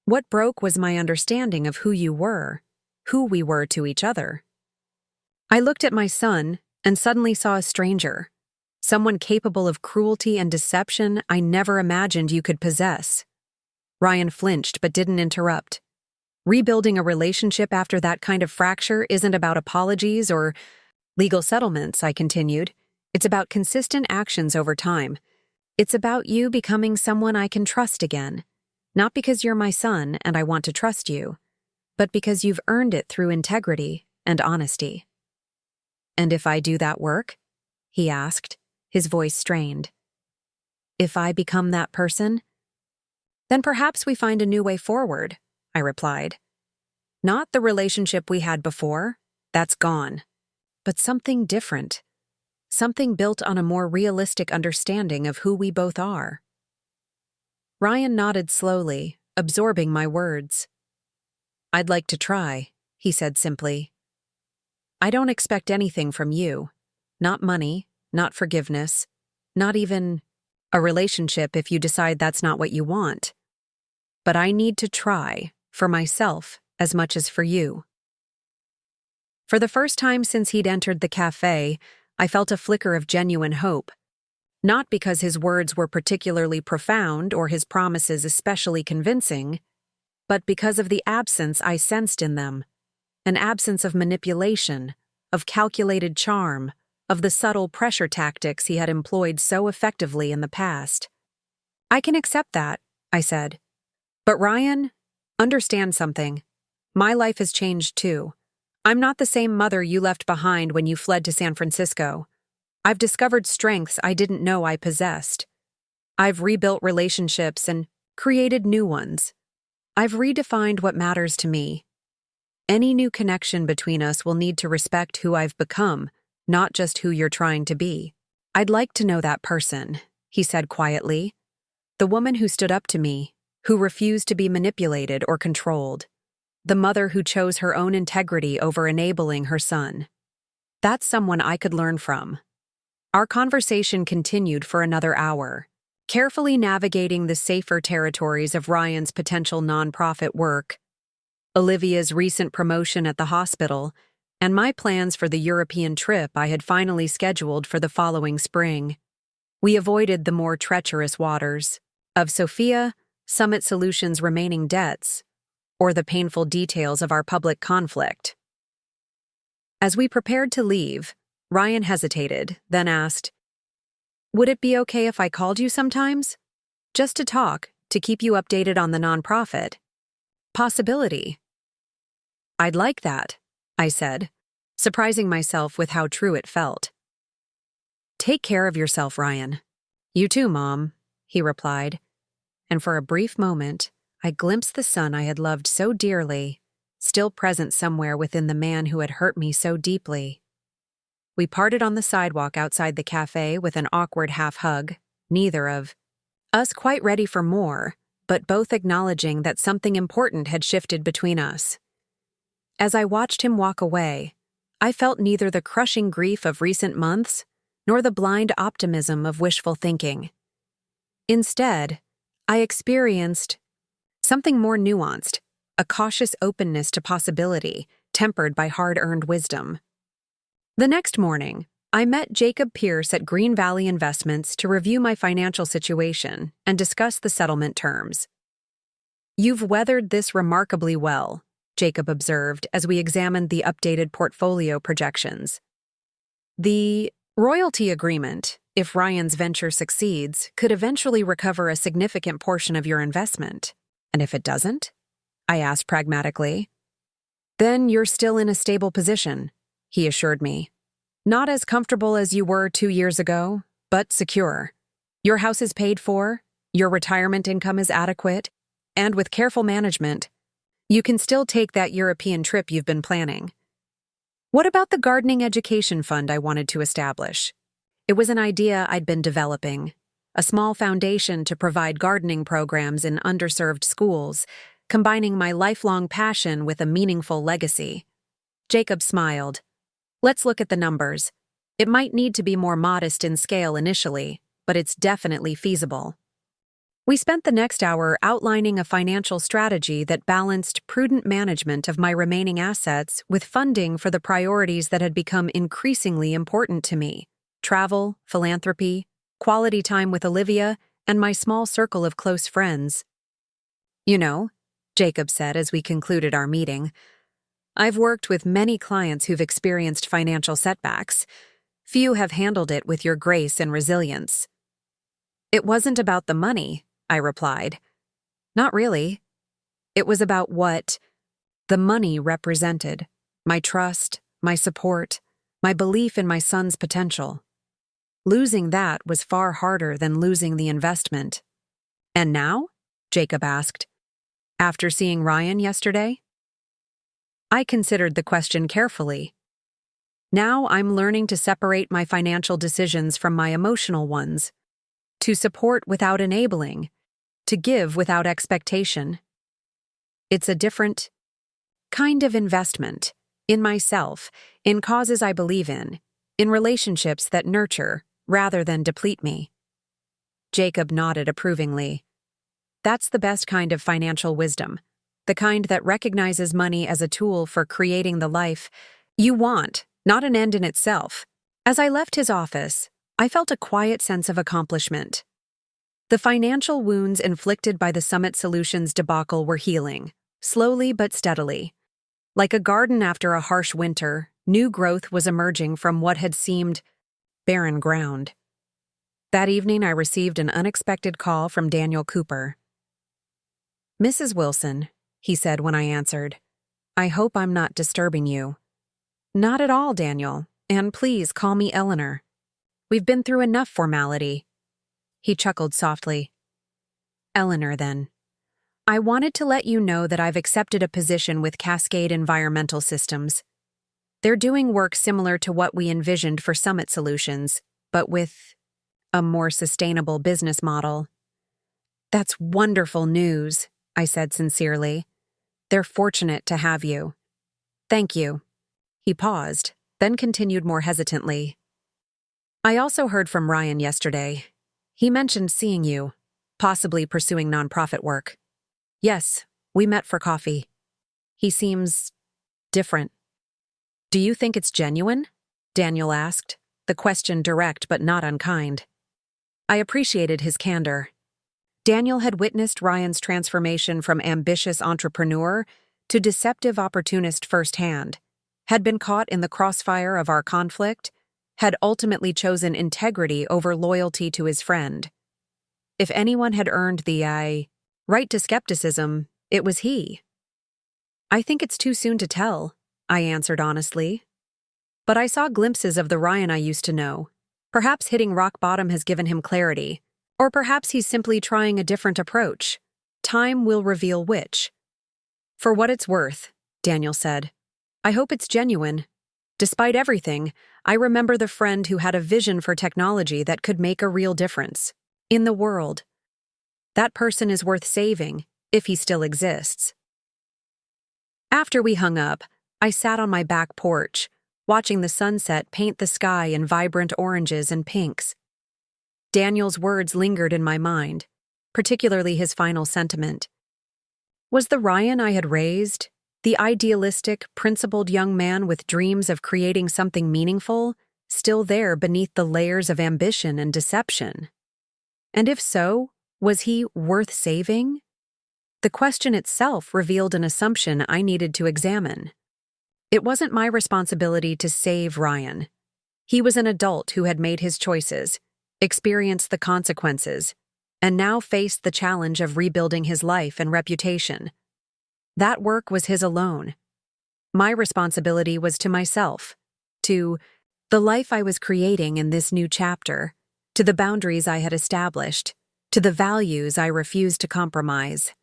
What broke was my understanding of who you were, who we were to each other. I looked at my son and suddenly saw a stranger, someone capable of cruelty and deception I never imagined you could possess. Ryan flinched but didn't interrupt. Rebuilding a relationship after that kind of fracture isn't about apologies or legal settlements, I continued. It's about consistent actions over time. It's about you becoming someone I can trust again, not because you're my son and I want to trust you, but because you've earned it through integrity and honesty. And if I do that work? He asked, his voice strained. If I become that person? Then perhaps we find a new way forward, I replied. Not the relationship we had before, that's gone, but something different. Something built on a more realistic understanding of who we both are. Ryan nodded slowly, absorbing my words. I'd like to try, he said simply. I don't expect anything from you. Not money, not forgiveness, not even a relationship if you decide that's not what you want. But I need to try, for myself as much as for you. For the first time since he'd entered the cafe, I felt a flicker of genuine hope, not because his words were particularly profound or his promises especially convincing, but because of the absence I sensed in them, an absence of manipulation, of calculated charm, of the subtle pressure tactics he had employed so effectively in the past. I can accept that, I said. But Ryan, understand something. My life has changed too. I'm not the same mother you left behind when you fled to San Francisco. I've discovered strengths I didn't know I possessed. I've rebuilt relationships and created new ones. I've redefined what matters to me. Any new connection between us will need to respect who I've become, not just who you're trying to be. I'd like to know that person, he said quietly. The woman who stood up to me, who refused to be manipulated or controlled. The mother who chose her own integrity over enabling her son. That's someone I could learn from. Our conversation continued for another hour, carefully navigating the safer territories of Ryan's potential nonprofit work, Olivia's recent promotion at the hospital, and my plans for the European trip I had finally scheduled for the following spring. We avoided the more treacherous waters of Sophia, Summit Solutions' remaining debts, or the painful details of our public conflict. As we prepared to leave, Ryan hesitated, then asked, "Would it be okay if I called you sometimes? Just to talk, to keep you updated on the nonprofit. Possibility. I'd like that, I said, surprising myself with how true it felt. Take care of yourself, Ryan. You too, Mom, he replied, and for a brief moment, I glimpsed the son I had loved so dearly, still present somewhere within the man who had hurt me so deeply. We parted on the sidewalk outside the cafe with an awkward half-hug, neither of us quite ready for more, but both acknowledging that something important had shifted between us. As I watched him walk away, I felt neither the crushing grief of recent months nor the blind optimism of wishful thinking. Instead, I experienced something more nuanced, a cautious openness to possibility, tempered by hard-earned wisdom. The next morning, I met Jacob Pierce at Green Valley Investments to review my financial situation and discuss the settlement terms. "You've weathered this remarkably well," Jacob observed as we examined the updated portfolio projections. "The royalty agreement, if Ryan's venture succeeds, could eventually recover a significant portion of your investment. And if it doesn't?" I asked pragmatically. "Then you're still in a stable position," he assured me. "Not as comfortable as you were 2 years ago, but secure. Your house is paid for, your retirement income is adequate, and with careful management, you can still take that European trip you've been planning." What about the gardening education fund I wanted to establish? It was an idea I'd been developing, a small foundation to provide gardening programs in underserved schools, combining my lifelong passion with a meaningful legacy. Jacob smiled. "Let's look at the numbers. It might need to be more modest in scale initially, but it's definitely feasible." We spent the next hour outlining a financial strategy that balanced prudent management of my remaining assets with funding for the priorities that had become increasingly important to me: travel, philanthropy, quality time with Olivia, and my small circle of close friends. "You know," Jacob said as we concluded our meeting, "I've worked with many clients who've experienced financial setbacks. Few have handled it with your grace and resilience." "It wasn't about the money," I replied. "Not really. It was about what the money represented: my trust, my support, my belief in my son's potential. Losing that was far harder than losing the investment." "And now?" Jacob asked. "After seeing Ryan yesterday?" I considered the question carefully. "Now I'm learning to separate my financial decisions from my emotional ones, to support without enabling, to give without expectation. It's a different kind of investment, in myself, in causes I believe in relationships that nurture rather than deplete me." Jacob nodded approvingly. "That's the best kind of financial wisdom, the kind that recognizes money as a tool for creating the life you want, not an end in itself." As I left his office, I felt a quiet sense of accomplishment. The financial wounds inflicted by the Summit Solutions debacle were healing, slowly but steadily. Like a garden after a harsh winter, new growth was emerging from what had seemed barren ground. That evening, I received an unexpected call from Daniel Cooper. "Mrs. Wilson," he said when I answered, "I hope I'm not disturbing you." "Not at all, Daniel, and please call me Eleanor. We've been through enough formality." He chuckled softly. "Eleanor, then. I wanted to let you know that I've accepted a position with Cascade Environmental Systems. They're doing work similar to what we envisioned for Summit Solutions, but with a more sustainable business model." "That's wonderful news," I said sincerely. "They're fortunate to have you." "Thank you." He paused, then continued more hesitantly. "I also heard from Ryan yesterday. He mentioned seeing you, possibly pursuing nonprofit work." "Yes, we met for coffee. He seems different." "Do you think it's genuine?" Daniel asked, the question direct but not unkind. I appreciated his candor. Daniel had witnessed Ryan's transformation from ambitious entrepreneur to deceptive opportunist firsthand, had been caught in the crossfire of our conflict, had ultimately chosen integrity over loyalty to his friend. If anyone had earned the Right to skepticism, it was he. I think it's too soon to tell, I answered honestly. But I saw glimpses of the Ryan I used to know. Perhaps hitting rock bottom has given him clarity. Or perhaps he's simply trying a different approach. Time will reveal which. For what it's worth, Daniel said. I hope it's genuine. Despite everything, I remember the friend who had a vision for technology that could make a real difference. In the world. That person is worth saving, if he still exists. After we hung up, I sat on my back porch, watching the sunset paint the sky in vibrant oranges and pinks. Daniel's words lingered in my mind, particularly his final sentiment. Was the Ryan I had raised, the idealistic, principled young man with dreams of creating something meaningful, still there beneath the layers of ambition and deception? And if so, was he worth saving? The question itself revealed an assumption I needed to examine. It wasn't my responsibility to save Ryan. He was an adult who had made his choices, experienced the consequences, and now faced the challenge of rebuilding his life and reputation. That work was his alone. My responsibility was to myself, to the life I was creating in this new chapter, to the boundaries I had established, to the values I refused to compromise.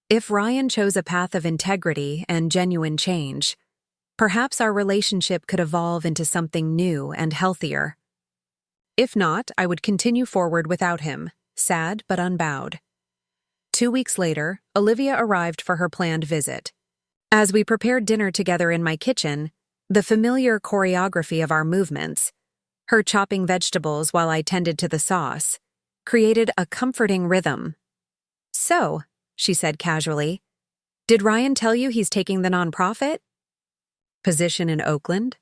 If Ryan chose a path of integrity and genuine change, perhaps our relationship could evolve into something new and healthier. If not, I would continue forward without him, sad but unbowed. 2 weeks later, Olivia arrived for her planned visit. As we prepared dinner together in my kitchen, the familiar choreography of our movements, her chopping vegetables while I tended to the sauce, created a comforting rhythm. So, she said casually, did Ryan tell you he's taking the nonprofit position in Oakland?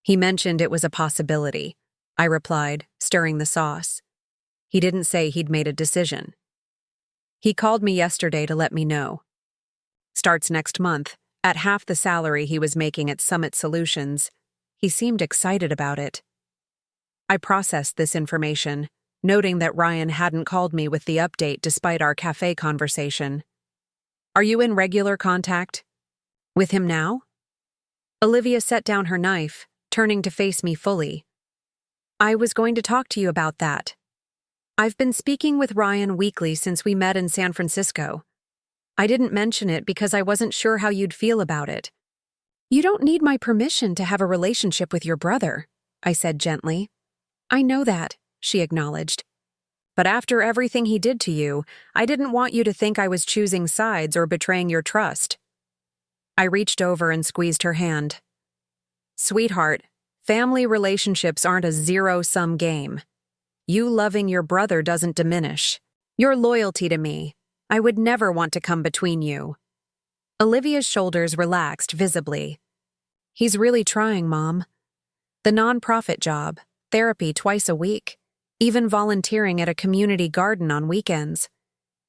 He mentioned it was a possibility, I replied, stirring the sauce. He didn't say he'd made a decision. He called me yesterday to let me know. Starts next month, at half the salary he was making at Summit Solutions. He seemed excited about it. I processed this information, noting that Ryan hadn't called me with the update despite our cafe conversation. Are you in regular contact with him now? Olivia set down her knife, turning to face me fully. I was going to talk to you about that. I've been speaking with Ryan weekly since we met in San Francisco. I didn't mention it because I wasn't sure how you'd feel about it. You don't need my permission to have a relationship with your brother, I said gently. I know that, she acknowledged. But after everything he did to you, I didn't want you to think I was choosing sides or betraying your trust. I reached over and squeezed her hand. Sweetheart, family relationships aren't a zero-sum game. You loving your brother doesn't diminish. Your loyalty to me, I would never want to come between you. Olivia's shoulders relaxed visibly. He's really trying, Mom. The nonprofit job, therapy twice a week, even volunteering at a community garden on weekends.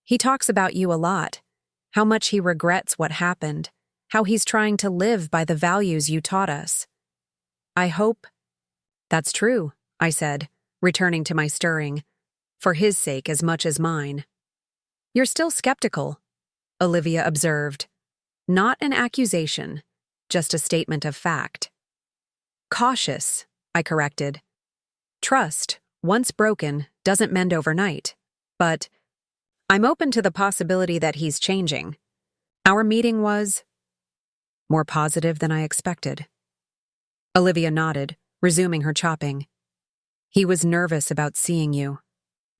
He talks about you a lot, how much he regrets what happened, how he's trying to live by the values you taught us. I hope that's true, I said, returning to my stirring, for his sake as much as mine. You're still skeptical, Olivia observed. Not an accusation, just a statement of fact. Cautious, I corrected. Trust, once broken, doesn't mend overnight, but I'm open to the possibility that he's changing. Our meeting was more positive than I expected. Olivia nodded, resuming her chopping. He was nervous about seeing you.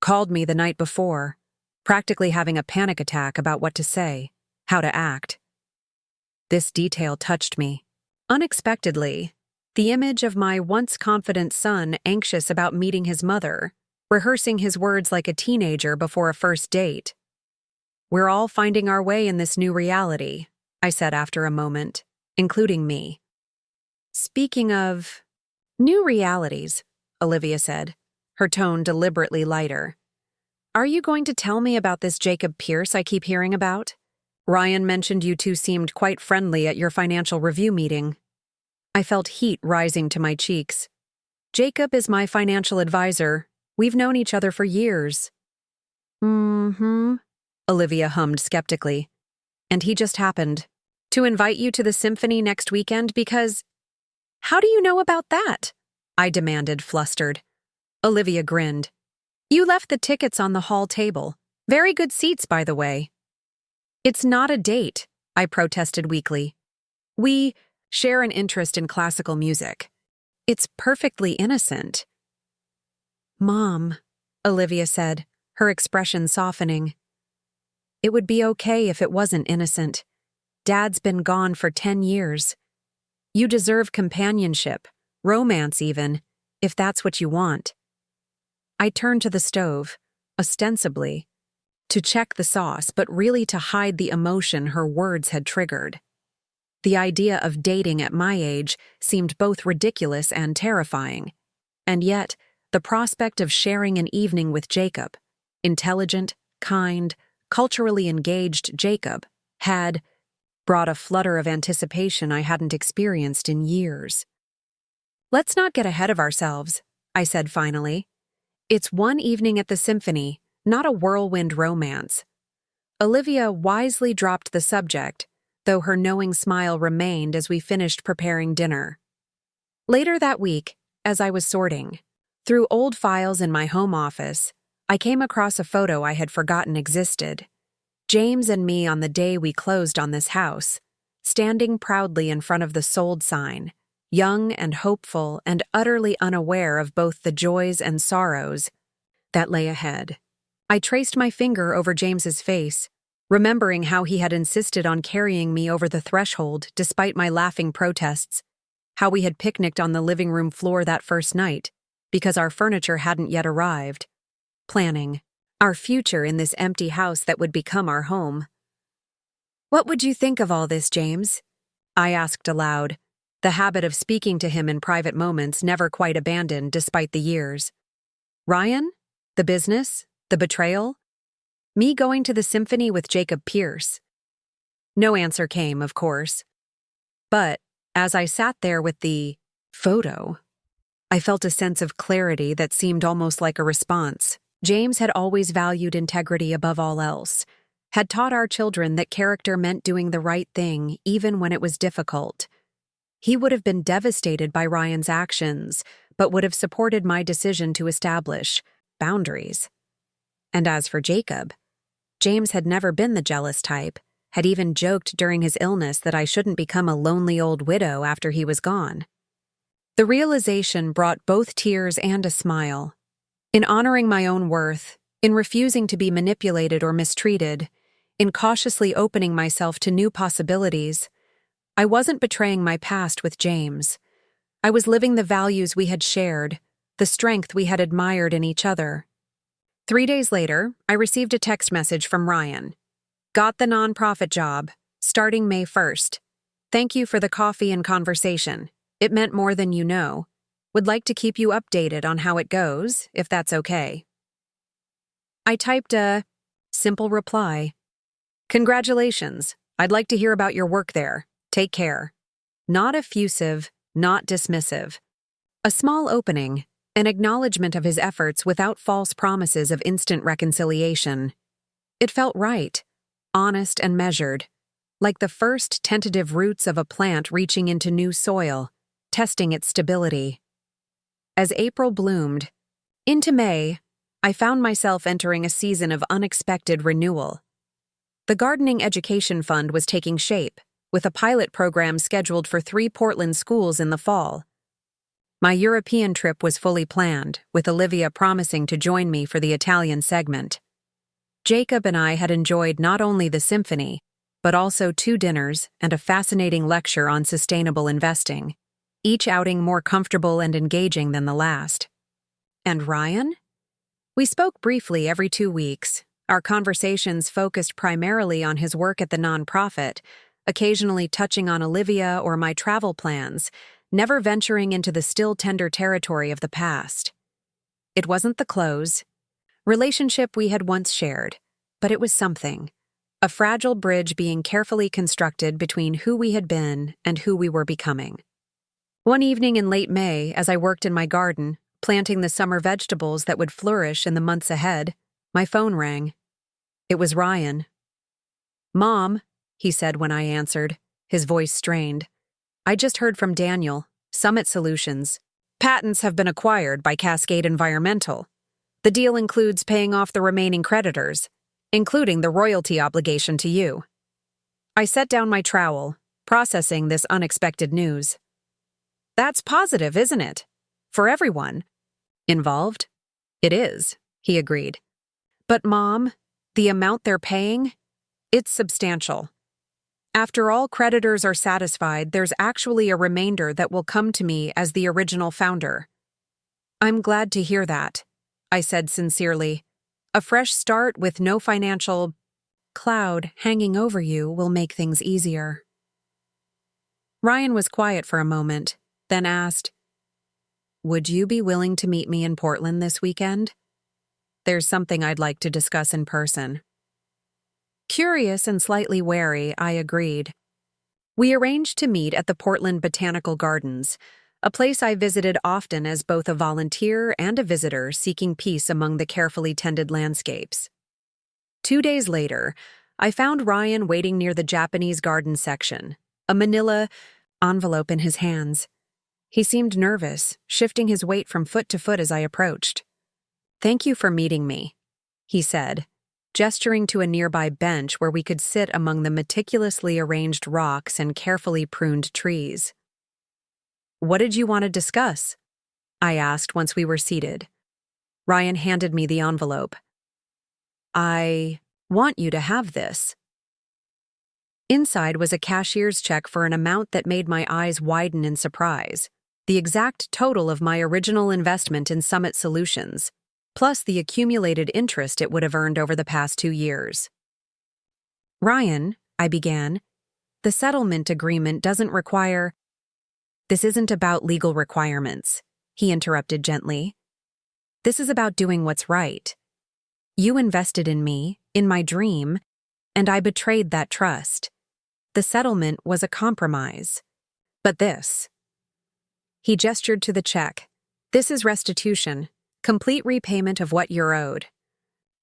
Called me the night before, practically having a panic attack about what to say, how to act. This detail touched me. Unexpectedly, the image of my once confident son anxious about meeting his mother, rehearsing his words like a teenager before a first date. We're all finding our way in this new reality, I said after a moment, including me. Speaking of new realities, Olivia said, her tone deliberately lighter. Are you going to tell me about this Jacob Pierce I keep hearing about? Ryan mentioned you two seemed quite friendly at your financial review meeting. I felt heat rising to my cheeks. Jacob is my financial advisor. We've known each other for years. Olivia hummed skeptically. And he just happened to invite you to the symphony next weekend because— How do you know about that? I demanded, flustered. Olivia grinned. You left the tickets on the hall table. Very good seats, by the way. It's not a date, I protested weakly. We share an interest in classical music. It's perfectly innocent. Mom, Olivia said, her expression softening. It would be okay if it wasn't innocent. Dad's been gone for 10 years. You deserve companionship, romance even, if that's what you want. I turned to the stove, ostensibly, to check the sauce, but really to hide the emotion her words had triggered. The idea of dating at my age seemed both ridiculous and terrifying. And yet, the prospect of sharing an evening with Jacob, intelligent, kind, culturally engaged Jacob, had brought a flutter of anticipation I hadn't experienced in years. Let's not get ahead of ourselves, I said finally. It's one evening at the symphony, not a whirlwind romance. Olivia wisely dropped the subject, though her knowing smile remained as we finished preparing dinner. Later that week, as I was sorting through old files in my home office, I came across a photo I had forgotten existed. James and me on the day we closed on this house, standing proudly in front of the sold sign, young and hopeful and utterly unaware of both the joys and sorrows that lay ahead. I traced my finger over James's face, remembering how he had insisted on carrying me over the threshold despite my laughing protests, how we had picnicked on the living room floor that first night because our furniture hadn't yet arrived, planning our future in this empty house that would become our home. What would you think of all this, James? I asked aloud, the habit of speaking to him in private moments never quite abandoned despite the years. Ryan? The business? The betrayal? Me going to the symphony with Jacob Pierce? No answer came, of course. But as I sat there with the photo, I felt a sense of clarity that seemed almost like a response. James had always valued integrity above all else, had taught our children that character meant doing the right thing even when it was difficult. He would have been devastated by Ryan's actions, but would have supported my decision to establish boundaries. And as for Jacob, James had never been the jealous type, had even joked during his illness that I shouldn't become a lonely old widow after he was gone. The realization brought both tears and a smile. In honoring my own worth, in refusing to be manipulated or mistreated, in cautiously opening myself to new possibilities, I wasn't betraying my past with James. I was living the values we had shared, the strength we had admired in each other. 3 days later, I received a text message from Ryan. Got the nonprofit job, starting May 1st. Thank you for the coffee and conversation. It meant more than you know. Would like to keep you updated on how it goes, if that's okay. I typed a simple reply. Congratulations. I'd like to hear about your work there. Take care. Not effusive, not dismissive. A small opening, an acknowledgement of his efforts without false promises of instant reconciliation. It felt right, honest and measured, like the first tentative roots of a plant reaching into new soil, testing its stability. As April bloomed, into May, I found myself entering a season of unexpected renewal. The Gardening Education Fund was taking shape, with a pilot program scheduled for 3 Portland schools in the fall. My European trip was fully planned, with Olivia promising to join me for the Italian segment. Jacob and I had enjoyed not only the symphony, but also 2 dinners and a fascinating lecture on sustainable investing, each outing more comfortable and engaging than the last. And Ryan? We spoke briefly every 2 weeks. Our conversations focused primarily on his work at the nonprofit, occasionally touching on Olivia or my travel plans, never venturing into the still tender territory of the past. It wasn't the close relationship we had once shared, but it was something, a fragile bridge being carefully constructed between who we had been and who we were becoming. One evening in late May, as I worked in my garden, planting the summer vegetables that would flourish in the months ahead, my phone rang. It was Ryan. "Mom," he said when I answered, his voice strained. "I just heard from Daniel, Summit Solutions. Patents have been acquired by Cascade Environmental. The deal includes paying off the remaining creditors, including the royalty obligation to you." I set down my trowel, processing this unexpected news. "That's positive, isn't it? For everyone involved?" "It is," he agreed. "But Mom, the amount they're paying? It's substantial. After all creditors are satisfied, there's actually a remainder that will come to me as the original founder." "I'm glad to hear that," I said sincerely. "A fresh start with no financial cloud hanging over you will make things easier." Ryan was quiet for a moment, then asked, "Would you be willing to meet me in Portland this weekend? There's something I'd like to discuss in person." Curious and slightly wary, I agreed. We arranged to meet at the Portland Botanical Gardens, a place I visited often as both a volunteer and a visitor seeking peace among the carefully tended landscapes. 2 days later, I found Ryan waiting near the Japanese garden section, a manila envelope in his hands. He seemed nervous, shifting his weight from foot to foot as I approached. "Thank you for meeting me," he said, gesturing to a nearby bench where we could sit among the meticulously arranged rocks and carefully pruned trees. "What did you want to discuss?" I asked once we were seated. Ryan handed me the envelope. "I want you to have this." Inside was a cashier's check for an amount that made my eyes widen in surprise, the exact total of my original investment in Summit Solutions, plus the accumulated interest it would have earned over the past 2 years. "Ryan," I began, "the settlement agreement doesn't require—" "This isn't about legal requirements," he interrupted gently. "This is about doing what's right. You invested in me, in my dream, and I betrayed that trust. The settlement was a compromise. But this—" He gestured to the check. "This is restitution. Complete repayment of what you're owed."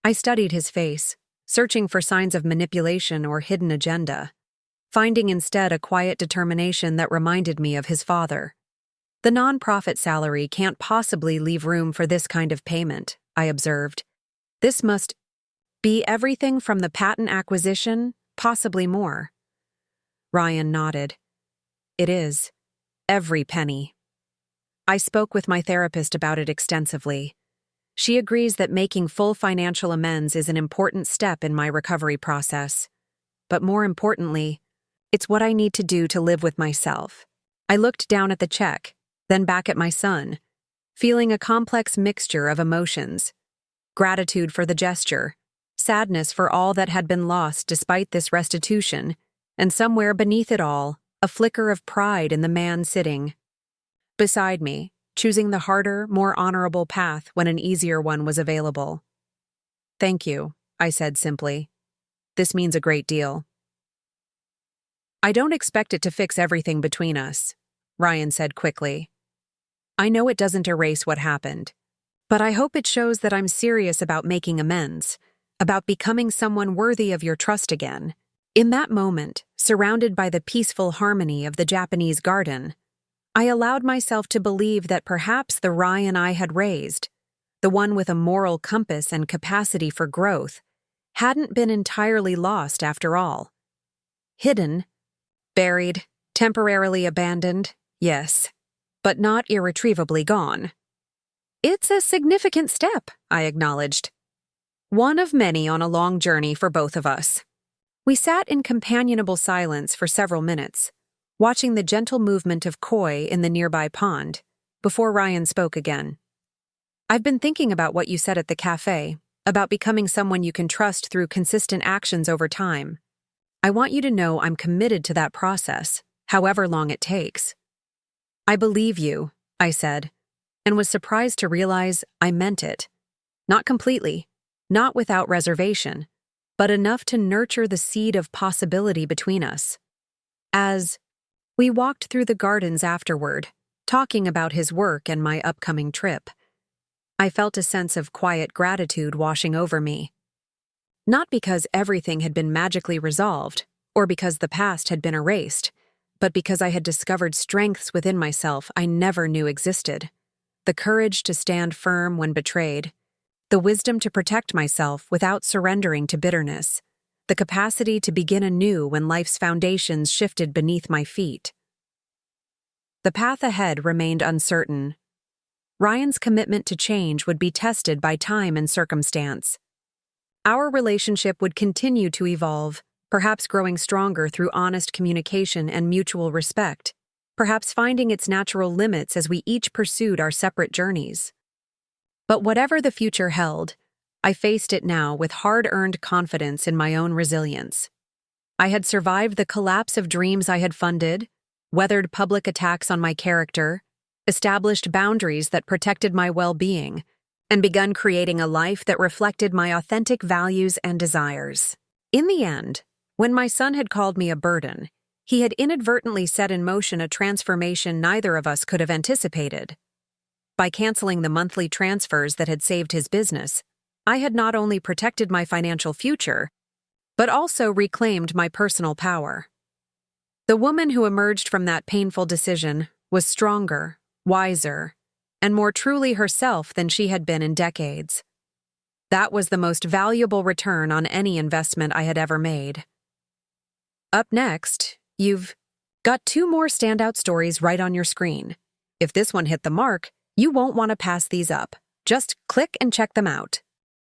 I studied his face, searching for signs of manipulation or hidden agenda, finding instead a quiet determination that reminded me of his father. "The nonprofit salary can't possibly leave room for this kind of payment," I observed. "This must be everything from the patent acquisition, possibly more." Ryan nodded. "It is. Every penny." I spoke with my therapist about it extensively. She agrees that making full financial amends is an important step in my recovery process. But more importantly, it's what I need to do to live with myself. I looked down at the check, then back at my son, feeling a complex mixture of emotions. Gratitude for the gesture, sadness for all that had been lost despite this restitution, and somewhere beneath it all, a flicker of pride in the man sitting beside me, choosing the harder, more honorable path when an easier one was available. "Thank you," I said simply. "This means a great deal." "I don't expect it to fix everything between us," Ryan said quickly. "I know it doesn't erase what happened, but I hope it shows that I'm serious about making amends, about becoming someone worthy of your trust again." In that moment, surrounded by the peaceful harmony of the Japanese garden, I allowed myself to believe that perhaps the Ryan I had raised, the one with a moral compass and capacity for growth, hadn't been entirely lost after all. Hidden, buried, temporarily abandoned, yes, but not irretrievably gone. "It's a significant step," I acknowledged. "One of many on a long journey for both of us." We sat in companionable silence for several minutes, watching the gentle movement of koi in the nearby pond, before Ryan spoke again. "I've been thinking about what you said at the cafe, about becoming someone you can trust through consistent actions over time. I want you to know I'm committed to that process, however long it takes." "I believe you," I said, and was surprised to realize I meant it. Not completely, not without reservation, but enough to nurture the seed of possibility between us. As we walked through the gardens afterward, talking about his work and my upcoming trip, I felt a sense of quiet gratitude washing over me. Not because everything had been magically resolved, or because the past had been erased, but because I had discovered strengths within myself I never knew existed. The courage to stand firm when betrayed, the wisdom to protect myself without surrendering to bitterness, the capacity to begin anew when life's foundations shifted beneath my feet. The path ahead remained uncertain. Ryan's commitment to change would be tested by time and circumstance. Our relationship would continue to evolve, perhaps growing stronger through honest communication and mutual respect, perhaps finding its natural limits as we each pursued our separate journeys. But whatever the future held, I faced it now with hard-earned confidence in my own resilience. I had survived the collapse of dreams I had funded, weathered public attacks on my character, established boundaries that protected my well-being, and begun creating a life that reflected my authentic values and desires. In the end, when my son had called me a burden, he had inadvertently set in motion a transformation neither of us could have anticipated. By canceling the monthly transfers that had saved his business, I had not only protected my financial future, but also reclaimed my personal power. The woman who emerged from that painful decision was stronger, wiser, and more truly herself than she had been in decades. That was the most valuable return on any investment I had ever made. Up next, you've got 2 more standout stories right on your screen. If this one hit the mark, you won't want to pass these up. Just click and check them out.